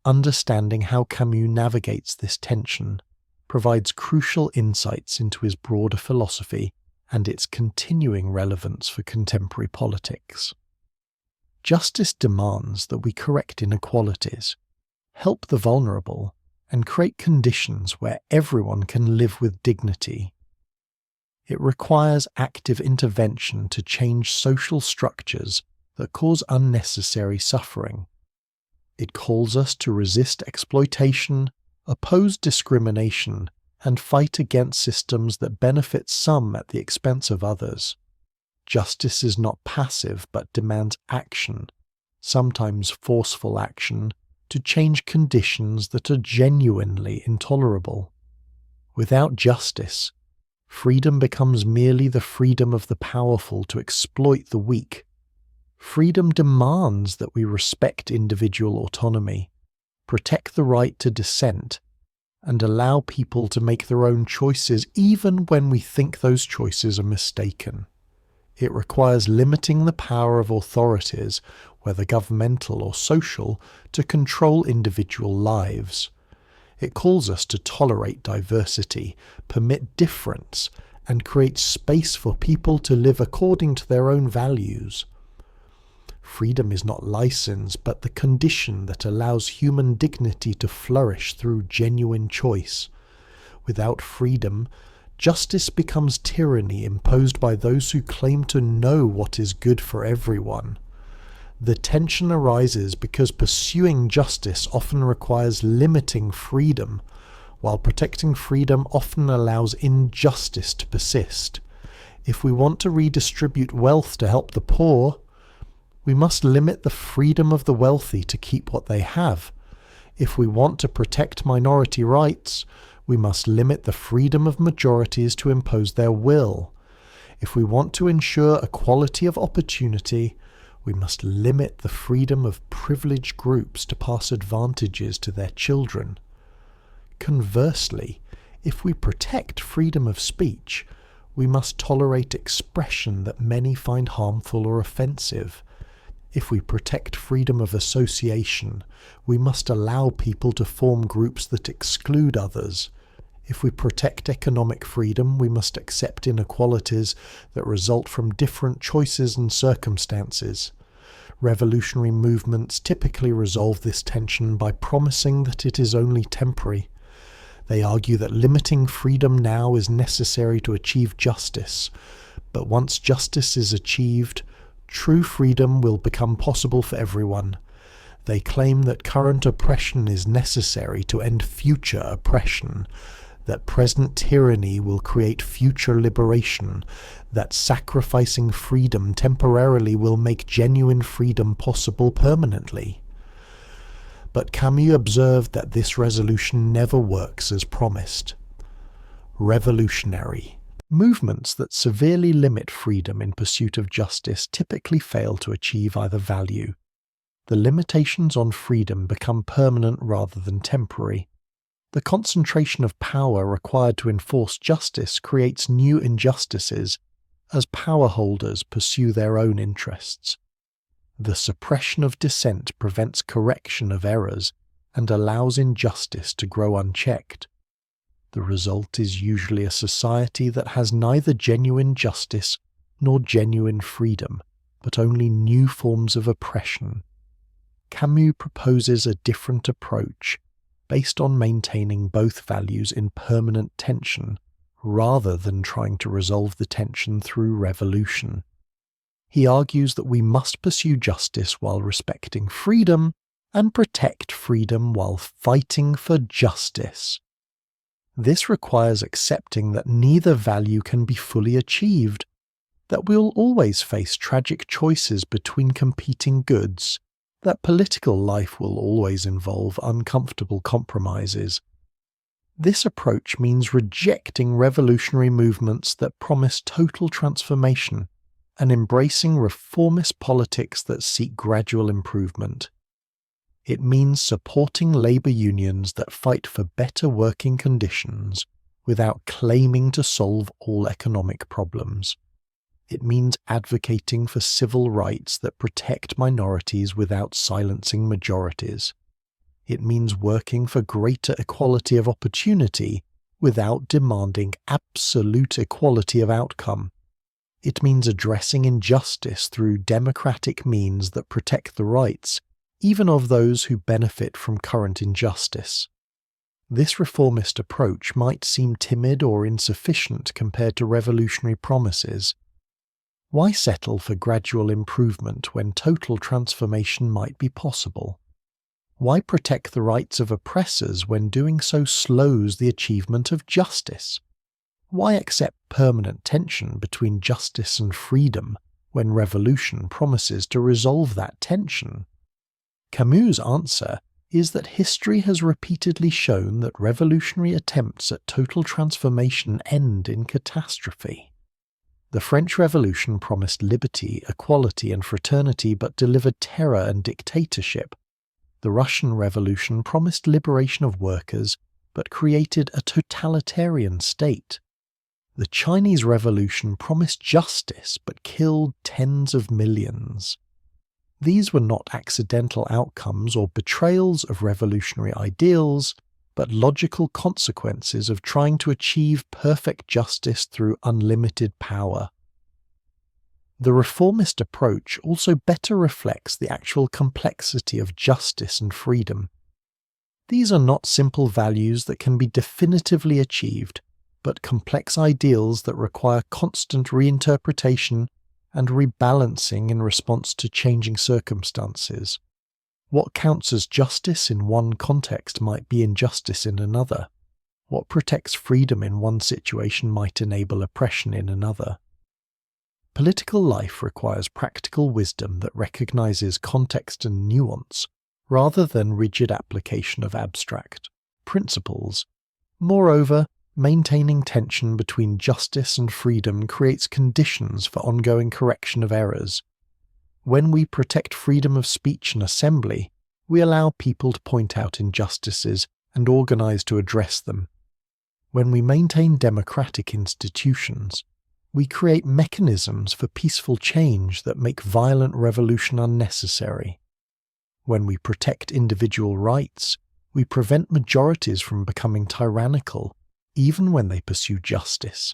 Understanding how Camus navigates this tension provides crucial insights into his broader philosophy and its continuing relevance for contemporary politics. Justice demands that we correct inequalities, help the vulnerable, and create conditions where everyone can live with dignity. It requires active intervention to change social structures that cause unnecessary suffering. It calls us to resist exploitation, oppose discrimination, and fight against systems that benefit some at the expense of others. Justice is not passive but demands action, sometimes forceful action, to change conditions that are genuinely intolerable. Without justice, freedom becomes merely the freedom of the powerful to exploit the weak. Freedom demands that we respect individual autonomy, protect the right to dissent, and allow people to make their own choices even when we think those choices are mistaken. It requires limiting the power of authorities, whether governmental or social, to control individual lives. It calls us to tolerate diversity, permit difference, and create space for people to live according to their own values. Freedom is not license, but the condition that allows human dignity to flourish through genuine choice. Without freedom, justice becomes tyranny imposed by those who claim to know what is good for everyone. The tension arises because pursuing justice often requires limiting freedom, while protecting freedom often allows injustice to persist. If we want to redistribute wealth to help the poor, we must limit the freedom of the wealthy to keep what they have. If we want to protect minority rights, we must limit the freedom of majorities to impose their will. If we want to ensure equality of opportunity, we must limit the freedom of privileged groups to pass advantages to their children. Conversely, if we protect freedom of speech, we must tolerate expression that many find harmful or offensive. If we protect freedom of association, we must allow people to form groups that exclude others. If we protect economic freedom, we must accept inequalities that result from different choices and circumstances. Revolutionary movements typically resolve this tension by promising that it is only temporary. They argue that limiting freedom now is necessary to achieve justice, but once justice is achieved, true freedom will become possible for everyone. They claim that current oppression is necessary to end future oppression, that present tyranny will create future liberation, that sacrificing freedom temporarily will make genuine freedom possible permanently. But Camus observed that this resolution never works as promised. Revolutionary, Movements that severely limit freedom in pursuit of justice typically fail to achieve either value. The limitations on freedom become permanent rather than temporary. The concentration of power required to enforce justice creates new injustices as power holders pursue their own interests. The suppression of dissent prevents correction of errors and allows injustice to grow unchecked. The result is usually a society that has neither genuine justice nor genuine freedom, but only new forms of oppression. Camus proposes a different approach, based on maintaining both values in permanent tension, rather than trying to resolve the tension through revolution. He argues that we must pursue justice while respecting freedom, and protect freedom while fighting for justice. This requires accepting that neither value can be fully achieved, that we'll always face tragic choices between competing goods, that political life will always involve uncomfortable compromises. This approach means rejecting revolutionary movements that promise total transformation and embracing reformist politics that seek gradual improvement. It means supporting labour unions that fight for better working conditions without claiming to solve all economic problems. It means advocating for civil rights that protect minorities without silencing majorities. It means working for greater equality of opportunity without demanding absolute equality of outcome. It means addressing injustice through democratic means that protect the rights even of those who benefit from current injustice. This reformist approach might seem timid or insufficient compared to revolutionary promises. Why settle for gradual improvement when total transformation might be possible? Why protect the rights of oppressors when doing so slows the achievement of justice? Why accept permanent tension between justice and freedom when revolution promises to resolve that tension? Camus' answer is that history has repeatedly shown that revolutionary attempts at total transformation end in catastrophe. The French Revolution promised liberty, equality, and fraternity but delivered terror and dictatorship. The Russian Revolution promised liberation of workers but created a totalitarian state. The Chinese Revolution promised justice but killed tens of millions. These were not accidental outcomes or betrayals of revolutionary ideals, but logical consequences of trying to achieve perfect justice through unlimited power. The reformist approach also better reflects the actual complexity of justice and freedom. These are not simple values that can be definitively achieved, but complex ideals that require constant reinterpretation and rebalancing in response to changing circumstances. What counts as justice in one context might be injustice in another. What protects freedom in one situation might enable oppression in another. Political life requires practical wisdom that recognizes context and nuance, rather than rigid application of abstract principles. Moreover, maintaining tension between justice and freedom creates conditions for ongoing correction of errors. When we protect freedom of speech and assembly, we allow people to point out injustices and organize to address them. When we maintain democratic institutions, we create mechanisms for peaceful change that make violent revolution unnecessary. When we protect individual rights, we prevent majorities from becoming tyrannical, even when they pursue justice.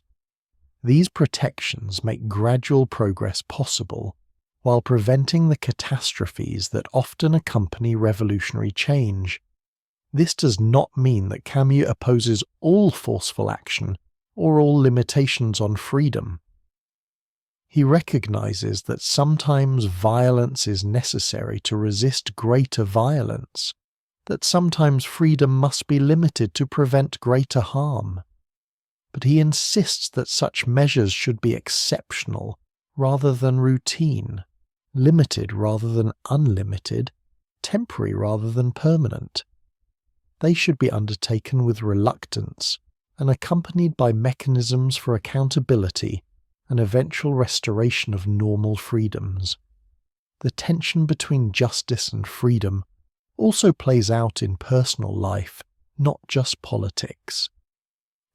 These protections make gradual progress possible, while preventing the catastrophes that often accompany revolutionary change. This does not mean that Camus opposes all forceful action or all limitations on freedom. He recognizes that sometimes violence is necessary to resist greater violence, that sometimes freedom must be limited to prevent greater harm. But he insists that such measures should be exceptional rather than routine, limited rather than unlimited, temporary rather than permanent. They should be undertaken with reluctance and accompanied by mechanisms for accountability and eventual restoration of normal freedoms. The tension between justice and freedom also plays out in personal life, not just politics.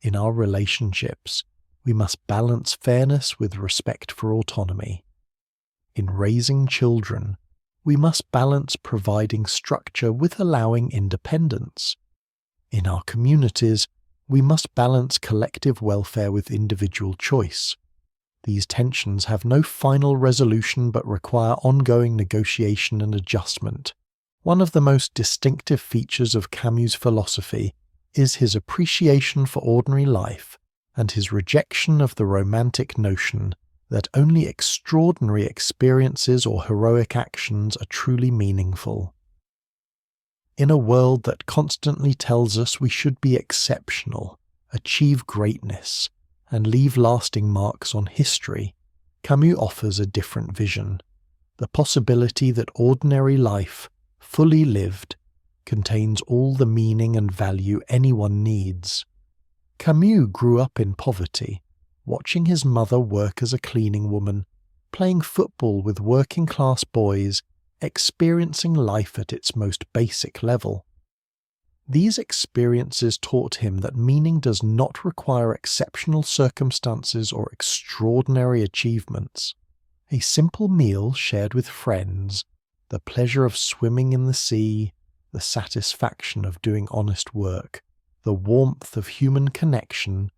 In our relationships, we must balance fairness with respect for autonomy. In raising children, we must balance providing structure with allowing independence. In our communities, we must balance collective welfare with individual choice. These tensions have no final resolution but require ongoing negotiation and adjustment. One of the most distinctive features of Camus' philosophy is his appreciation for ordinary life and his rejection of the romantic notion that only extraordinary experiences or heroic actions are truly meaningful. In a world that constantly tells us we should be exceptional, achieve greatness, and leave lasting marks on history, Camus offers a different vision: the possibility that ordinary life, fully lived, contains all the meaning and value anyone needs. Camus grew up in poverty, watching his mother work as a cleaning woman, playing football with working-class boys, experiencing life at its most basic level. These experiences taught him that meaning does not require exceptional circumstances or extraordinary achievements. A simple meal shared with friends, the pleasure of swimming in the sea, the satisfaction of doing honest work, the warmth of human connection,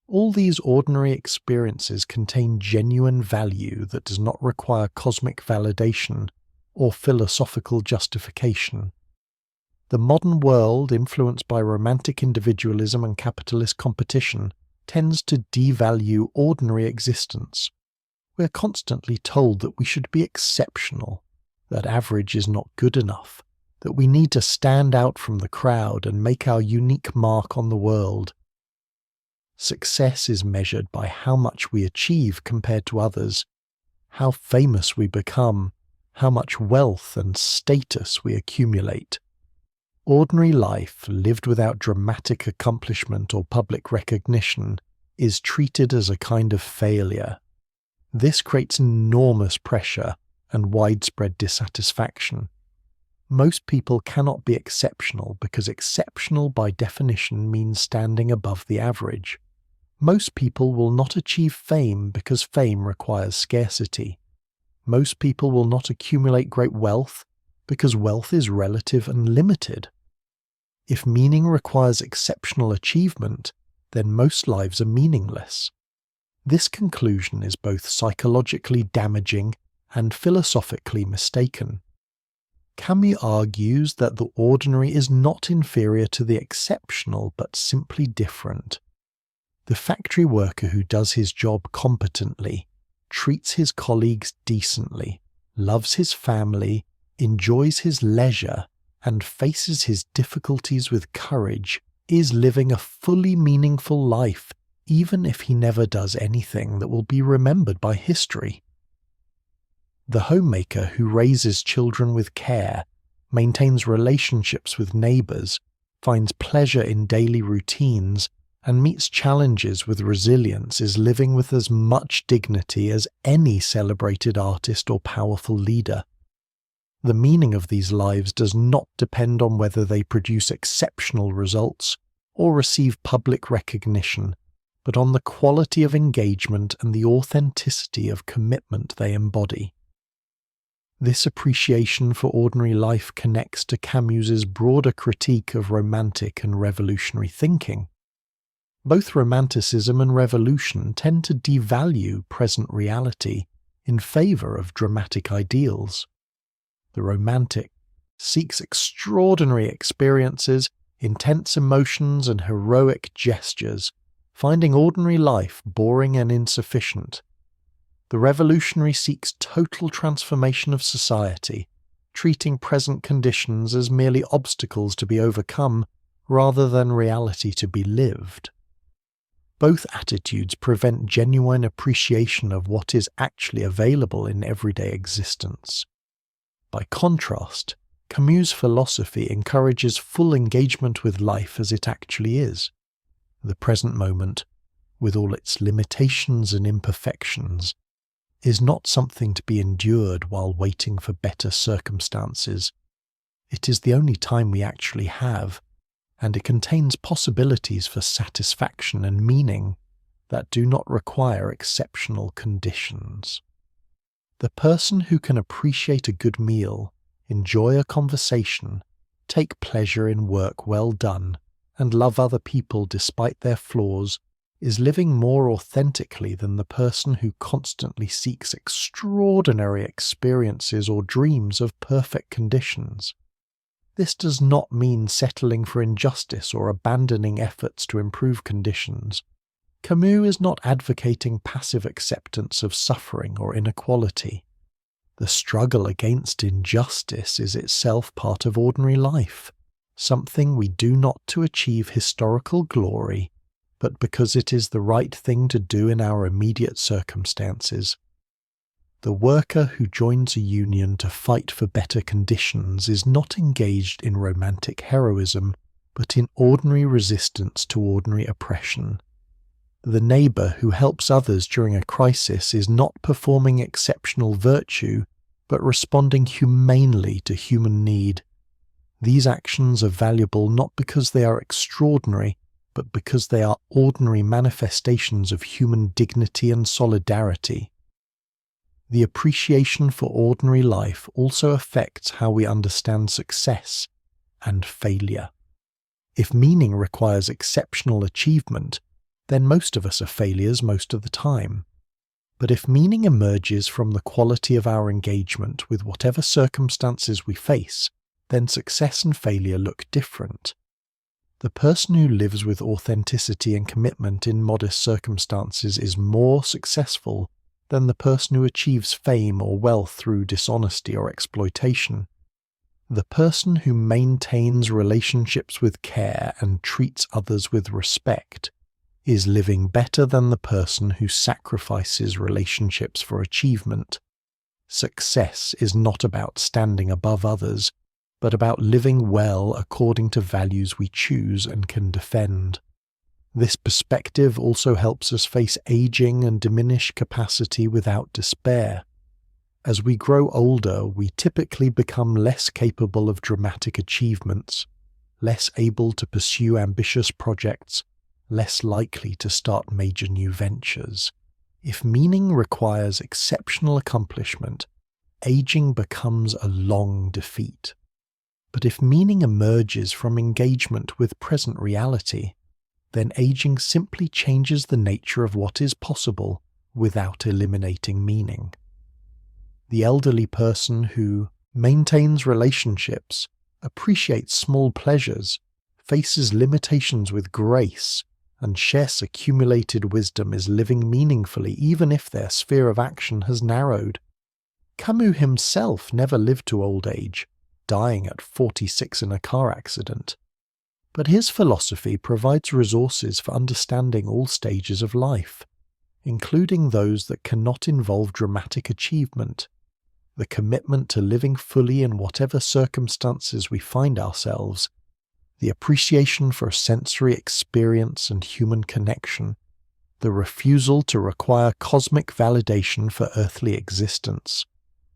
all these ordinary experiences contain genuine value that does not require cosmic validation or philosophical justification. The modern world, influenced by romantic individualism and capitalist competition, tends to devalue ordinary existence. We are constantly told that we should be exceptional, that average is not good enough, that we need to stand out from the crowd and make our unique mark on the world. Success is measured by how much we achieve compared to others, how famous we become, how much wealth and status we accumulate. Ordinary life, lived without dramatic accomplishment or public recognition, is treated as a kind of failure. This creates enormous pressure and widespread dissatisfaction. Most people cannot be exceptional because exceptional by definition means standing above the average. Most people will not achieve fame because fame requires scarcity. Most people will not accumulate great wealth because wealth is relative and limited. If meaning requires exceptional achievement, then most lives are meaningless. This conclusion is both psychologically damaging and philosophically mistaken. Camus argues that the ordinary is not inferior to the exceptional, but simply different. The factory worker who does his job competently, treats his colleagues decently, loves his family, enjoys his leisure, and faces his difficulties with courage, is living a fully meaningful life, even if he never does anything that will be remembered by history. The homemaker who raises children with care, maintains relationships with neighbours, finds pleasure in daily routines, and meets challenges with resilience is living with as much dignity as any celebrated artist or powerful leader. The meaning of these lives does not depend on whether they produce exceptional results or receive public recognition, but on the quality of engagement and the authenticity of commitment they embody. This appreciation for ordinary life connects to Camus's broader critique of romantic and revolutionary thinking. Both romanticism and revolution tend to devalue present reality in favour of dramatic ideals. The romantic seeks extraordinary experiences, intense emotions, and heroic gestures, finding ordinary life boring and insufficient. The revolutionary seeks total transformation of society, treating present conditions as merely obstacles to be overcome rather than reality to be lived. Both attitudes prevent genuine appreciation of what is actually available in everyday existence. By contrast, Camus' philosophy encourages full engagement with life as it actually is. The present moment, with all its limitations and imperfections, is not something to be endured while waiting for better circumstances. It is the only time we actually have, and it contains possibilities for satisfaction and meaning that do not require exceptional conditions. The person who can appreciate a good meal, enjoy a conversation, take pleasure in work well done, and love other people despite their flaws, is living more authentically than the person who constantly seeks extraordinary experiences or dreams of perfect conditions. This does not mean settling for injustice or abandoning efforts to improve conditions. Camus is not advocating passive acceptance of suffering or inequality. The struggle against injustice is itself part of ordinary life, something we do not to achieve historical glory, but because it is the right thing to do in our immediate circumstances. The worker who joins a union to fight for better conditions is not engaged in romantic heroism, but in ordinary resistance to ordinary oppression. The neighbour who helps others during a crisis is not performing exceptional virtue, but responding humanely to human need. These actions are valuable not because they are extraordinary, but because they are ordinary manifestations of human dignity and solidarity. The appreciation for ordinary life also affects how we understand success and failure. If meaning requires exceptional achievement, then most of us are failures most of the time. But if meaning emerges from the quality of our engagement with whatever circumstances we face, then success and failure look different. The person who lives with authenticity and commitment in modest circumstances is more successful than the person who achieves fame or wealth through dishonesty or exploitation. The person who maintains relationships with care and treats others with respect is living better than the person who sacrifices relationships for achievement. Success is not about standing above others, but about living well according to values we choose and can defend. This perspective also helps us face aging and diminished capacity without despair. As we grow older, we typically become less capable of dramatic achievements, less able to pursue ambitious projects, less likely to start major new ventures. If meaning requires exceptional accomplishment, aging becomes a long defeat. But if meaning emerges from engagement with present reality, then aging simply changes the nature of what is possible without eliminating meaning. The elderly person who maintains relationships, appreciates small pleasures, faces limitations with grace, and shares accumulated wisdom is living meaningfully even if their sphere of action has narrowed. Camus himself never lived to old age, dying at 46 in a car accident. But his philosophy provides resources for understanding all stages of life, including those that cannot involve dramatic achievement. The commitment to living fully in whatever circumstances we find ourselves, the appreciation for sensory experience and human connection, the refusal to require cosmic validation for earthly existence.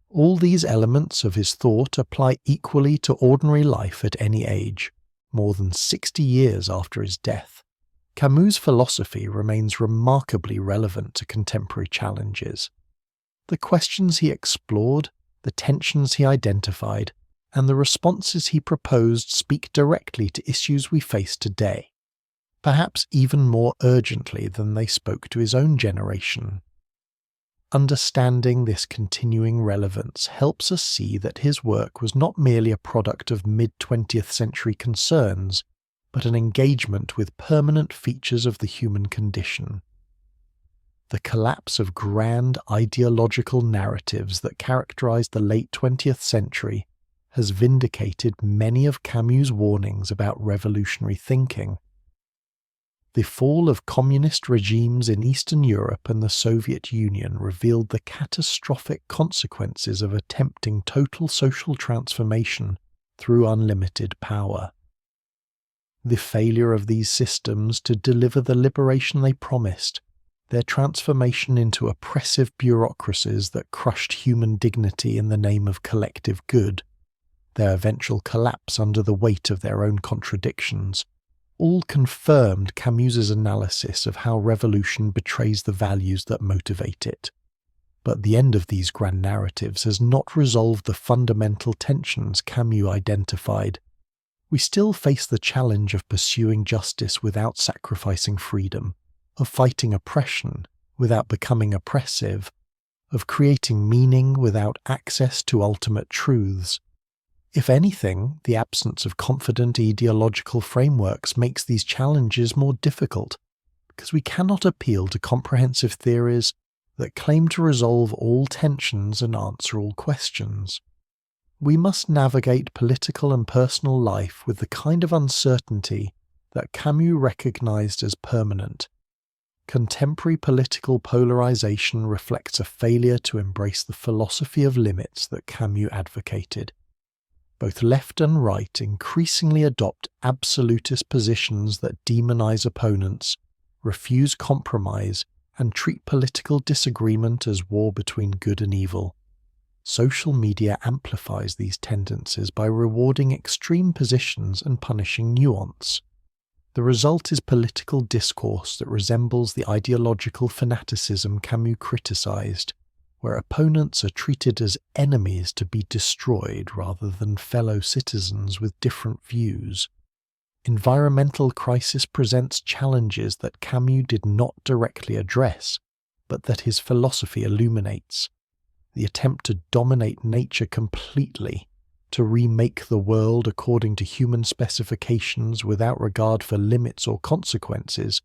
All these elements of his thought apply equally to ordinary life at any age, more than 60 years after his death. Camus' philosophy remains remarkably relevant to contemporary challenges. The questions he explored, the tensions he identified, and the responses he proposed speak directly to issues we face today, perhaps even more urgently than they spoke to his own generation. Understanding this continuing relevance helps us see that his work was not merely a product of mid-20th century concerns, but an engagement with permanent features of the human condition. The collapse of grand ideological narratives that characterized the late 20th century has vindicated many of Camus' warnings about revolutionary thinking. The fall of communist regimes in Eastern Europe and the Soviet Union revealed the catastrophic consequences of attempting total social transformation through unlimited power. the failure of these systems to deliver the liberation they promised, their transformation into oppressive bureaucracies that crushed human dignity in the name of collective good, their eventual collapse under the weight of their own contradictions, all confirmed Camus's analysis of how revolution betrays the values that motivate it. But the end of these grand narratives has not resolved the fundamental tensions Camus identified. We still face the challenge of pursuing justice without sacrificing freedom, of fighting oppression without becoming oppressive, of creating meaning without access to ultimate truths. If anything, the absence of confident ideological frameworks makes these challenges more difficult, because we cannot appeal to comprehensive theories that claim to resolve all tensions and answer all questions. We must navigate political and personal life with the kind of uncertainty that Camus recognized as permanent. Contemporary political polarization reflects a failure to embrace the philosophy of limits that Camus advocated. Both left and right increasingly adopt absolutist positions that demonize opponents, refuse compromise, and treat political disagreement as war between good and evil. Social media amplifies these tendencies by rewarding extreme positions and punishing nuance. The result is political discourse that resembles the ideological fanaticism Camus criticized, where opponents are treated as enemies to be destroyed rather than fellow citizens with different views. Environmental crisis presents challenges that Camus did not directly address, but that his philosophy illuminates. The attempt to dominate nature completely, to remake the world according to human specifications without regard for limits or consequences,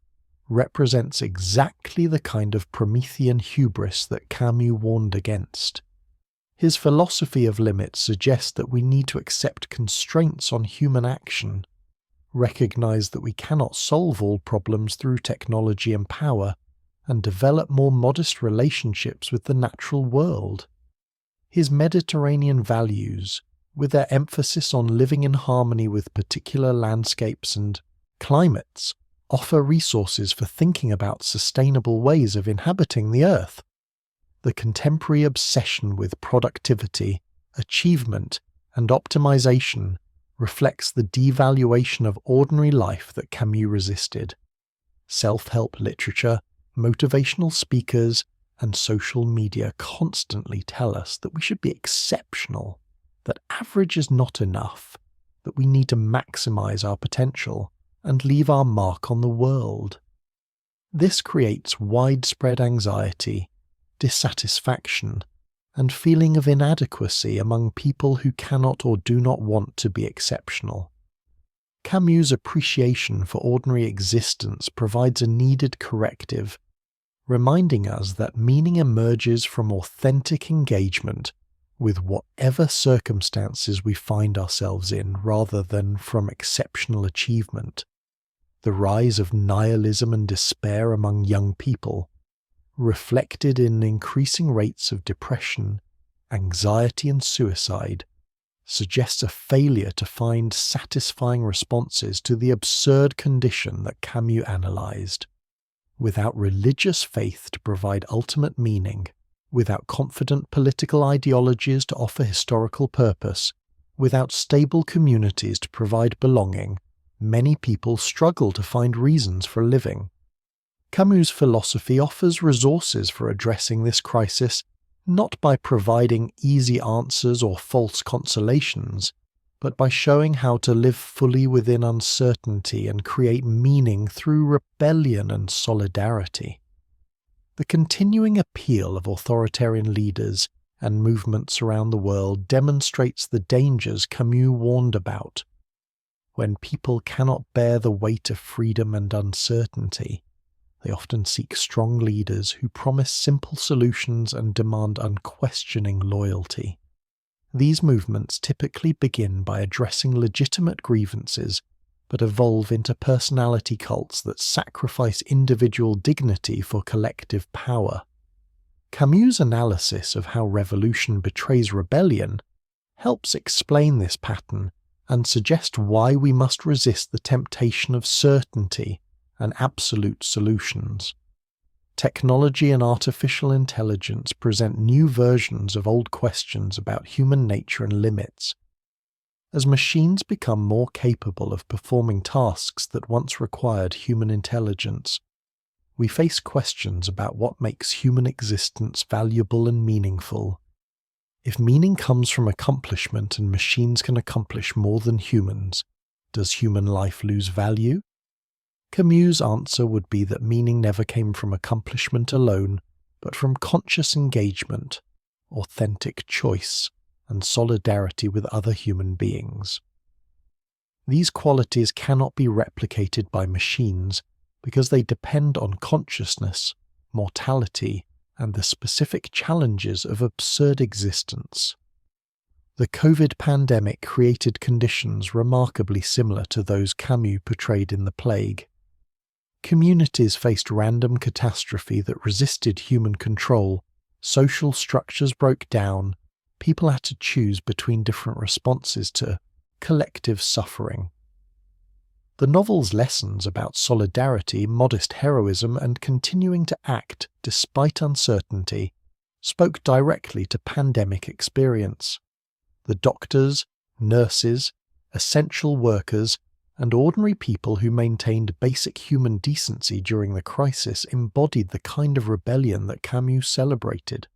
represents exactly the kind of Promethean hubris that Camus warned against. His philosophy of limits suggests that we need to accept constraints on human action, recognize that we cannot solve all problems through technology and power, and develop more modest relationships with the natural world. His Mediterranean values, with their emphasis on living in harmony with particular landscapes and climates, offer resources for thinking about sustainable ways of inhabiting the earth. The contemporary obsession with productivity, achievement, and optimization reflects the devaluation of ordinary life that Camus resisted. Self-help literature, motivational speakers, and social media constantly tell us that we should be exceptional, that average is not enough, that we need to maximize our potential and leave our mark on the world. This creates widespread anxiety, dissatisfaction, and feeling of inadequacy among people who cannot or do not want to be exceptional. Camus' appreciation for ordinary existence provides a needed corrective, reminding us that meaning emerges from authentic engagement with whatever circumstances we find ourselves in rather than from exceptional achievement. The rise of nihilism and despair among young people, reflected in increasing rates of depression, anxiety and suicide, suggests a failure to find satisfying responses to the absurd condition that Camus analyzed. Without religious faith to provide ultimate meaning, without confident political ideologies to offer historical purpose, without stable communities to provide belonging, many people struggle to find reasons for living. Camus' philosophy offers resources for addressing this crisis, not by providing easy answers or false consolations, but by showing how to live fully within uncertainty and create meaning through rebellion and solidarity. The continuing appeal of authoritarian leaders and movements around the world demonstrates the dangers Camus warned about. When people cannot bear the weight of freedom and uncertainty, they often seek strong leaders who promise simple solutions and demand unquestioning loyalty. These movements typically begin by addressing legitimate grievances, but evolve into personality cults that sacrifice individual dignity for collective power. Camus' analysis of how revolution betrays rebellion helps explain this pattern and suggest why we must resist the temptation of certainty and absolute solutions. Technology and artificial intelligence present new versions of old questions about human nature and limits. As machines become more capable of performing tasks that once required human intelligence, we face questions about what makes human existence valuable and meaningful. If meaning comes from accomplishment and machines can accomplish more than humans, does human life lose value? Camus' answer would be that meaning never came from accomplishment alone, but from conscious engagement, authentic choice, and solidarity with other human beings. These qualities cannot be replicated by machines because they depend on consciousness, mortality, and the specific challenges of absurd existence. The COVID pandemic created conditions remarkably similar to those Camus portrayed in The Plague. Communities faced random catastrophe that resisted human control, social structures broke down, people had to choose between different responses to collective suffering. The novel's lessons about solidarity, modest heroism, and continuing to act despite uncertainty spoke directly to pandemic experience. The doctors, nurses, essential workers, and ordinary people who maintained basic human decency during the crisis embodied the kind of rebellion that Camus celebrated.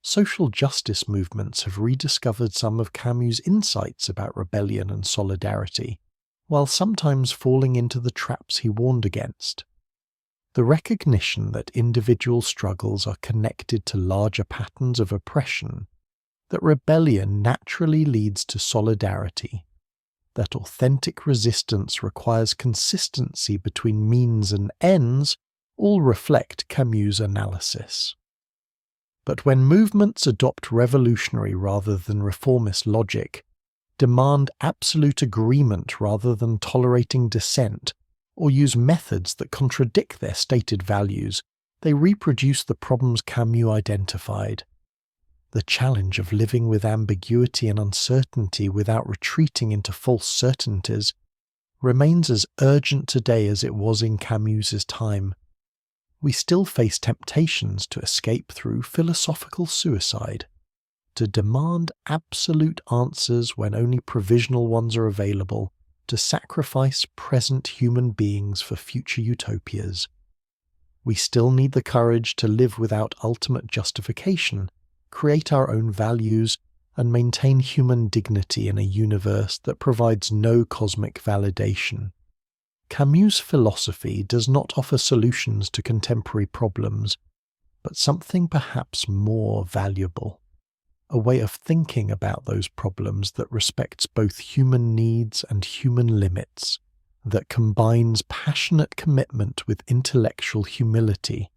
Social justice movements have rediscovered some of Camus' insights about rebellion and solidarity, while sometimes falling into the traps he warned against. The recognition that individual struggles are connected to larger patterns of oppression, that rebellion naturally leads to solidarity, that authentic resistance requires consistency between means and ends, all reflect Camus' analysis. But when movements adopt revolutionary rather than reformist logic, demand absolute agreement rather than tolerating dissent, or use methods that contradict their stated values, they reproduce the problems Camus identified. The challenge of living with ambiguity and uncertainty without retreating into false certainties remains as urgent today as it was in Camus's time. We still face temptations to escape through philosophical suicide, to demand absolute answers when only provisional ones are available, to sacrifice present human beings for future utopias. We still need the courage to live without ultimate justification, create our own values, and maintain human dignity in a universe that provides no cosmic validation. Camus' philosophy does not offer solutions to contemporary problems, but something perhaps more valuable. A way of thinking about those problems that respects both human needs and human limits, that combines passionate commitment with intellectual humility,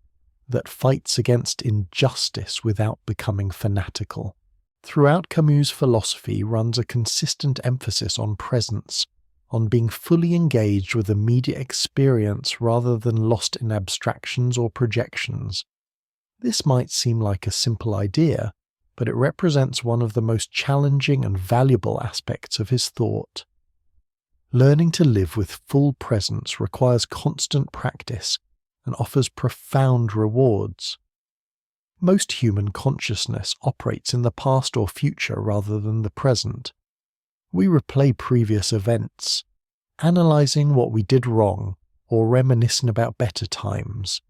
that fights against injustice without becoming fanatical. Throughout Camus' philosophy runs a consistent emphasis on presence, on being fully engaged with immediate experience rather than lost in abstractions or projections. This might seem like a simple idea, but it represents one of the most challenging and valuable aspects of his thought. Learning to live with full presence requires constant practice and offers profound rewards. Most human consciousness operates in the past or future rather than the present. We replay previous events, analyzing what we did wrong or reminiscing about better times.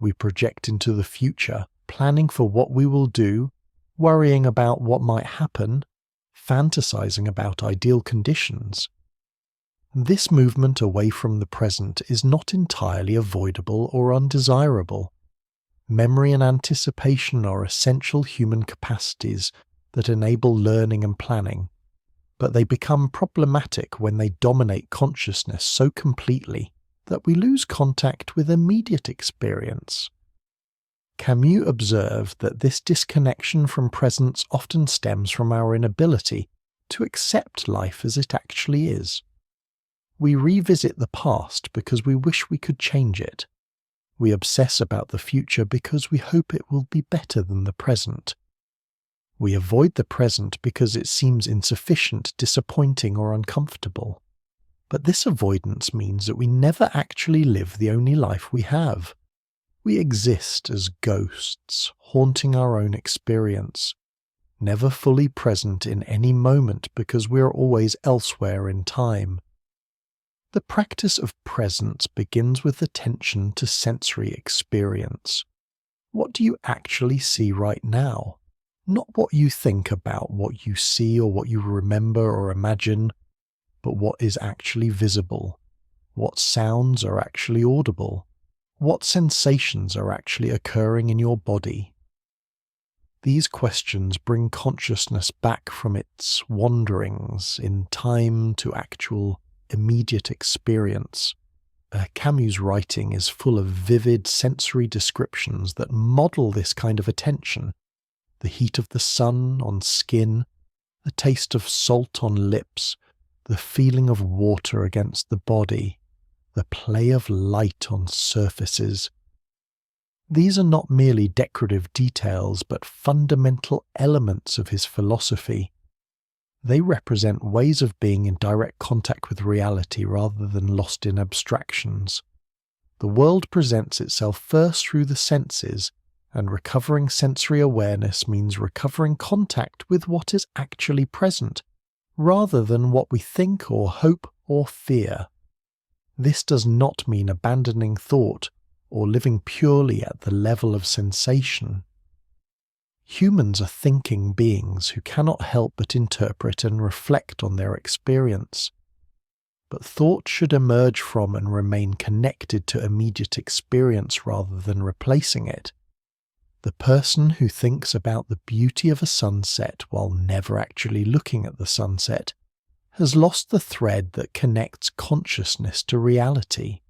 We project into the future, planning for what we will do, worrying about what might happen, fantasizing about ideal conditions. This movement away from the present is not entirely avoidable or undesirable. Memory and anticipation are essential human capacities that enable learning and planning, but they become problematic when they dominate consciousness so completely that we lose contact with immediate experience. Camus observed that this disconnection from presence often stems from our inability to accept life as it actually is. We revisit the past because we wish we could change it. We obsess about the future because we hope it will be better than the present. We avoid the present because it seems insufficient, disappointing, or uncomfortable. But this avoidance means that we never actually live the only life we have. We exist as ghosts, haunting our own experience, never fully present in any moment because we are always elsewhere in time. The practice of presence begins with attention to sensory experience. What do you actually see right now? Not what you think about what you see or what you remember or imagine, but what is actually visible, what sounds are actually audible, what sensations are actually occurring in your body. These questions bring consciousness back from its wanderings in time to actual, immediate experience. Camus' writing is full of vivid sensory descriptions that model this kind of attention. The heat of the sun on skin, the taste of salt on lips, the feeling of water against the body, the play of light on surfaces. These are not merely decorative details, but fundamental elements of his philosophy. They represent ways of being in direct contact with reality rather than lost in abstractions. The world presents itself first through the senses, and recovering sensory awareness means recovering contact with what is actually present, rather than what we think or hope or fear. This does not mean abandoning thought or living purely at the level of sensation. Humans are thinking beings who cannot help but interpret and reflect on their experience. But thought should emerge from and remain connected to immediate experience rather than replacing it. The person who thinks about the beauty of a sunset while never actually looking at the sunset has lost the thread that connects consciousness to reality.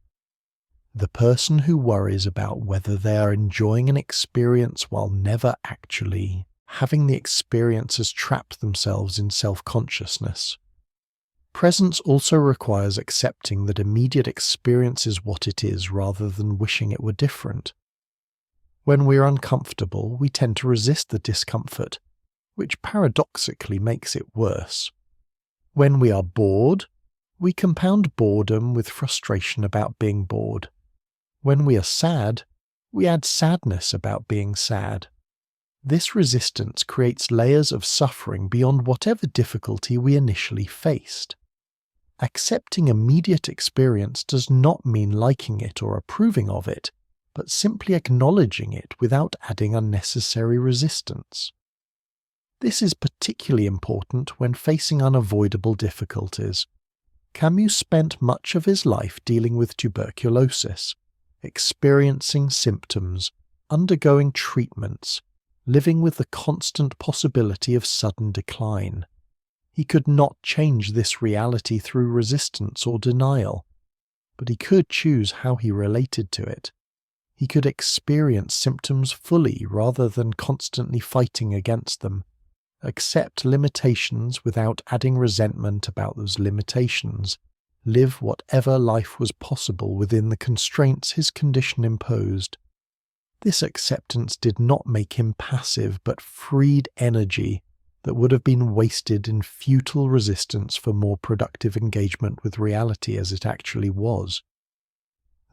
The person who worries about whether they are enjoying an experience while never actually having the experience has trapped themselves in self-consciousness. Presence also requires accepting that immediate experience is what it is rather than wishing it were different. When we are uncomfortable, we tend to resist the discomfort, which paradoxically makes it worse. When we are bored, we compound boredom with frustration about being bored. When we are sad, we add sadness about being sad. This resistance creates layers of suffering beyond whatever difficulty we initially faced. Accepting immediate experience does not mean liking it or approving of it, but simply acknowledging it without adding unnecessary resistance. This is particularly important when facing unavoidable difficulties. Camus spent much of his life dealing with tuberculosis, experiencing symptoms, undergoing treatments, living with the constant possibility of sudden decline. He could not change this reality through resistance or denial, but he could choose how he related to it. He could experience symptoms fully rather than constantly fighting against them, accept limitations without adding resentment about those limitations, live whatever life was possible within the constraints his condition imposed. This acceptance did not make him passive, but freed energy that would have been wasted in futile resistance for more productive engagement with reality as it actually was.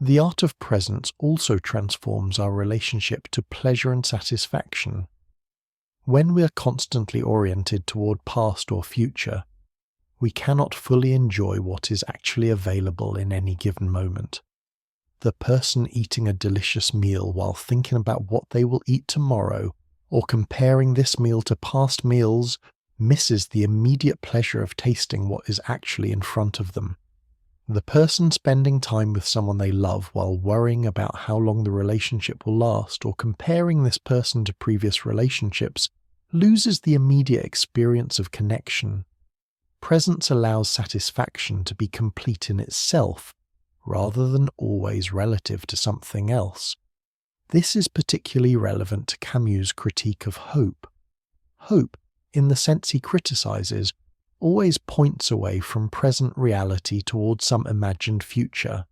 The art of presence also transforms our relationship to pleasure and satisfaction. When we are constantly oriented toward past or future, we cannot fully enjoy what is actually available in any given moment. The person eating a delicious meal while thinking about what they will eat tomorrow, or comparing this meal to past meals, misses the immediate pleasure of tasting what is actually in front of them. The person spending time with someone they love while worrying about how long the relationship will last, or comparing this person to previous relationships, loses the immediate experience of connection. Presence allows satisfaction to be complete in itself, rather than always relative to something else. This is particularly relevant to Camus' critique of hope. Hope, in the sense he criticizes, always points away from present reality towards some imagined future.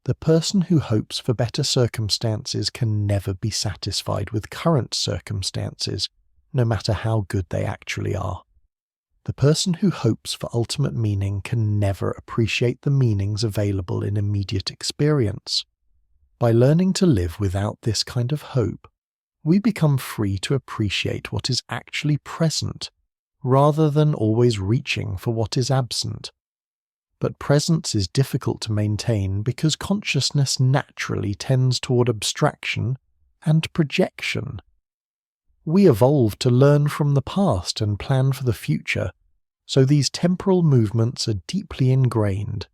The person who hopes for better circumstances can never be satisfied with current circumstances, no matter how good they actually are. The person who hopes for ultimate meaning can never appreciate the meanings available in immediate experience. By learning to live without this kind of hope, we become free to appreciate what is actually present, rather than always reaching for what is absent. But presence is difficult to maintain because consciousness naturally tends toward abstraction and projection. We evolved to learn from the past and plan for the future, so these temporal movements are deeply ingrained.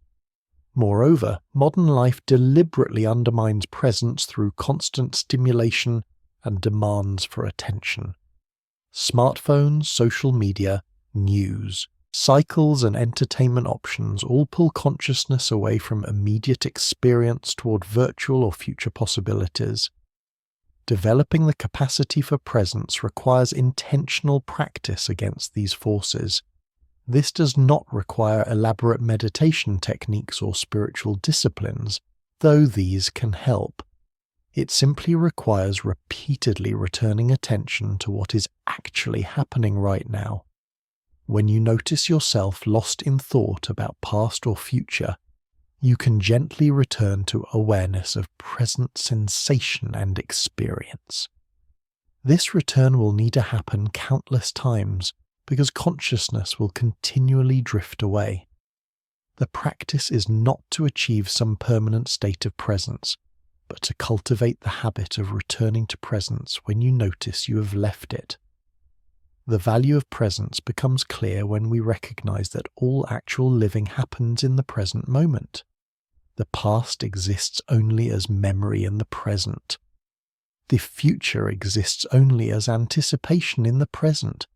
Moreover, modern life deliberately undermines presence through constant stimulation and demands for attention. Smartphones, social media, news, cycles and entertainment options all pull consciousness away from immediate experience toward virtual or future possibilities. Developing the capacity for presence requires intentional practice against these forces. This does not require elaborate meditation techniques or spiritual disciplines, though these can help. It simply requires repeatedly returning attention to what is actually happening right now. When you notice yourself lost in thought about past or future, you can gently return to awareness of present sensation and experience. This return will need to happen countless times because consciousness will continually drift away. The practice is not to achieve some permanent state of presence, but to cultivate the habit of returning to presence when you notice you have left it. The value of presence becomes clear when we recognize that all actual living happens in the present moment. The past exists only as memory in the present. The future exists only as anticipation in the present.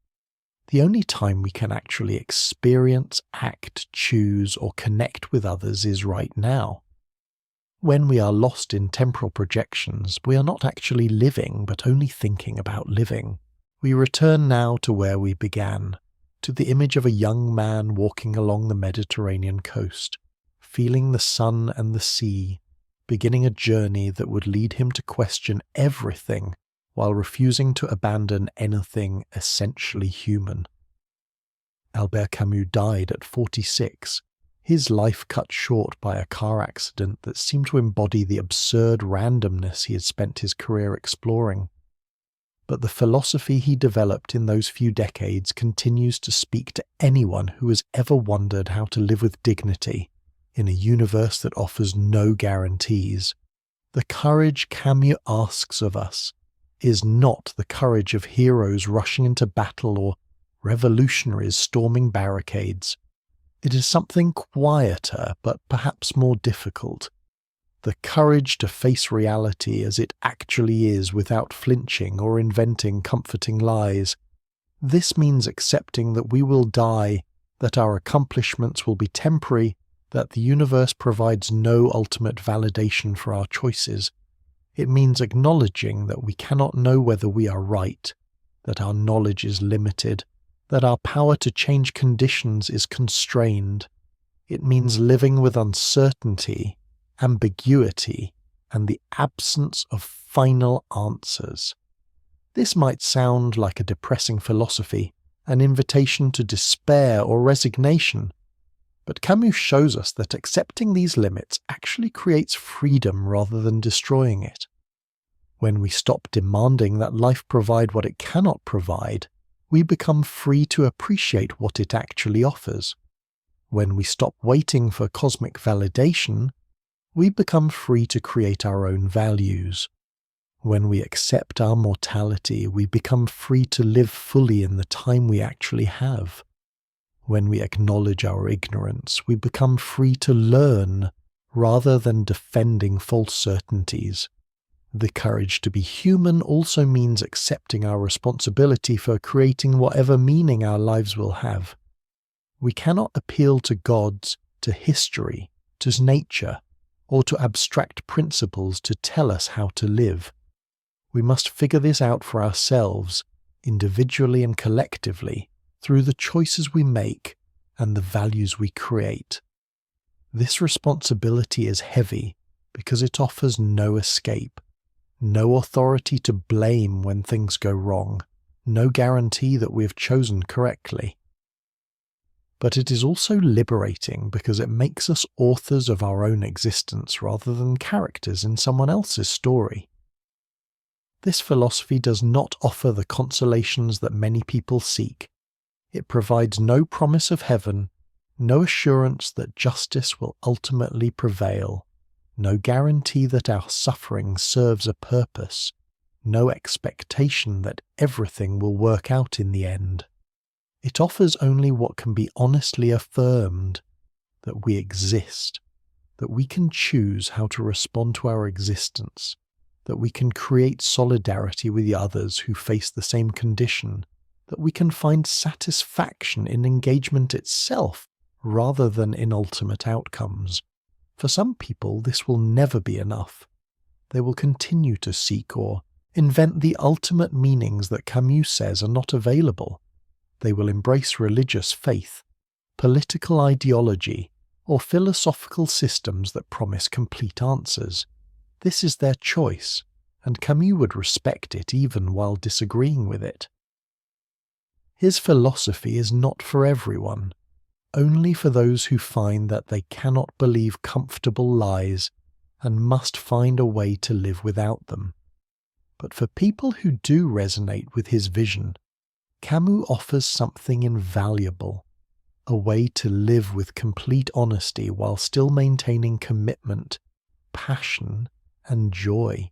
The only time we can actually experience, act, choose, or connect with others is right now. When we are lost in temporal projections, we are not actually living, but only thinking about living. We return now to where we began, to the image of a young man walking along the Mediterranean coast, feeling the sun and the sea, beginning a journey that would lead him to question everything while refusing to abandon anything essentially human. Albert Camus died at 46, his life cut short by a car accident that seemed to embody the absurd randomness he had spent his career exploring. But the philosophy he developed in those few decades continues to speak to anyone who has ever wondered how to live with dignity in a universe that offers no guarantees. The courage Camus asks of us is not the courage of heroes rushing into battle or revolutionaries storming barricades. It is something quieter, but perhaps more difficult. The courage to face reality as it actually is without flinching or inventing comforting lies. This means accepting that we will die, that our accomplishments will be temporary, that the universe provides no ultimate validation for our choices. It means acknowledging that we cannot know whether we are right, that our knowledge is limited, that our power to change conditions is constrained. It means living with uncertainty, ambiguity, and the absence of final answers. This might sound like a depressing philosophy, an invitation to despair or resignation, but Camus shows us that accepting these limits actually creates freedom rather than destroying it. When we stop demanding that life provide what it cannot provide, we become free to appreciate what it actually offers. When we stop waiting for cosmic validation, we become free to create our own values. When we accept our mortality, we become free to live fully in the time we actually have. When we acknowledge our ignorance, we become free to learn rather than defending false certainties. The courage to be human also means accepting our responsibility for creating whatever meaning our lives will have. We cannot appeal to gods, to history, to nature, or to abstract principles to tell us how to live. We must figure this out for ourselves, individually and collectively, through the choices we make and the values we create. This responsibility is heavy because it offers no escape, no authority to blame when things go wrong, no guarantee that we have chosen correctly. But it is also liberating because it makes us authors of our own existence rather than characters in someone else's story. This philosophy does not offer the consolations that many people seek. It provides no promise of heaven, no assurance that justice will ultimately prevail, no guarantee that our suffering serves a purpose, no expectation that everything will work out in the end. It offers only what can be honestly affirmed, that we exist, that we can choose how to respond to our existence, that we can create solidarity with the others who face the same condition, that we can find satisfaction in engagement itself rather than in ultimate outcomes. For some people, this will never be enough. They will continue to seek or invent the ultimate meanings that Camus says are not available. They will embrace religious faith, political ideology, or philosophical systems that promise complete answers. This is their choice, and Camus would respect it even while disagreeing with it. His philosophy is not for everyone, only for those who find that they cannot believe comfortable lies and must find a way to live without them. But for people who do resonate with his vision, Camus offers something invaluable, a way to live with complete honesty while still maintaining commitment, passion, and joy.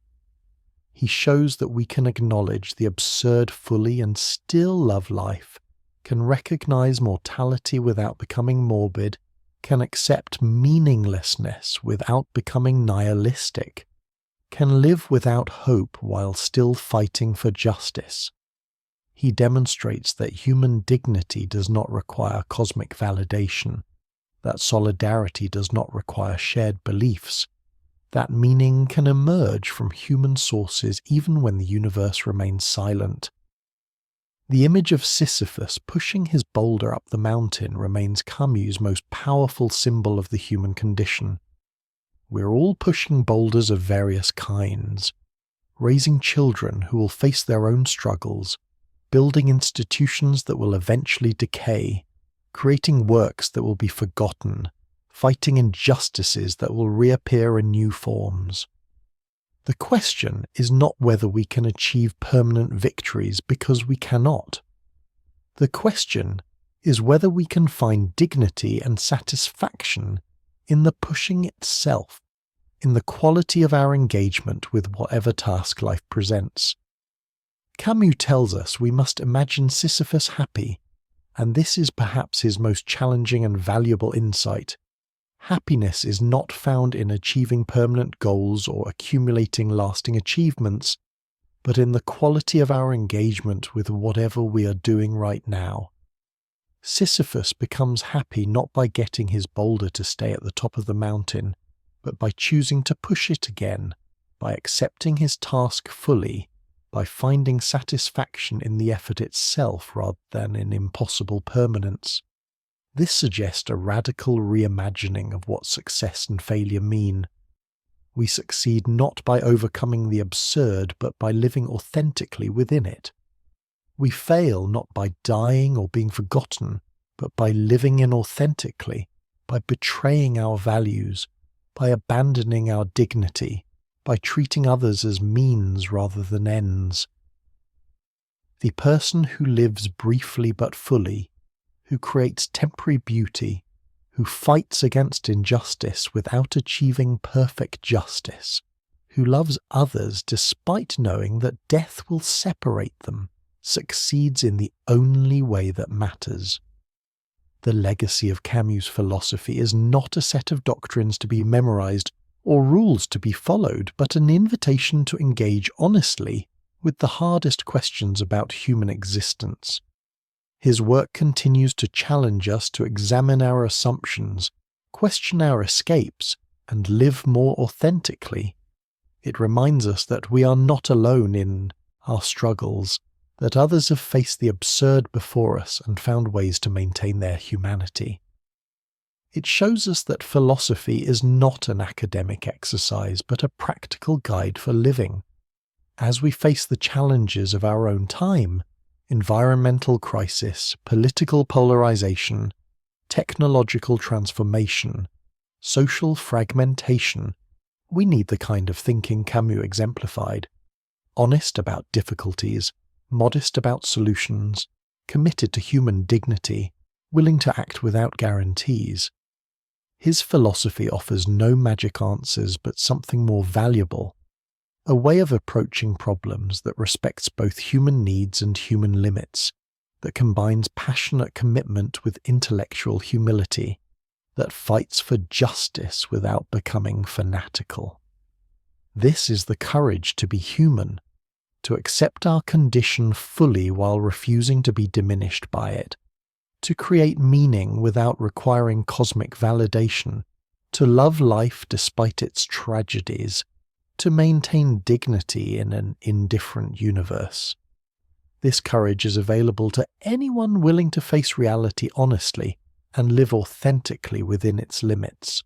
He shows that we can acknowledge the absurd fully and still love life, can recognize mortality without becoming morbid, can accept meaninglessness without becoming nihilistic, can live without hope while still fighting for justice. He demonstrates that human dignity does not require cosmic validation, that solidarity does not require shared beliefs, that meaning can emerge from human sources even when the universe remains silent. The image of Sisyphus pushing his boulder up the mountain remains Camus' most powerful symbol of the human condition. We're all pushing boulders of various kinds, raising children who will face their own struggles, building institutions that will eventually decay, creating works that will be forgotten, fighting injustices that will reappear in new forms. The question is not whether we can achieve permanent victories because we cannot. The question is whether we can find dignity and satisfaction in the pushing itself, in the quality of our engagement with whatever task life presents. Camus tells us we must imagine Sisyphus happy, and this is perhaps his most challenging and valuable insight. Happiness is not found in achieving permanent goals or accumulating lasting achievements, but in the quality of our engagement with whatever we are doing right now. Sisyphus becomes happy not by getting his boulder to stay at the top of the mountain, but by choosing to push it again, by accepting his task fully, by finding satisfaction in the effort itself rather than in impossible permanence. This suggests a radical reimagining of what success and failure mean. We succeed not by overcoming the absurd, but by living authentically within it. We fail not by dying or being forgotten, but by living inauthentically, by betraying our values, by abandoning our dignity, by treating others as means rather than ends. The person who lives briefly but fully, who creates temporary beauty, who fights against injustice without achieving perfect justice, who loves others despite knowing that death will separate them, succeeds in the only way that matters. The legacy of Camus' philosophy is not a set of doctrines to be memorized or rules to be followed, but an invitation to engage honestly with the hardest questions about human existence. His work continues to challenge us to examine our assumptions, question our escapes, and live more authentically. It reminds us that we are not alone in our struggles, that others have faced the absurd before us and found ways to maintain their humanity. It shows us that philosophy is not an academic exercise, but a practical guide for living. As we face the challenges of our own time, environmental crisis, political polarization, technological transformation, social fragmentation, we need the kind of thinking Camus exemplified. Honest about difficulties, modest about solutions, committed to human dignity, willing to act without guarantees. His philosophy offers no magic answers but something more valuable, a way of approaching problems that respects both human needs and human limits, that combines passionate commitment with intellectual humility, that fights for justice without becoming fanatical. This is the courage to be human, to accept our condition fully while refusing to be diminished by it, to create meaning without requiring cosmic validation, to love life despite its tragedies, to maintain dignity in an indifferent universe. This courage is available to anyone willing to face reality honestly and live authentically within its limits.